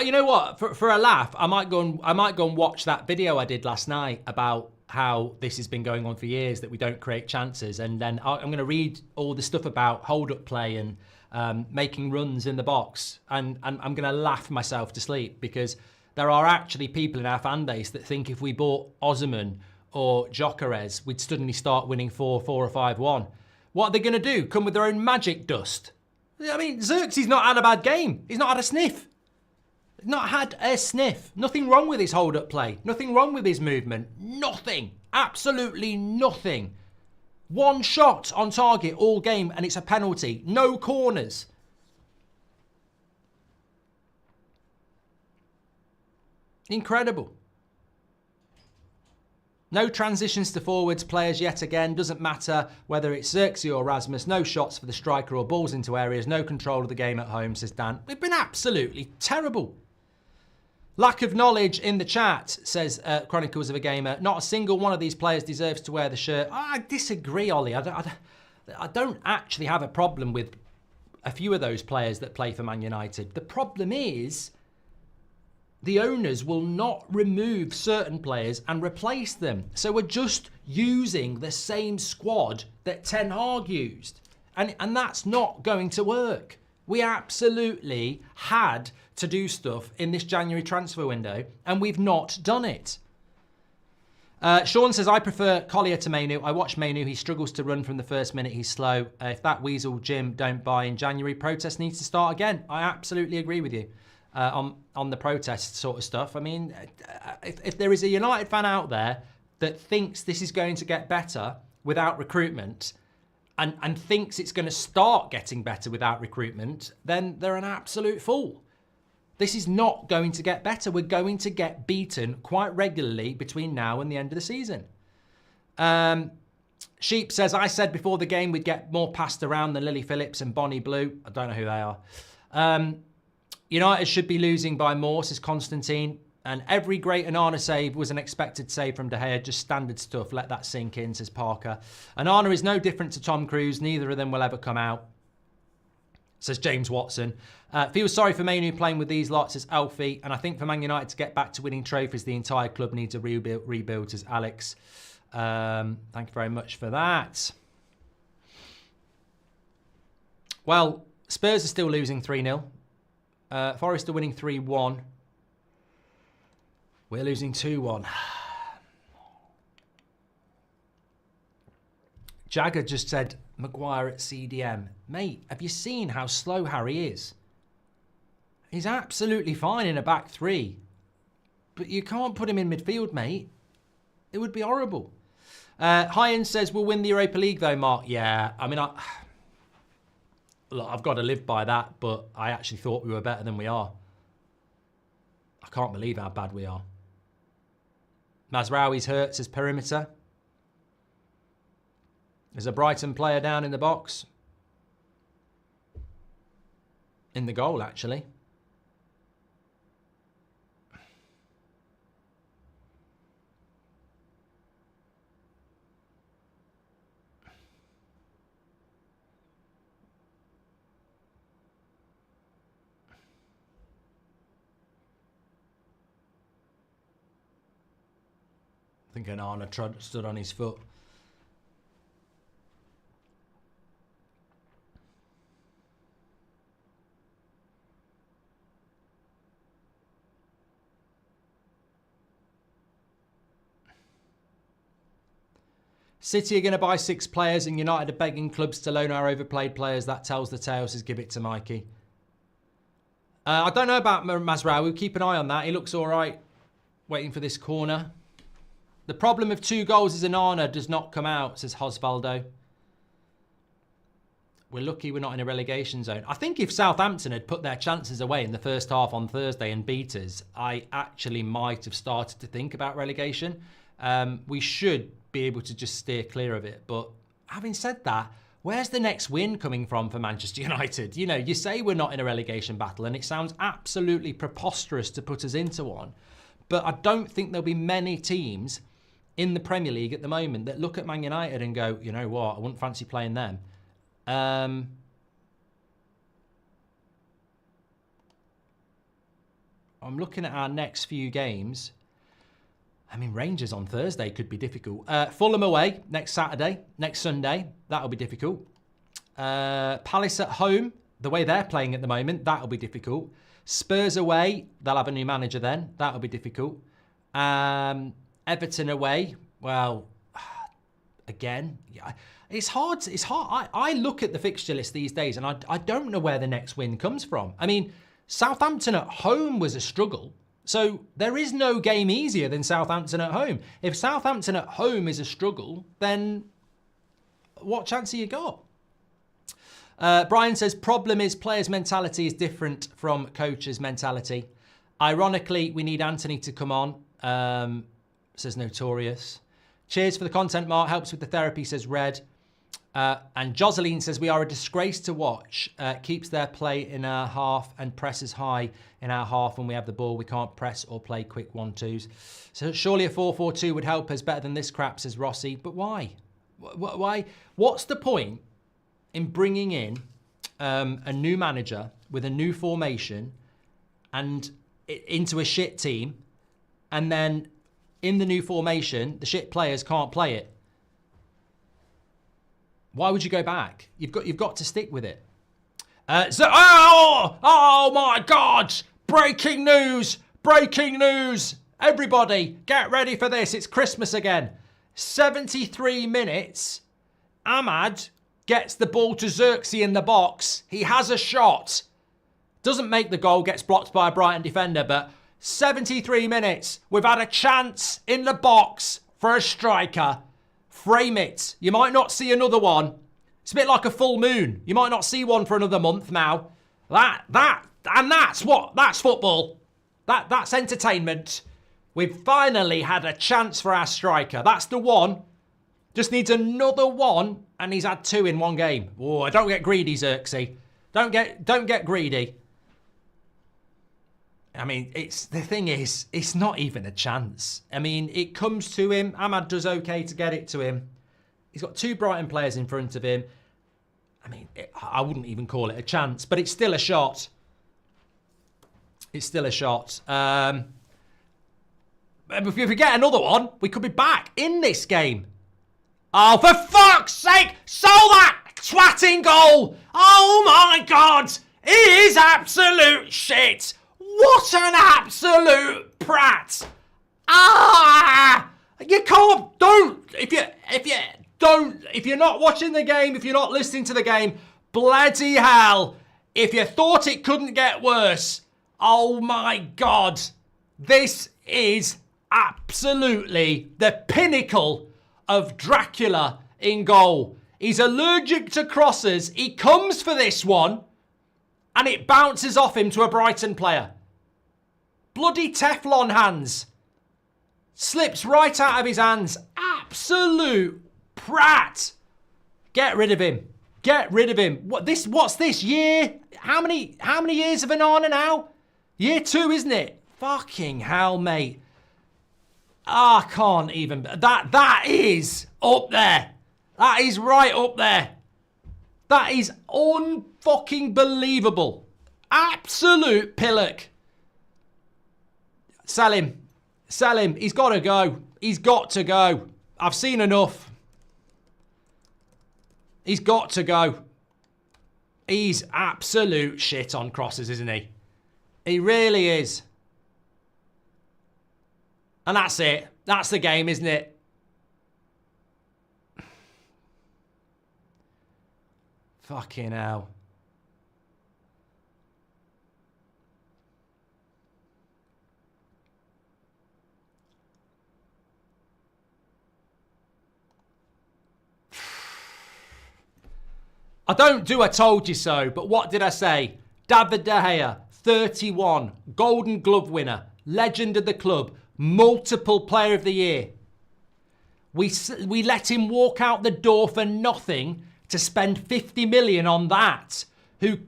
You know what? For a laugh, I might go and watch that video I did last night about how this has been going on for years, that we don't create chances, and then I'm going to read all the stuff about hold-up play and making runs in the box, and I'm going to laugh myself to sleep, because there are actually people in our fan base that think if we bought Osimhen or Gyökeres, we'd suddenly start winning 4-4 or 5-1. What are they going to do? Come with their own magic dust? I mean, Zirkzee's not had a bad game. He's not had a sniff. Not had a sniff. Nothing wrong with his hold-up play. Nothing wrong with his movement. Nothing. Absolutely nothing. One shot on target all game and it's a penalty. No corners. Incredible. No transitions to forwards players yet again. Doesn't matter whether it's Zirkzee or Rasmus. No shots for the striker or balls into areas. No control of the game at home, says Dan. We've been absolutely terrible. Lack of knowledge in the chat, says Chronicles of a Gamer. Not a single one of these players deserves to wear the shirt. I disagree, Ollie. I don't actually have a problem with a few of those players that play for Man United. The problem is the owners will not remove certain players and replace them. So we're just using the same squad that Ten Hag used. And that's not going to work. We absolutely had to do stuff in this January transfer window, and we've not done it. Sean says, I prefer Collier to Mainoo. I watch Mainoo. He struggles to run from the first minute. He's slow. If that weasel Jim don't buy in January, protest needs to start again. I absolutely agree with you on the protest sort of stuff. I mean, if there is a United fan out there that thinks this is going to get better without recruitment, and thinks it's going to start getting better without recruitment, then they're an absolute fool. This is not going to get better. We're going to get beaten quite regularly between now and the end of the season. Sheep says, I said before the game we'd get more passed around than Lily Phillips and Bonnie Blue. I don't know who they are. United should be losing by more, says Constantine. And every great Anana save was an expected save from De Gea, just standard stuff. Let that sink in, says Parker. Anana is no different to Tom Cruise. Neither of them will ever come out, says James Watson. Feels sorry for Mainoo playing with these lots, says Alfie. And I think for Man United to get back to winning trophies, the entire club needs a rebuild, says Alex. Thank you very much for that. Well, Spurs are still losing 3-0. Forest are winning 3-1. We're losing 2-1. Jagger just said, Maguire at CDM. Mate, have you seen how slow Harry is? He's absolutely fine in a back three. But you can't put him in midfield, mate. It would be horrible. Hyen says, we'll win the Europa League though, Mark. Yeah, I mean, look, I've got to live by that, but I actually thought we were better than we are. I can't believe how bad we are. Mazraoui's hurt, says perimeter. There's a Brighton player down in the box. In the goal, actually. I think Onana stood on his foot. City are going to buy 6 players and United are begging clubs to loan our overplayed players. That tells the tale, says give it to Mikey. I don't know about Mazraoui. Keep an eye on that. He looks all right. Waiting for this corner. The problem of 2 goals is Onana does not come out, says Osvaldo. We're lucky we're not in a relegation zone. I think if Southampton had put their chances away in the first half on Thursday and beat us, I actually might have started to think about relegation. We should be able to just steer clear of it. But having said that, where's the next win coming from for Manchester United? You know, you say we're not in a relegation battle and it sounds absolutely preposterous to put us into one. But I don't think there'll be many teams in the Premier League at the moment that look at Man United and go, you know what, I wouldn't fancy playing them. I'm looking at our next few games. I mean, Rangers on Thursday could be difficult. Fulham away next Saturday, next Sunday. That'll be difficult. Palace at home, the way they're playing at the moment, that'll be difficult. Spurs away, they'll have a new manager then. That'll be difficult. Everton away, well, again, it's hard. It's hard. I look at the fixture list these days and I don't know where the next win comes from. I mean, Southampton at home was a struggle. So there is no game easier than Southampton at home. If Southampton at home is a struggle, then what chance have you got? Brian says, problem is players' mentality is different from coaches' mentality. Ironically, we need Anthony to come on, says Notorious. Cheers for the content, Mark. Helps with the therapy, says Red. And Jocelyn says, we are a disgrace to watch. Keeps their play in our half and presses high in our half when we have the ball. We can't press or play quick 1-2s. So surely a 4-4-2 would help us better than this crap, says Rossi. But why? Why? What's the point in bringing in a new manager with a new formation and into a shit team, and then in the new formation, the shit players can't play it? Why would you go back? You've got to stick with it. Oh my God! Breaking news! Breaking news! Everybody, get ready for this. It's Christmas again. 73 minutes. Ahmad gets the ball to Zirkzee in the box. He has a shot. Doesn't make the goal, gets blocked by a Brighton defender, but 73 minutes. We've had a chance in the box for a striker. Frame it. You might not see another one. It's a bit like a full moon. You might not see one for another month now. That's football. That's entertainment. We've finally had a chance for our striker. That's the one. Just needs another one, and he's had 2 in one game. Oh, don't get greedy, Zirkzee. Don't get greedy. I mean, the thing is, it's not even a chance. I mean, it comes to him. Ahmad does okay to get it to him. He's got 2 Brighton players in front of him. I mean, I wouldn't even call it a chance, but it's still a shot. It's still a shot. If we get another one, we could be back in this game. Oh, for fuck's sake! Sold that twatting goal! Oh my God! He is absolute shit! What an absolute prat! Ah! You can't, if you're not watching the game, if you're not listening to the game, bloody hell, if you thought it couldn't get worse, oh my God, this is absolutely the pinnacle of Dracula in goal. He's allergic to crosses. He comes for this one and it bounces off him to a Brighton player. Bloody Teflon hands. Slips right out of his hands. Absolute prat. Get rid of him. Get rid of him. What's this year? How many years of Onana now? Year 2, isn't it? Fucking hell, mate. I can't even. That is up there. That is right up there. That is unfucking believable. Absolute pillock. Sell him. Sell him. He's got to go. He's got to go. I've seen enough. He's got to go. He's absolute shit on crosses, isn't he? He really is. And that's it. That's the game, isn't it? Fucking hell. I don't do I told you so, but what did I say? David De Gea, 31, Golden Glove winner, legend of the club, multiple player of the year. We let him walk out the door for nothing to spend 50 million on that, who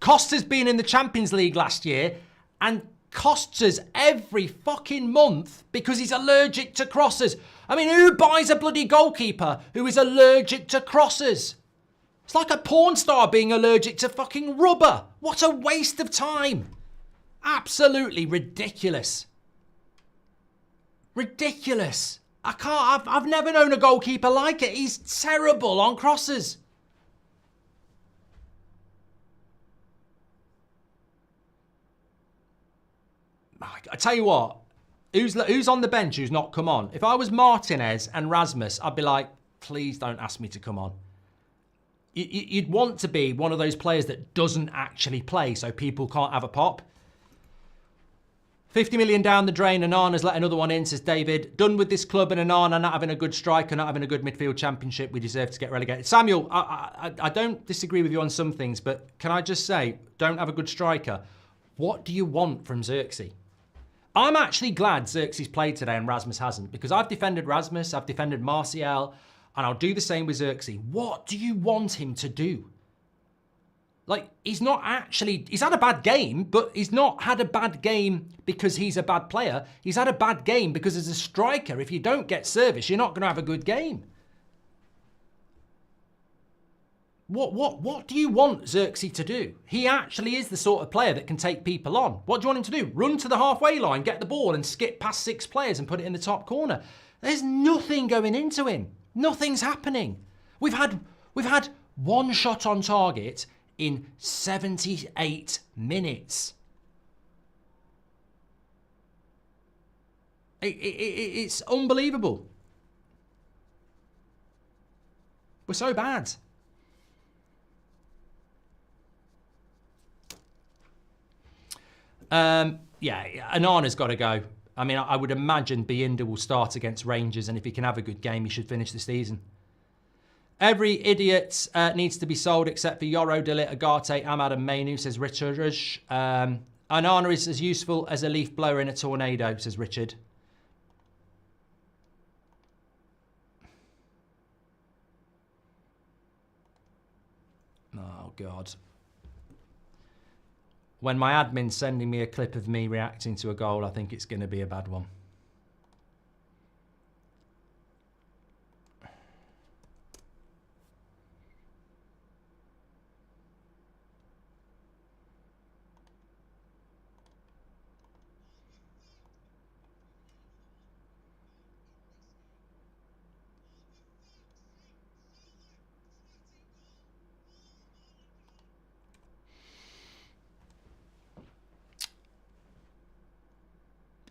cost us being in the Champions League last year and costs us every fucking month because he's allergic to crosses. I mean, who buys a bloody goalkeeper who is allergic to crosses? It's like a porn star being allergic to fucking rubber. What a waste of time. Absolutely ridiculous. Ridiculous. I've never known a goalkeeper like it. He's terrible on crosses. I tell you what, who's on the bench who's not come on? If I was Martinez and Rasmus, I'd be like, please don't ask me to come on. You'd want to be one of those players that doesn't actually play so people can't have a pop. 50 million down the drain, Onana's let another one in, says David. Done with this club and Onana not having a good striker, not having a good midfield championship. We deserve to get relegated. Samuel, I don't disagree with you on some things, but can I just say, don't have a good striker. What do you want from Zirkzee? I'm actually glad Zirkzee's played today and Rasmus hasn't, because I've defended Rasmus, I've defended Martial, and I'll do the same with Zirkzee. What do you want him to do? Like, he's not actually... He's had a bad game, but he's not had a bad game because he's a bad player. He's had a bad game because as a striker, if you don't get service, you're not going to have a good game. What do you want Zirkzee to do? He actually is the sort of player that can take people on. What do you want him to do? Run to the halfway line, get the ball and skip past 6 players and put it in the top corner. There's nothing going into him. Nothing's happening. We've had one shot on target in 78 minutes. It's unbelievable. We're so bad. Yeah, Onana's got to go. I mean, I would imagine Binder will start against Rangers, and if he can have a good game, he should finish the season. Every idiot needs to be sold except for Yoro, Delit, Agate, Ahmad and Mainoo, says Richard. Onana is as useful as a leaf blower in a tornado, says Richard. Oh, God. When my admin's sending me a clip of me reacting to a goal, I think it's going to be a bad one.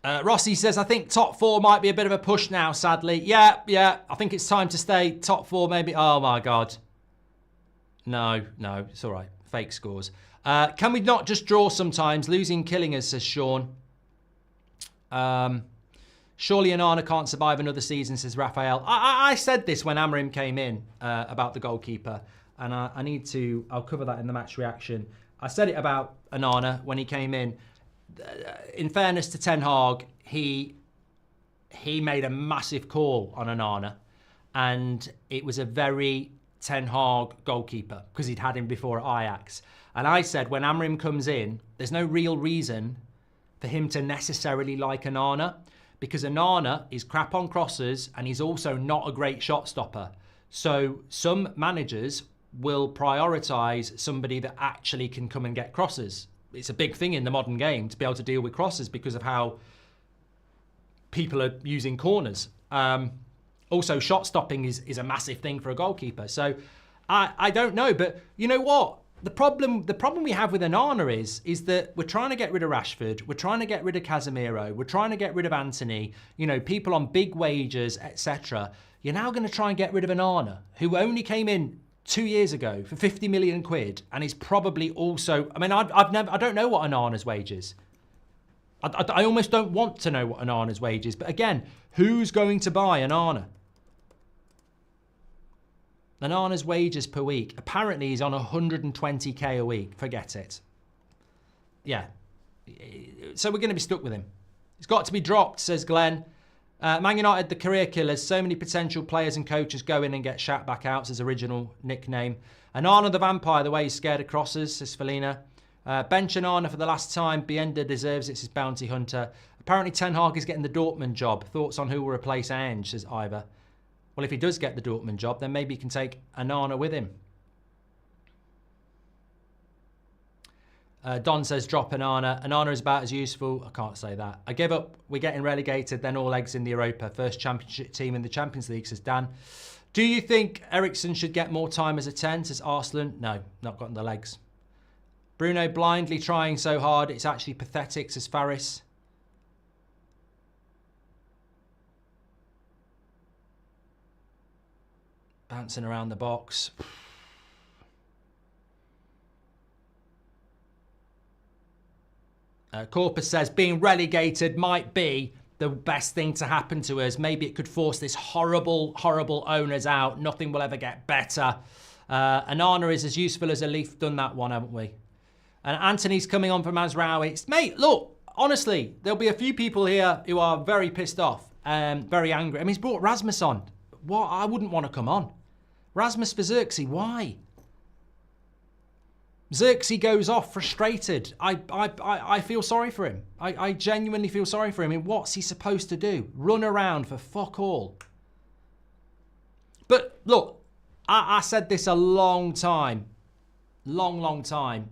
Rossi says, I think top 4 might be a bit of a push now, sadly. Yeah. I think it's time to stay top 4, maybe. Oh, my God. No, it's all right. Fake scores. Can we not just draw sometimes? Losing killing us, says Sean. Surely Onana can't survive another season, says Raphael. I said this when Amorim came in about the goalkeeper, and I'll cover that in the match reaction. I said it about Onana when he came in. In fairness to Ten Hag, he made a massive call on Onana, and it was a very Ten Hag goalkeeper because he'd had him before at Ajax. And I said when Amorim comes in, there's no real reason for him to necessarily like Onana, because Onana is crap on crosses and he's also not a great shot stopper. So some managers will prioritise somebody that actually can come and get crosses. It's a big thing in the modern game to be able to deal with crosses because of how people are using corners. Also, shot stopping is a massive thing for a goalkeeper. So I don't know, but you know what? The problem we have with Onana is that we're trying to get rid of Rashford, we're trying to get rid of Casemiro, we're trying to get rid of Anthony, you know, people on big wages, etc. You're now going to try and get rid of Onana, who only came in 2 years ago for 50 million quid, and is probably also, I mean, I don't know what Onana's wage is. I almost don't want to know what Onana's wage is, but again, who's going to buy Onana? Onana's wages per week, apparently he's on 120k a week. Forget it. Yeah. So we're going to be stuck with him. He's got to be dropped, says Glenn. Man United, the career killers. So many potential players and coaches go in and get shat back out, as original nickname. Onana the vampire, the way he's scared of crosses, says Felina. Bench Onana for the last time. Bienda deserves it, says Bounty Hunter. Apparently Ten Hag is getting the Dortmund job. Thoughts on who will replace Ange, says Ivor. Well, if he does get the Dortmund job, then maybe he can take Onana with him. Don says, drop Onana. Onana is about as useful. I can't say that. I give up. We're getting relegated, then all eggs in the Europa. First championship team in the Champions League, says Dan. Do you think Eriksen should get more time as a 10, says Arslan? No, not gotten the legs. Bruno blindly trying so hard, it's actually pathetic, says Faris. Bouncing around the box. Corpus says, being relegated might be the best thing to happen to us. Maybe it could force this horrible, horrible owners out. Nothing will ever get better. Onana is as useful as a leaf. Done that one, haven't we? And Anthony's coming on from Mazraoui. Mate, look, honestly, there'll be a few people here who are very pissed off and very angry. I mean, he's brought Rasmus on. What? I wouldn't want to come on. Rasmus for Zirkzee, why? Zirkzee goes off frustrated. I feel sorry for him. I genuinely feel sorry for him. I mean, what's he supposed to do? Run around for fuck all. But look, I said this a long time. Long time.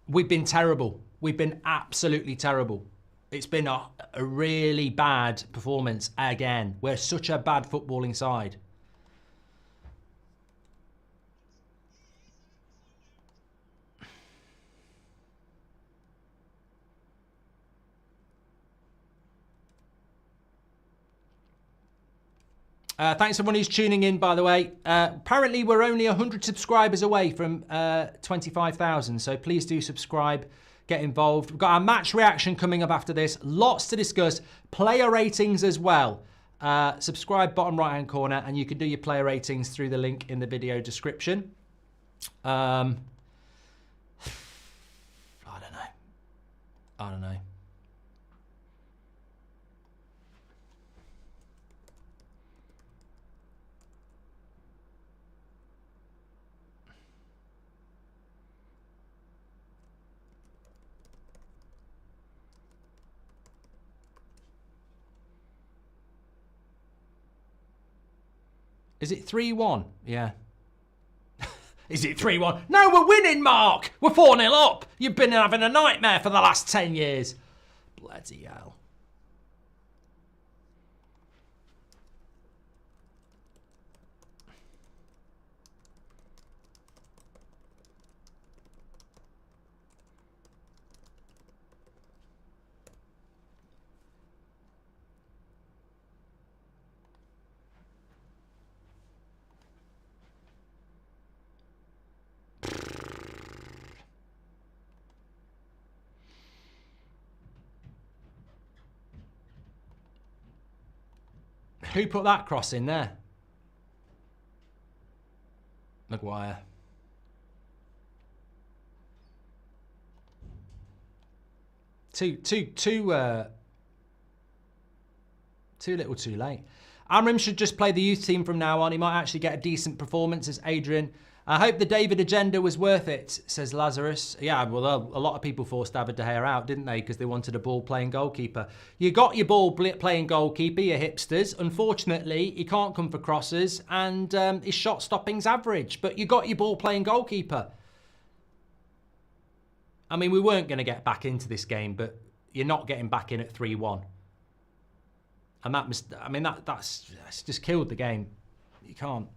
We've been terrible. We've been absolutely terrible. It's been a really bad performance again. We're such a bad footballing side. Thanks everyone who's tuning in, by the way. Apparently we're only 100 subscribers away from 25,000, so please do subscribe, get involved. We've got our match reaction coming up after this. Lots to discuss. Player ratings as well. Subscribe bottom right hand corner, and you can do your player ratings through the link in the video description. I don't know. Is it 3-1? Yeah. Is it 3-1? No, we're winning, Mark! We're 4-0 up! You've been having a nightmare for the last 10 years. Bloody hell. Who put that cross in there? Maguire. Too little too late. Amram should just play the youth team from now on. He might actually get a decent performance, as Adrian. I hope the David agenda was worth it, says Lazarus. Yeah, well, a lot of people forced David De Gea out, didn't they? Because they wanted a ball-playing goalkeeper. You got your ball-playing goalkeeper, you hipsters. Unfortunately, he can't come for crosses, and his shot-stopping's average. But you got your ball-playing goalkeeper. I mean, we weren't going to get back into this game, but you're not getting back in at 3-1. And that was, I mean, that's just killed the game. You can't.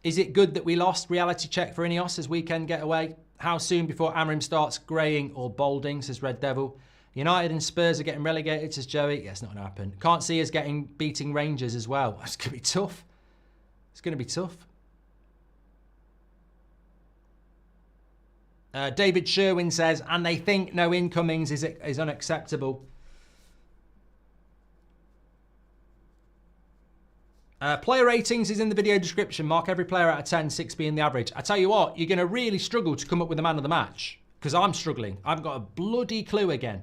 Is it good that we lost? Reality check for Ineos as weekend getaway. How soon before Amram starts greying or balding, says Red Devil. United and Spurs are getting relegated, says Joey. Yeah, it's not going to happen. Can't see us beating Rangers as well. It's going to be tough. It's going to be tough. David Sherwin says, and they think no incomings is unacceptable. Player ratings is in the video description. Mark every player out of 10, 6 being the average. I tell you what, you're going to really struggle to come up with a man of the match. Because I'm struggling. I've got a bloody clue again.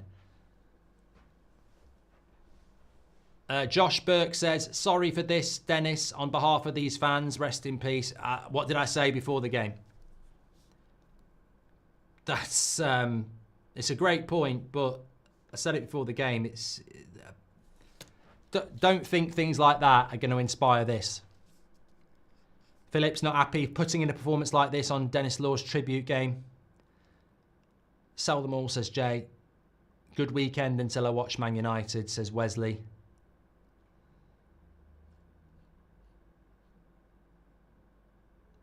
Josh Burke says, sorry for this, Dennis. On behalf of these fans, rest in peace. What did I say before the game? That's it's a great point, but I said it before the game. Don't think things like that are going to inspire this. Philip's not happy putting in a performance like this on Dennis Law's tribute game. Sell them all, says Jay. Good weekend until I watch Man United, says Wesley.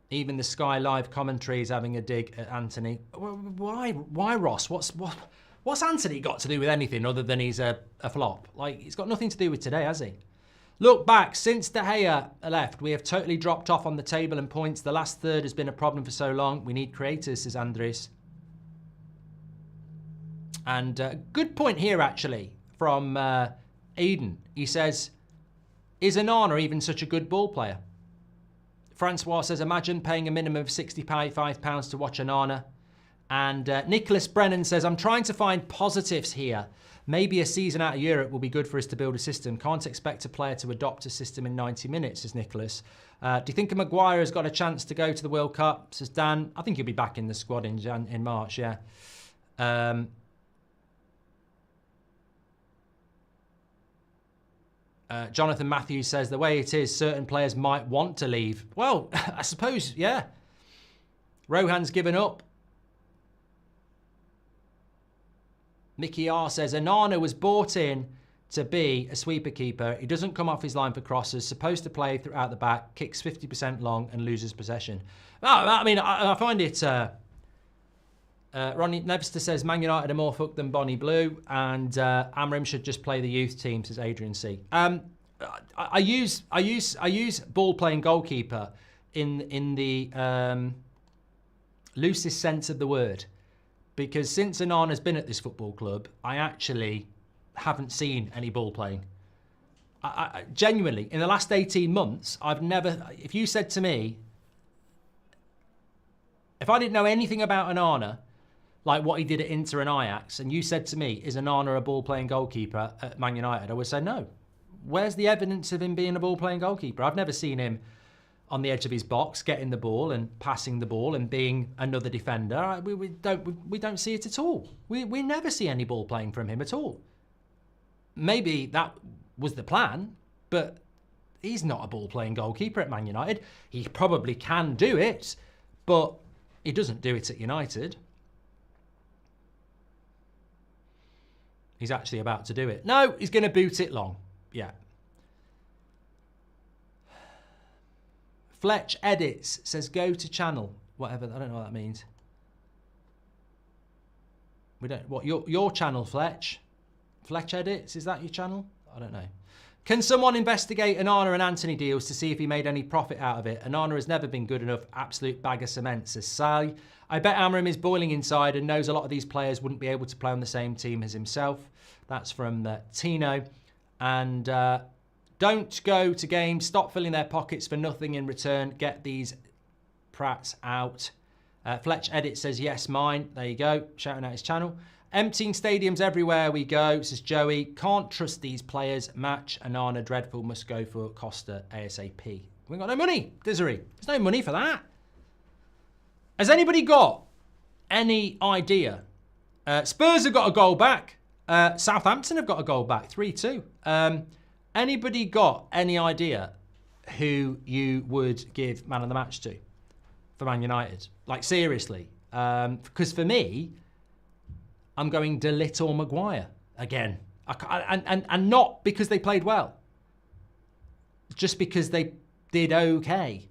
Even the Sky Live commentary is having a dig at Anthony. Why Ross? What's Anthony got to do with anything other than he's a flop? Like, he's got nothing to do with today, has he? Look back, since De Gea left, we have totally dropped off on the table and points. The last third has been a problem for so long. We need creators, says Andres. And good point here, actually, from Eden. He says, is Onana even such a good ball player? Francois says, imagine paying a minimum of £65 to watch Onana. And Nicholas Brennan says, I'm trying to find positives here. Maybe a season out of Europe will be good for us to build a system. Can't expect a player to adopt a system in 90 minutes, says Nicholas. Do you think Maguire has got a chance to go to the World Cup, says Dan? I think he'll be back in the squad in March, yeah. Jonathan Matthews says, the way it is, certain players might want to leave. Well, I suppose, yeah. Rohan's given up. Mickey R says, Onana was bought in to be a sweeper keeper. He doesn't come off his line for crosses, supposed to play throughout the back, kicks 50% long and loses possession. I mean, I find it... Ronnie Nevster says, Man United are more fucked than Bonnie Blue, and Amram should just play the youth team, says Adrian C. I use ball-playing goalkeeper in the loosest sense of the word. Because since Onana's been at this football club, I actually haven't seen any ball playing. I genuinely, in the last 18 months, I've never... If you said to me... If I didn't know anything about Onana, like what he did at Inter and Ajax, and you said to me, is Onana a ball-playing goalkeeper at Man United? I would say no. Where's the evidence of him being a ball-playing goalkeeper? I've never seen him on the edge of his box, getting the ball and passing the ball and being another defender. We don't see it at all. We never see any ball playing from him at all. Maybe that was the plan, but he's not a ball playing goalkeeper at Man United. He probably can do it, but he doesn't do it at United. He's actually about to do it. No, he's going to boot it long. Yeah. Fletch Edits says, go to channel. Whatever, I don't know what that means. We don't, what, your channel, Fletch? Fletch Edits, is that your channel? I don't know. Can someone investigate Onana and Anthony deals to see if he made any profit out of it? Onana has never been good enough. Absolute bag of cement, says Sally. I bet Amram is boiling inside and knows a lot of these players wouldn't be able to play on the same team as himself. That's from Tino. And don't go to games. Stop filling their pockets for nothing in return. Get these prats out. Fletch Edit says, yes, mine. There you go. Shouting out his channel. Emptying stadiums everywhere we go, says Joey. Can't trust these players. Match Anana dreadful. Must go for Costa ASAP. We've got no money, Dizzery. There's no money for that. Has anybody got any idea? Spurs have got a goal back. Southampton have got a goal back. 3-2. Anybody got any idea who you would give man of the match to for Man United? Like, seriously. Because for me, I'm going De Ligt or Maguire again. And not because they played well. Just because they did okay.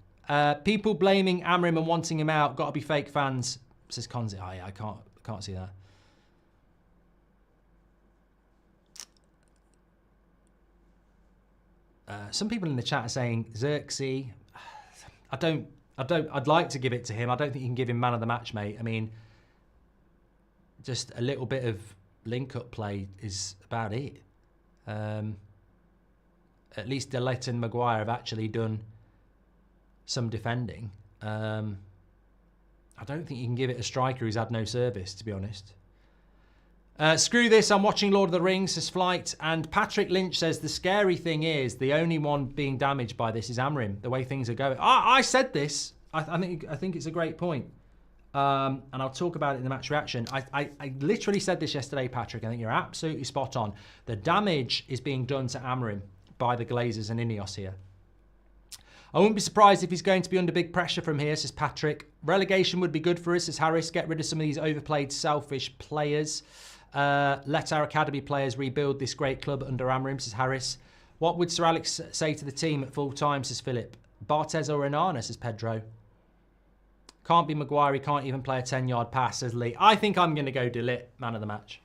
People blaming Amrim and wanting him out. Got to be fake fans, says Konzi. Oh, yeah, I can't see that. Some people in the chat are saying Zirkzee. I'd like to give it to him. I don't think you can give him man of the match, mate. I mean, just a little bit of link-up play is about it. At least De Ligt and Maguire have actually done some defending. I don't think you can give it a striker who's had no service, to be honest. Screw this, I'm watching Lord of the Rings, says Flight. And Patrick Lynch says, the scary thing is, the only one being damaged by this is Amrim, the way things are going. I said this. I think it's a great point. And I'll talk about it in the match reaction. I literally said this yesterday, Patrick. I think you're absolutely spot on. The damage is being done to Amrim by the Glazers and Ineos here. I wouldn't be surprised if he's going to be under big pressure from here, says Patrick. Relegation would be good for us, says Harris. Get rid of some of these overplayed, selfish players. Let our academy players rebuild this great club under Amrim, says Harris. What would Sir Alex say to the team at full time, says Philip. Barthez or Onana, says Pedro. Can't be Maguire, he can't even play a 10-yard pass, says Lee. I think I'm going to go De Ligt, man of the match.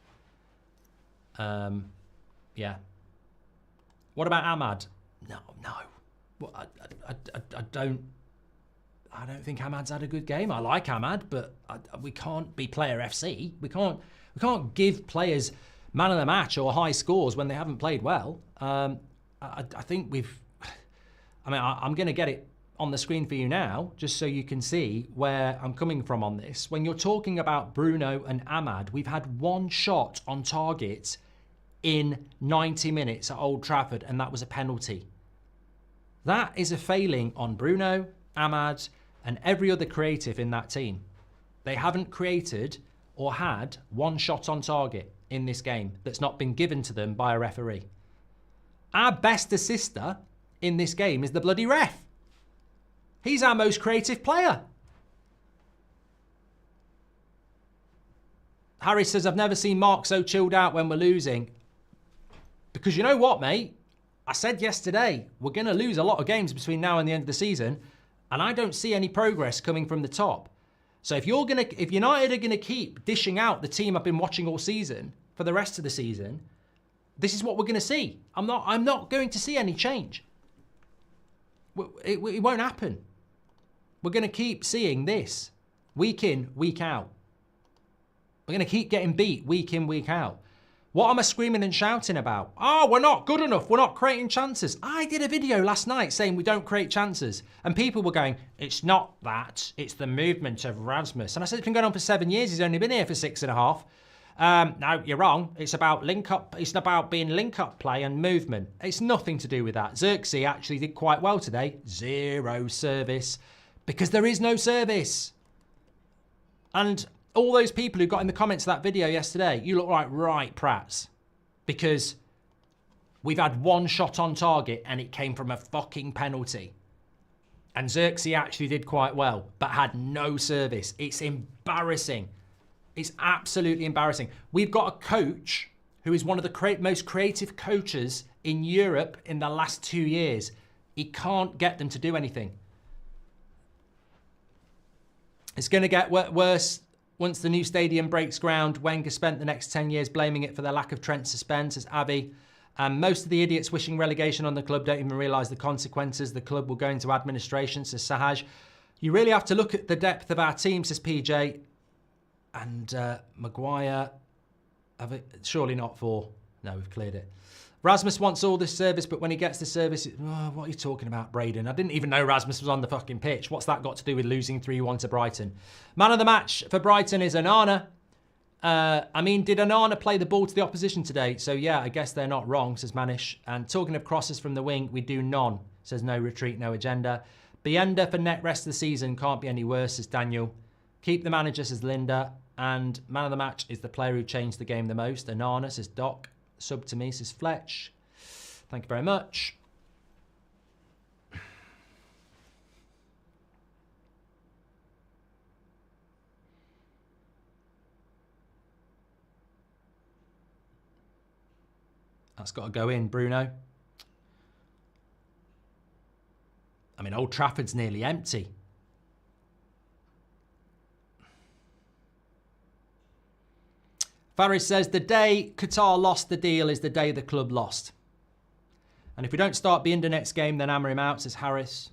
Yeah. What about Ahmad? No. Well, I don't think Ahmad's had a good game. I like Ahmad, but we can't be player FC. We can't give players man of the match or high scores when they haven't played well. I think I'm going to get it on the screen for you now, just so you can see where I'm coming from on this. When you're talking about Bruno and Ahmad, we've had one shot on target in 90 minutes at Old Trafford, and that was a penalty. That is a failing on Bruno, Ahmad, and every other creative in that team. They haven't created or had one shot on target in this game that's not been given to them by a referee. Our best assister in this game is the bloody ref. He's our most creative player. Harry says, I've never seen Mark so chilled out when we're losing. Because you know what, mate? I said yesterday, we're going to lose a lot of games between now and the end of the season, and I don't see any progress coming from the top. So if United are going to keep dishing out the team I've been watching all season for the rest of the season, this is what we're going to see. I'm not going to see any change. It won't happen. We're going to keep seeing this week in, week out. We're going to keep getting beat week in, week out. What am I screaming and shouting about? Oh, we're not good enough. We're not creating chances. I did a video last night saying we don't create chances. And people were going, it's not that. It's the movement of Rasmus. And I said, it's been going on for 7 years. He's only been here for 6.5. No, you're wrong. It's about link up. It's about being link up play and movement. It's nothing to do with that. Zirkzee actually did quite well today. 0 service. Because there is no service. And all those people who got in the comments of that video yesterday, you look like right prats. Because we've had one shot on target and it came from a fucking penalty. And Zirkzee actually did quite well, but had no service. It's embarrassing. It's absolutely embarrassing. We've got a coach who is one of the most creative coaches in Europe in the last 2 years. He can't get them to do anything. It's going to get worse once the new stadium breaks ground. Wenger spent the next 10 years blaming it for the lack of Trent suspense, says Avi. Most of the idiots wishing relegation on the club don't even realise the consequences. The club will go into administration, says Sahaj. You really have to look at the depth of our team, says PJ. And Maguire, surely not 4. No, we've cleared it. Rasmus wants all this service, but when he gets the service, what are you talking about, Braden? I didn't even know Rasmus was on the fucking pitch. What's that got to do with losing 3-1 to Brighton? Man of the match for Brighton is Onana. I mean, did Onana play the ball to the opposition today? So yeah, I guess they're not wrong, says Manish. And talking of crosses from the wing, we do none, says No Retreat, No Agenda. Bienda for net rest of the season, can't be any worse, says Daniel. Keep the manager, says Linda. And man of the match is the player who changed the game the most. Onana, says Doc. Sub to me, says Fletch. Thank you very much. That's got to go in, Bruno. I mean, Old Trafford's nearly empty. Faris says, the day Qatar lost the deal is the day the club lost. And if we don't start Bienda next game, then hammer him out, says Harris.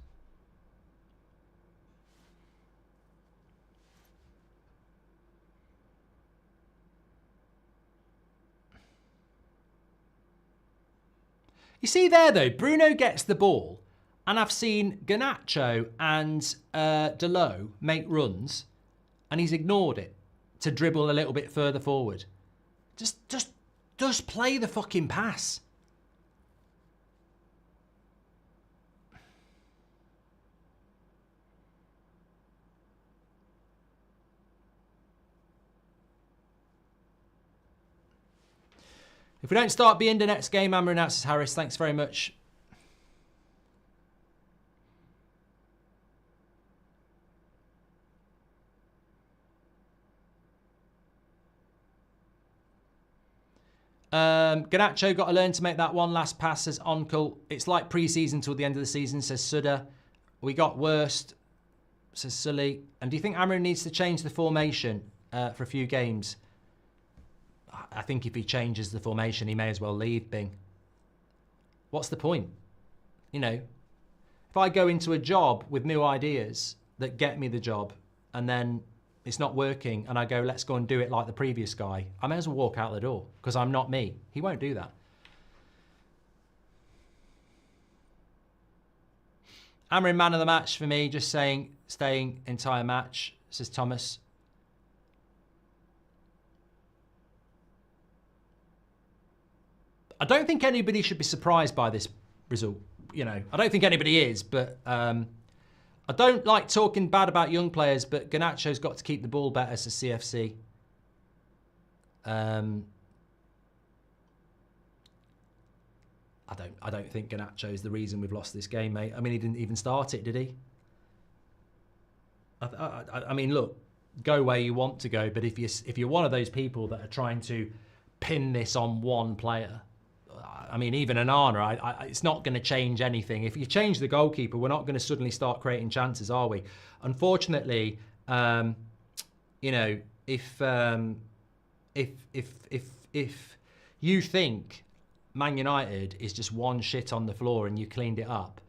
You see there, though, Bruno gets the ball, and I've seen Garnacho and Delot make runs, and he's ignored it to dribble a little bit further forward. Just play the fucking pass. If we don't start Bienda next game, Amber announces Harris. Thanks very much. Garnacho got to learn to make that one last pass, says Uncle. It's like pre-season till the end of the season, says Sudda. We got worst, says Sully. And do you think Amrin needs to change the formation for a few games? I think if he changes the formation, he may as well leave, Bing. What's the point? You know, if I go into a job with new ideas that get me the job and then it's not working and I go, let's go and do it like the previous guy, I may as well walk out the door because I'm not me. He won't do that. Amrin, man of the match for me, just saying, staying entire match, says Thomas. I don't think anybody should be surprised by this result. You know, I don't think anybody is, but I don't like talking bad about young players, but Garnacho's got to keep the ball better, says CFC. I don't think Garnacho is the reason we've lost this game, mate. I mean, he didn't even start it, did he? I mean, look, go where you want to go, but if you're one of those people that are trying to pin this on one player, I mean, even Onana, it's not going to change anything. If you change the goalkeeper, we're not going to suddenly start creating chances, are we? Unfortunately, you know, if you think Man United is just one shit on the floor and you cleaned it up,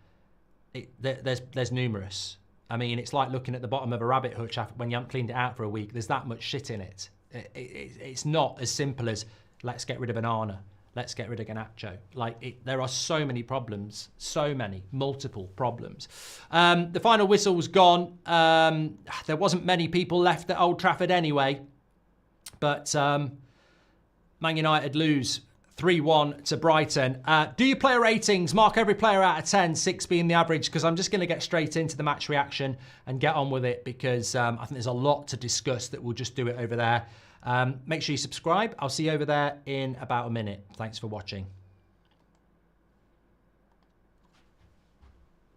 there's numerous. I mean, it's like looking at the bottom of a rabbit hutch when you haven't cleaned it out for a week. There's that much shit in it. It's not as simple as let's get id of Onana. Let's get rid of Garnacho. There are so many problems, multiple problems. The final whistle was gone. There wasn't many people left at Old Trafford anyway. But Man United lose 3-1 to Brighton. Do your player ratings? Mark every player out of 10, 6 being the average, because I'm just going to get straight into the match reaction and get on with it because I think there's a lot to discuss that we'll just do it over there. Make sure you subscribe. I'll see you over there in about a minute. Thanks for watching.